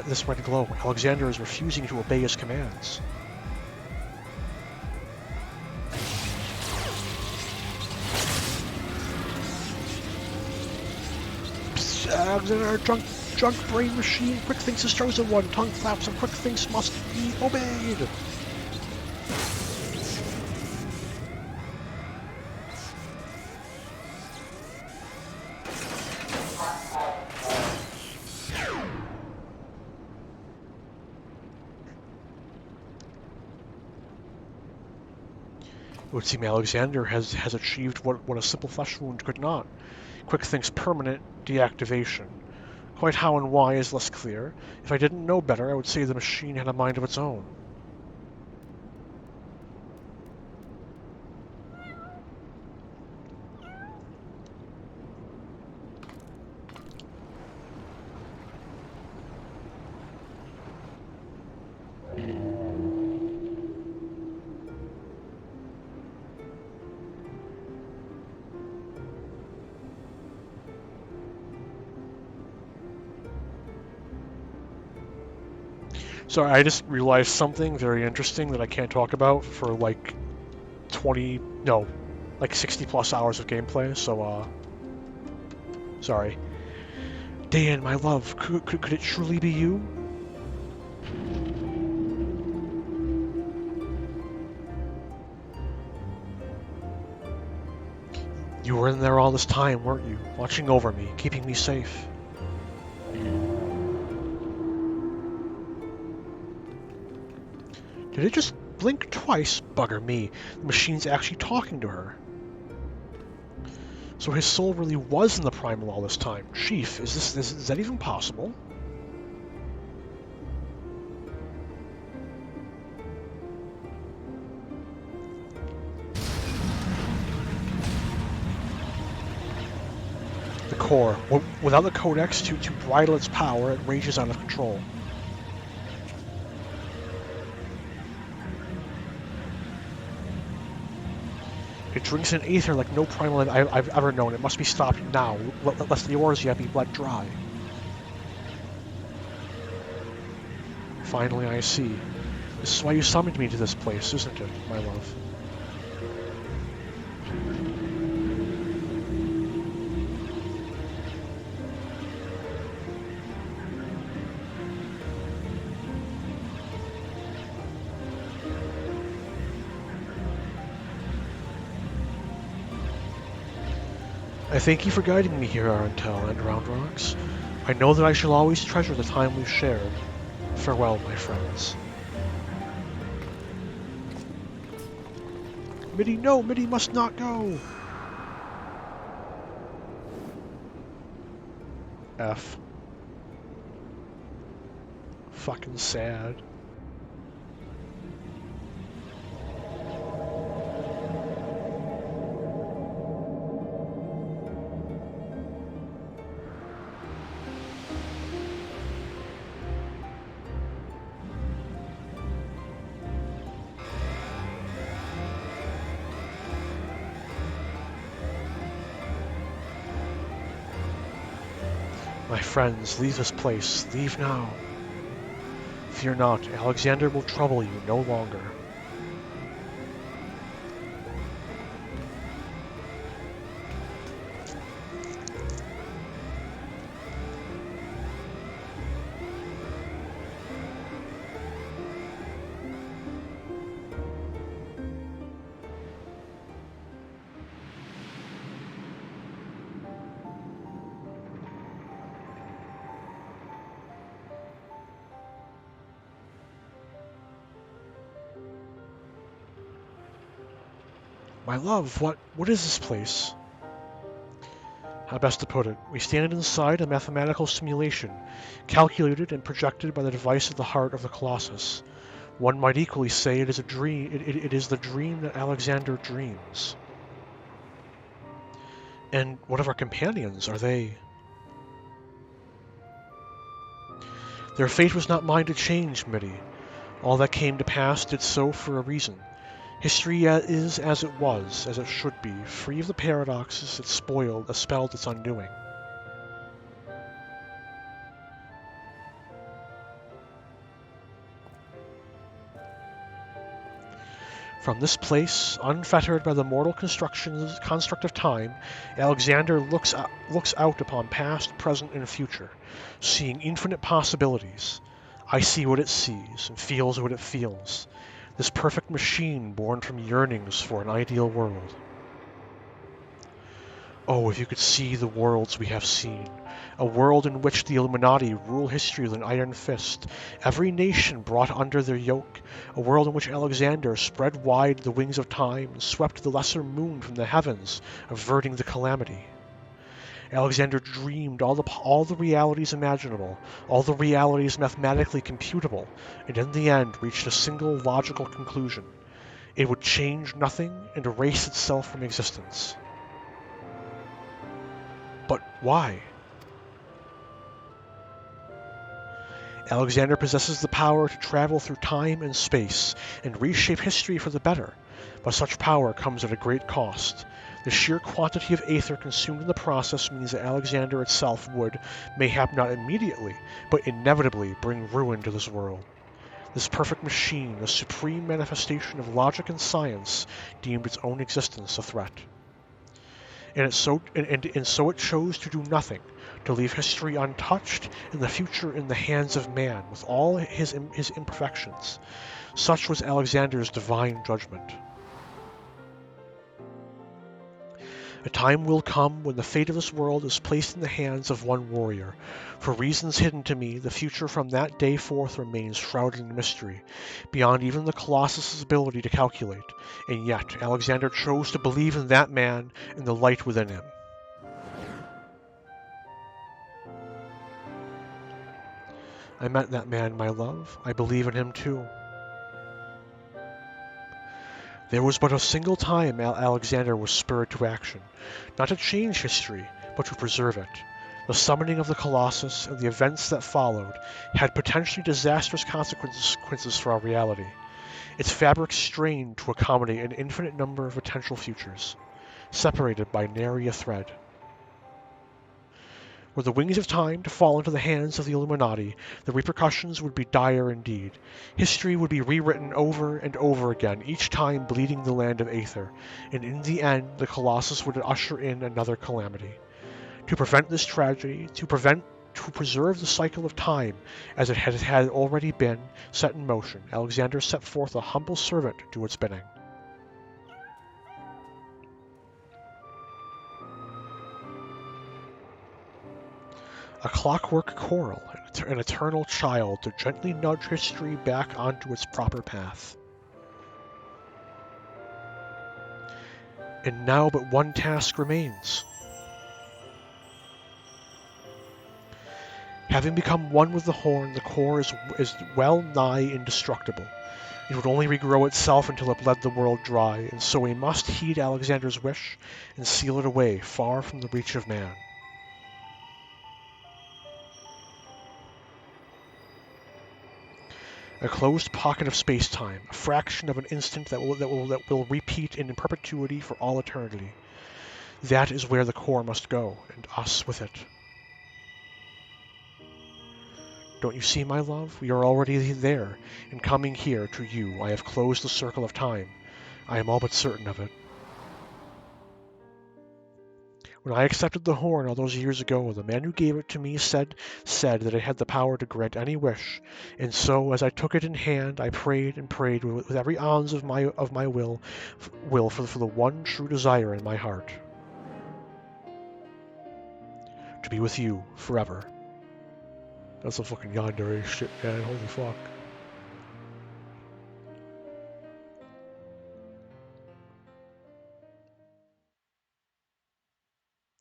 This red glow. Alexander is refusing to obey his commands. Psst, Alexander, drunk brain machine, Quick Thinks is chosen one, tongue flaps and Quick Thinks must be obeyed. would seem Alexander has achieved what a simple flesh wound could not. Quick Think's permanent deactivation. Quite how and why is less clear. If I didn't know better, I would say the machine had a mind of its own. Sorry, I just realized something very interesting that I can't talk about for like 60 plus hours of gameplay, so, sorry. Dan, my love, could it truly be you? You were in there all this time, weren't you? Watching over me, keeping me safe. Did it just blink twice? Bugger me. The machine's actually talking to her. So his soul really was in the Primal all this time. Chief, is that even possible? The core. Without the codex to bridle its power, it rages out of control. It drinks in aether like no primal I've ever known. It must be stopped now, lest the ores yet be bled dry. Finally, I see. This is why you summoned me to this place, isn't it, my love? I thank you for guiding me here, Arantel and Round Rocks. I know that I shall always treasure the time we've shared. Farewell, my friends. Mitty, no! Mitty must not go! F. Fucking sad. My friends, leave this place. Leave now. Fear not, Alexander will trouble you no longer. My love, what is this place? How best to put it? We stand inside a mathematical simulation, calculated and projected by the device of the heart of the Colossus. One might equally say it is a dream. It is the dream that Alexander dreams. And what of our companions? Are they? Their fate was not mine to change, Mitty. All that came to pass did so for a reason. History is as it was, as it should be, free of the paradoxes that spelled its undoing. From this place, unfettered by the mortal construct of time, Alexander looks out upon past, present, and future, seeing infinite possibilities. I see what it sees, and feels what it feels. This perfect machine born from yearnings for an ideal world. Oh, if you could see the worlds we have seen. A world in which the Illuminati rule history with an iron fist, every nation brought under their yoke. A world in which Alexander spread wide the wings of time and swept the lesser moon from the heavens, averting the calamity. Alexander dreamed all the realities imaginable, all the realities mathematically computable, and in the end reached a single logical conclusion. It would change nothing and erase itself from existence. But why? Alexander possesses the power to travel through time and space and reshape history for the better, but such power comes at a great cost. The sheer quantity of aether consumed in the process means that Alexander itself would, mayhap not immediately, but inevitably bring ruin to this world. This perfect machine, the supreme manifestation of logic and science, deemed its own existence a threat. And so it chose to do nothing, to leave history untouched and the future in the hands of man, with all his imperfections. Such was Alexander's divine judgment. A time will come when the fate of this world is placed in the hands of one warrior. For reasons hidden to me, the future from that day forth remains shrouded in mystery, beyond even the Colossus's ability to calculate. And yet, Alexander chose to believe in that man and the light within him. I met that man, my love. I believe in him too. There was but a single time Alexander was spurred to action, not to change history, but to preserve it. The summoning of the Colossus and the events that followed had potentially disastrous consequences for our reality. Its fabric strained to accommodate an infinite number of potential futures, separated by nary a thread. Were the wings of time to fall into the hands of the Illuminati, the repercussions would be dire indeed. History would be rewritten over and over again, each time bleeding the land of Aether, and in the end the Colossus would usher in another calamity. To prevent this tragedy, to preserve the cycle of time as it had already been set in motion, Alexander set forth a humble servant to do its bidding. A clockwork coral, an eternal child to gently nudge history back onto its proper path. And now but one task remains. Having become one with the horn, the core is well nigh indestructible. It would only regrow itself until it bled the world dry, and so we must heed Alexander's wish and seal it away far from the reach of man. A closed pocket of space-time, a fraction of an instant that will repeat in perpetuity for all eternity. That is where the core must go, and us with it. Don't you see, my love? We are already there, and coming here to you, I have closed the circle of time. I am all but certain of it. When I accepted the horn all those years ago, the man who gave it to me said that it had the power to grant any wish, and so as I took it in hand, I prayed and prayed with every ounce of my will for the one true desire in my heart: to be with you forever. That's some fucking yandere shit, man. Holy fuck.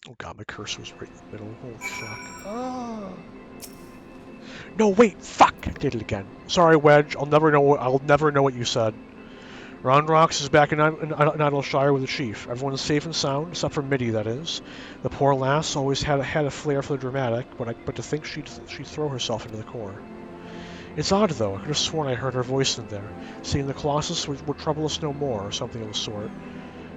Oh god, my cursor was right in the middle. Holy fuck. Ah. No, wait, fuck! I did it again. Sorry, Wedge. I'll never know what you said. Roundrox is back in Idleshire with the chief. Everyone's safe and sound, except for Mitty, that is. The poor lass always had a flair for the dramatic, but to think she'd throw herself into the core. It's odd, though. I could have sworn I heard her voice in there, saying the Colossus would trouble us no more, or something of the sort.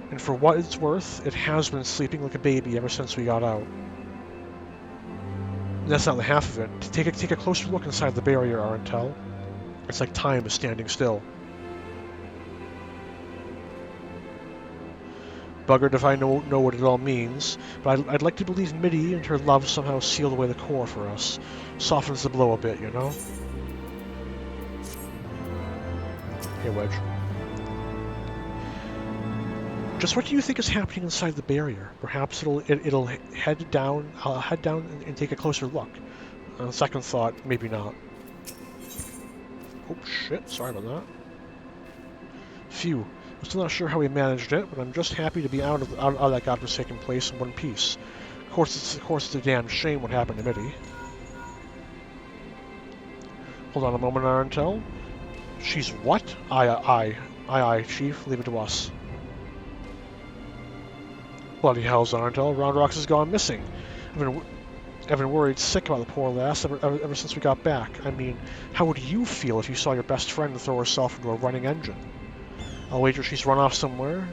And for what it's worth, it has been sleeping like a baby ever since we got out. And that's not the half of it. Take a closer look inside the barrier, Arentel. It's like time is standing still. Buggered if I know what it all means, but I'd like to believe Mitty and her love somehow sealed away the core for us. Softens the blow a bit, you know? Hey, Wedge. Just what do you think is happening inside the barrier? Perhaps it'll head down. I'll head down and take a closer look. On second thought, maybe not. Oh shit! Sorry about that. Phew. I'm still not sure how we managed it, but I'm just happy to be out of that godforsaken place in one piece. Of course, it's a damn shame what happened to Mitty. Hold on a moment, Arantel. She's what? Aye, Chief. Leave it to us. Bloody hell, Arantel. Roundrox has gone missing. I've been worried sick about the poor lass ever since we got back. I mean, how would you feel if you saw your best friend throw herself into a running engine? I'll wager she's run off somewhere.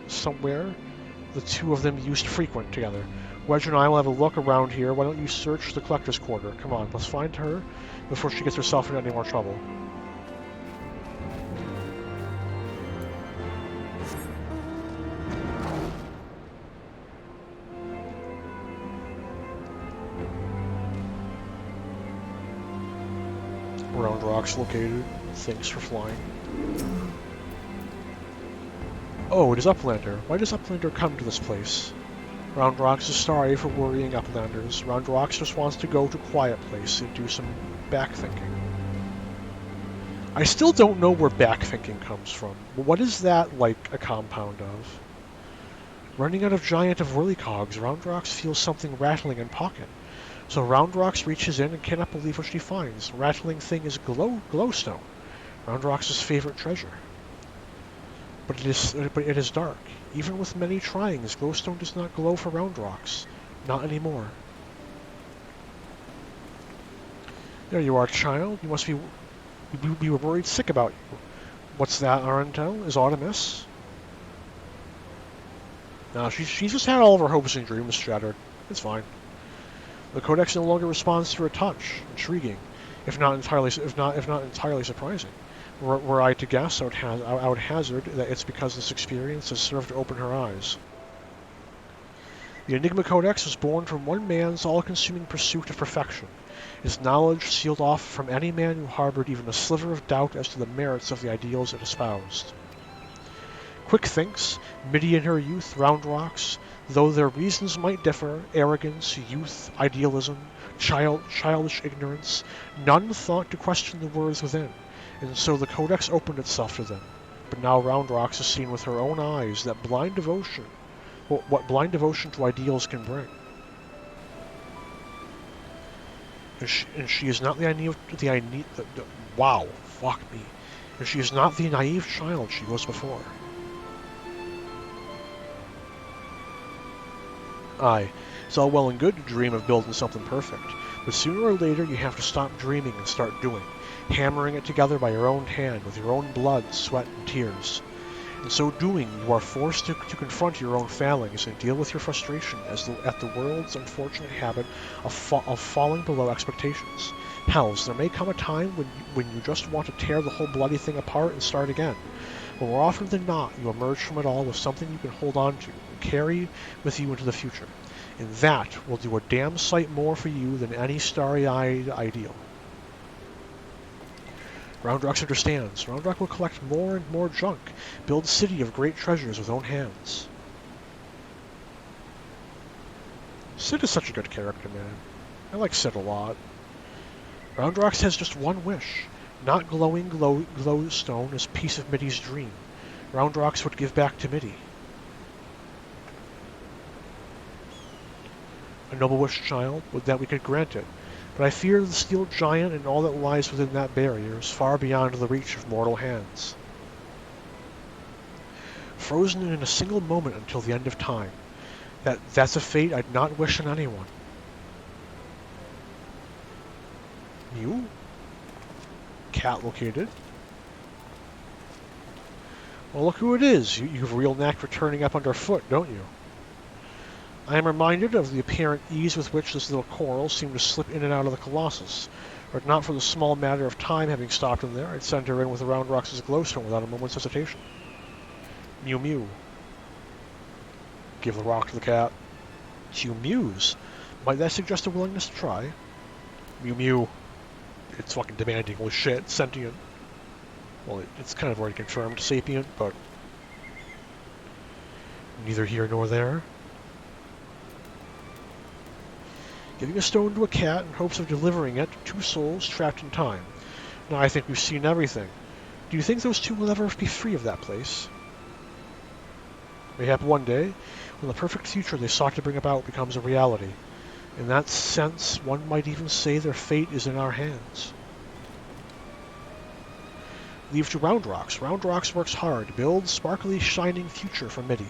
The two of them used to frequent together. Wedge and I will have a look around here. Why don't you search the collector's quarter? Come on, let's find her before she gets herself into any more trouble. Roundrox located. Thanks for flying. Oh, it is Uplander. Why does Uplander come to this place? Roundrox is sorry for worrying Uplanders. Roundrox just wants to go to a quiet place and do some backthinking. I still don't know where backthinking comes from. What is that like a compound of? Running out of giant of whirlycogs, Roundrox feels something rattling in pocket. So Roundrox reaches in and cannot believe what she finds. The rattling thing is glowstone, Roundrox's favorite treasure. But it is dark. Even with many tryings, glowstone does not glow for Roundrox. Not anymore. There you are, child. You must be... We were worried sick about you. What's that, Arantel? Is Artemis? No, she's just had all of her hopes and dreams shattered. It's fine. The Codex no longer responds to her touch. Intriguing, if not entirely surprising. Were I to guess, I would hazard that it's because this experience has served to open her eyes. The Enigma Codex was born from one man's all-consuming pursuit of perfection, his knowledge sealed off from any man who harbored even a sliver of doubt as to the merits of the ideals it espoused. Quick thinks, Mitty in her youth, Roundrox, though their reasons might differ, arrogance, youth, idealism, childish ignorance, none thought to question the words within, and so the Codex opened itself to them. But now Roundrox has seen with her own eyes that blind devotion, what blind devotion to ideals can bring. And she is not wow, fuck me. And she is not the naive child she was before. Aye, it's all well and good to dream of building something perfect, but sooner or later you have to stop dreaming and start doing, hammering it together by your own hand with your own blood, sweat, and tears. In so doing, you are forced to confront your own failings and deal with your frustration at the world's unfortunate habit of falling below expectations. Hells, there may come a time when you just want to tear the whole bloody thing apart and start again. But more often than not, you emerge from it all with something you can hold on to and carry with you into the future. And that will do a damn sight more for you than any starry-eyed ideal. Roundrox understands. Roundrox will collect more and more junk, build a city of great treasures with own hands. Sid is such a good character, man. I like Sid a lot. Roundrox has just one wish. Not glowing glowstone as piece of Mitty's dream. Roundrox would give back to Mitty. A noble wish, child, would that we could grant it. But I fear the steel giant and all that lies within that barrier is far beyond the reach of mortal hands. Frozen in a single moment until the end of time. That's a fate I'd not wish on anyone. Mew? Cat located. Well, look who it is. You have a real knack for turning up underfoot, don't you? I am reminded of the apparent ease with which this little coral seemed to slip in and out of the Colossus. Were it not for the small matter of time having stopped him there, I'd send her in with Roundrox's glowstone without a moment's hesitation. Mew mew. Give the rock to the cat. You muse. Might that suggest a willingness to try? Mew mew. It's fucking demanding. Holy shit, sentient. Well, it's kind of already confirmed sapient, but... Neither here nor there. Giving a stone to a cat in hopes of delivering it to two souls trapped in time. Now I think we've seen everything. Do you think those two will ever be free of that place? Mayhap one day, when the perfect future they sought to bring about becomes a reality. In that sense, one might even say their fate is in our hands. Leave to Round Rocks. Round Rocks works hard, builds sparkly, shining future for MIDI.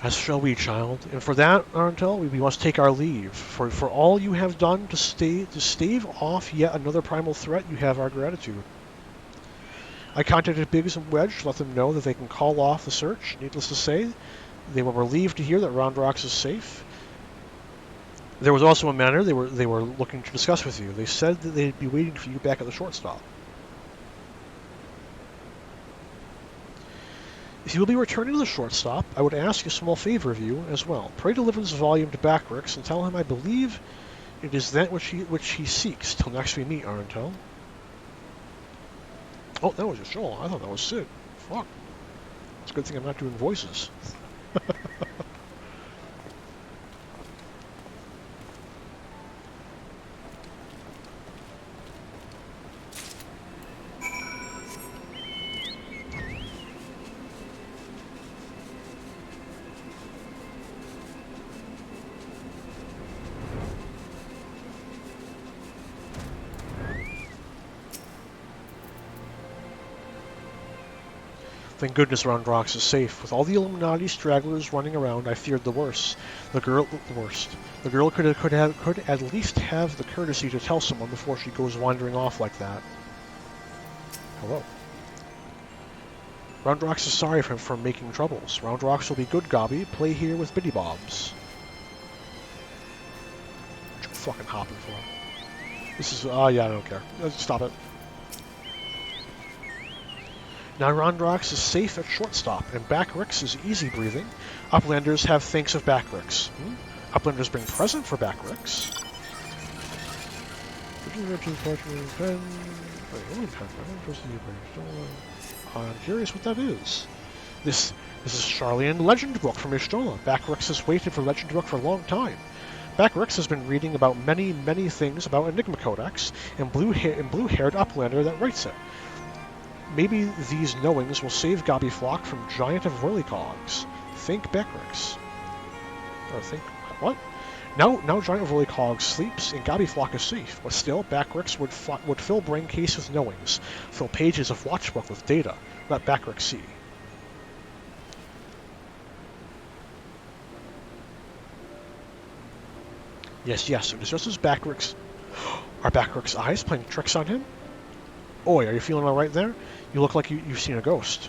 As shall we, child, and for that, Arntel, we must take our leave. For all you have done to stave off yet another primal threat, you have our gratitude. I contacted Biggs and Wedge to let them know that they can call off the search. Needless to say, they were relieved to hear that Round Rocks is safe. There was also a matter they were looking to discuss with you. They said that they'd be waiting for you back at the shortstop. If you will be returning to the shortstop, I would ask a small favor of you as well. Pray deliver this volume to Backrix and tell him I believe it is that which he seeks. Till next we meet, Arntel. Oh, that was a show. I thought that was Sid. Fuck. It's a good thing I'm not doing voices. Thank goodness Round Rocks is safe. With all the Illuminati stragglers running around, I feared the worst. The girl could at least have the courtesy to tell someone before she goes wandering off like that. Hello. Round Rocks is sorry for making troubles. Round Rocks will be good, Gobby. Play here with Biddy Bobs. What you fucking hopping for? This is, yeah, I don't care. Stop it. Now Round Rocks is safe at shortstop, and Backrix is easy breathing. Uplanders have thanks of Backrix. Uplanders bring present for Backrix. I'm curious what that is. This is Charlian Legend Book from Y'shtola. Backrix has waited for Legend Book for a long time. Backrix has been reading about many, many things about Enigma Codex and blue-haired Uplander that writes it. Maybe these knowings will save Gobbyflock from Giant of Whirlycogs. Think Backrix. Or think... what? Now Giant of Whirlycogs sleeps and Gobbyflock is safe, but still, Backrix would fill brain case with knowings, fill pages of watchbook with data. Let Backrix see. Yes, it is just as Backrix... Are Backrix's eyes playing tricks on him? Oi, are you feeling alright there? You look like you've seen a ghost.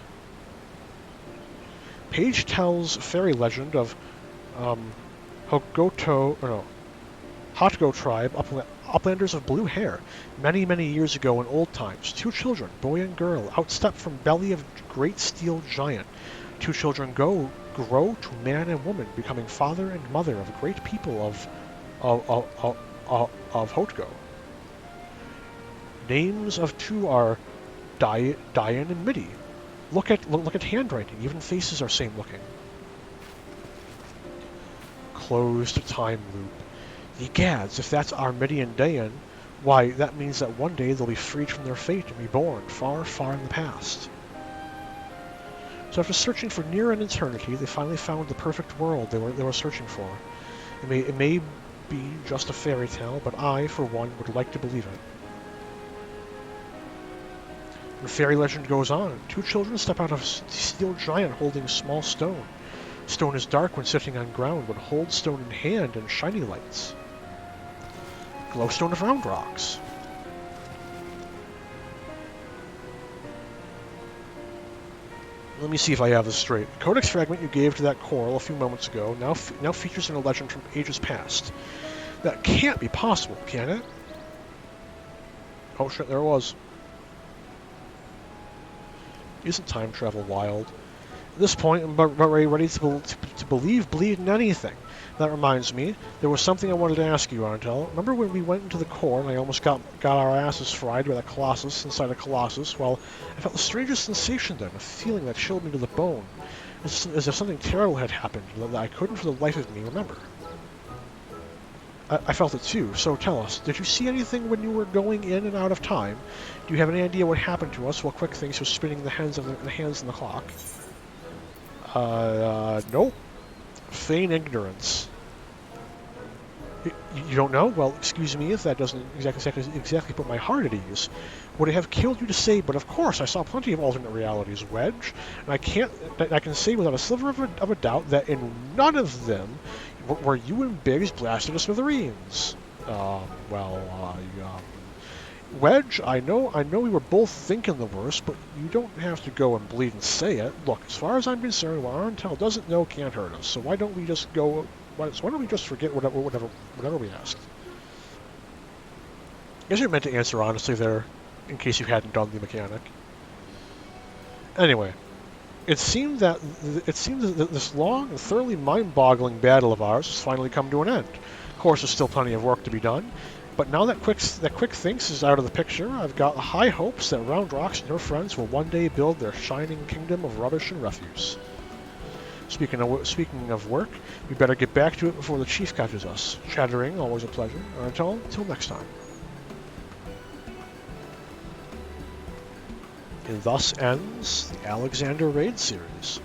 Page tells fairy legend of Hotgo tribe, uplanders of blue hair. Many, many years ago in old times, two children, boy and girl, outstepped from belly of great steel giant. Two children grow to man and woman, becoming father and mother of great people of Hotgo. Names of two are Dian and Midi. Look at handwriting. Even faces are same looking. Closed time loop. Egads, if that's our Midi and Dian, why, that means that one day they'll be freed from their fate and reborn far, far in the past. So after searching for near an eternity, they finally found the perfect world they were searching for. It may be just a fairy tale, but I, for one, would like to believe it. The fairy legend goes on. Two children step out of steel giant holding a small stone. Stone is dark when sitting on ground, but hold stone in hand and shiny lights. Glowstone of Round Rocks. Let me see if I have this straight. The codex fragment you gave to that coral a few moments ago now features in a legend from ages past. That can't be possible, can it? Oh shit, there it was. Isn't time travel wild? At this point, I'm about ready to believe in anything. That reminds me, there was something I wanted to ask you, Arntel. Remember when we went into the core and I almost got our asses fried by that Colossus inside a Colossus? Well, I felt the strangest sensation then, a feeling that chilled me to the bone, as if something terrible had happened that I couldn't for the life of me remember. I felt it too, so tell us, did you see anything when you were going in and out of time? Do you have any idea what happened to us while Quick Things was spinning the hands on the clock? Nope. Feign ignorance. You don't know? Well, excuse me if that doesn't exactly put my heart at ease. Would it have killed you to say, but of course, I saw plenty of alternate realities, Wedge, and I can say without a sliver of a doubt that in none of them were you and Biggs blasted to smithereens. Wedge, I know we were both thinking the worst, but you don't have to go and bleed and say it. Look, as far as I'm concerned, what Arntel doesn't know can't hurt us, so why don't we just go... Why don't we just forget whatever we asked? I guess you meant to answer honestly there, in case you hadn't done the mechanic. Anyway, it seemed that this long and thoroughly mind-boggling battle of ours has finally come to an end. Of course, there's still plenty of work to be done, but now that Quick Thinks is out of the picture, I've got high hopes that Roundrox and her friends will one day build their shining kingdom of rubbish and refuse. Speaking of work, we better get back to it before the chief catches us. Chattering, always a pleasure. Until next time. And thus ends the Alexander Raid series.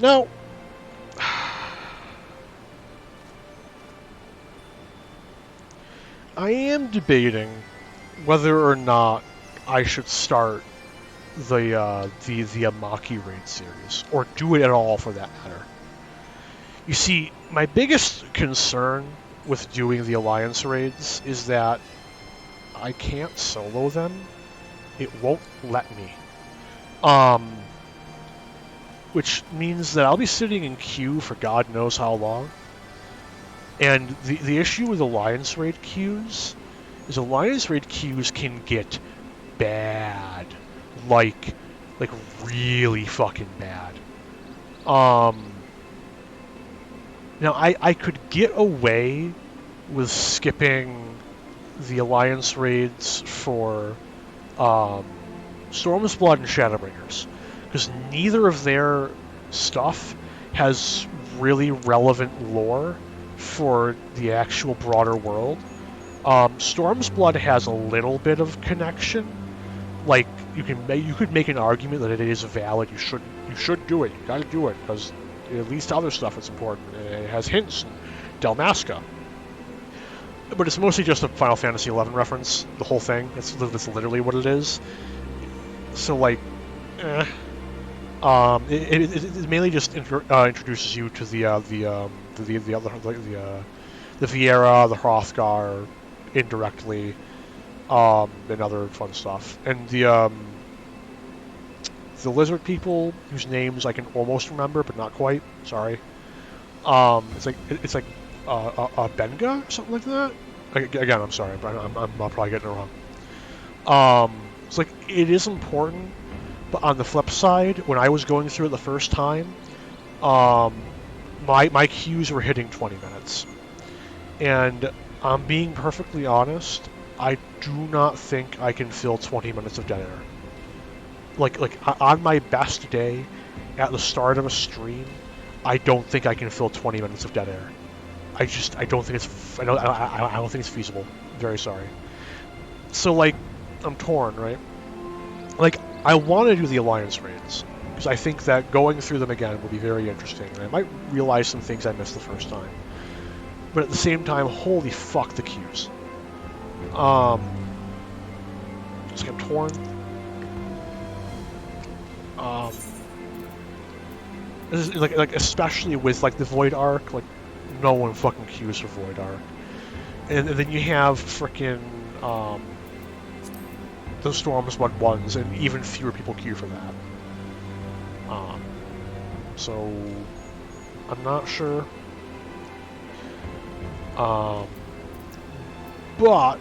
Now, I am debating whether or not I should start the Amaki Raid series, or do it at all for that matter. You see, my biggest concern with doing the Alliance raids is that I can't solo them. It won't let me. Which means that I'll be sitting in queue for God knows how long. And the issue with Alliance raid queues is Alliance raid queues can get bad. Like really fucking bad. Now I could get away with skipping the Alliance raids for Storm's Blood and Shadowbringers, because neither of their stuff has really relevant lore for the actual broader world. Storm's Blood has a little bit of connection. Like you could make an argument that it is valid. You should do it. You got to do it because at least other stuff is important. It has hints in Dalmasca. But it's mostly just a Final Fantasy XI reference. The whole thing. That's literally what it is. So like, it mainly just introduces you to the Viera, the Hrothgar, indirectly, and other fun stuff. And the lizard people, whose names I can almost remember but not quite. Sorry. It's like Benga or something like that. Again, I'm sorry, but I'm probably getting it wrong. It's like it is important. But on the flip side, when I was going through it the first time, my queues were hitting 20 minutes. And I'm being perfectly honest, I do not think I can fill 20 minutes of dead air. Like on my best day, at the start of a stream, I don't think I can fill 20 minutes of dead air. I don't think it's feasible. Very sorry. So like, I'm torn, right? Like, I want to do the Alliance raids, because I think that going through them again will be very interesting, and I might realize some things I missed the first time. But at the same time, holy fuck the queues. It's like I'm torn. This is like especially with like the Void Arc, like no one fucking queues for Void Arc, and then you have frickin' the Storm's Blood ones, and even fewer people queue for that. So I'm not sure. Um, but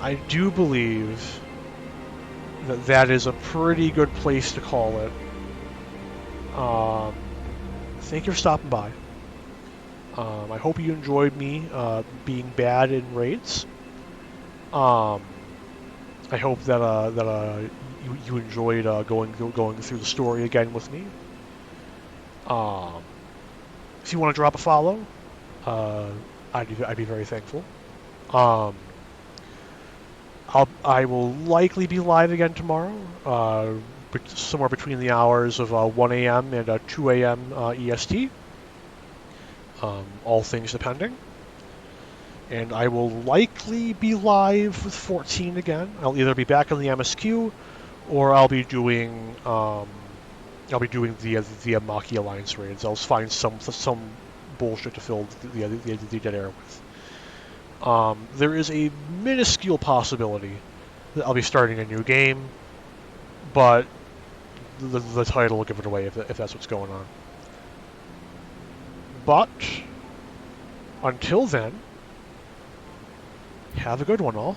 I do believe that that is a pretty good place to call it. Thank you for stopping by. I hope you enjoyed me being bad in raids. Um, I hope that you enjoyed going through the story again with me. Um, if you want to drop a follow, uh, I'd be very thankful. Um, I will likely be live again tomorrow, somewhere between the hours of 1 a.m. and 2 a.m. EST. All things depending. And I will likely be live with 14 again. I'll either be back on the MSQ, or I'll be doing the Maki Alliance raids. I'll find some bullshit to fill the dead air with. There is a minuscule possibility that I'll be starting a new game, but the title will give it away if that's what's going on. But until then, have a good one, all.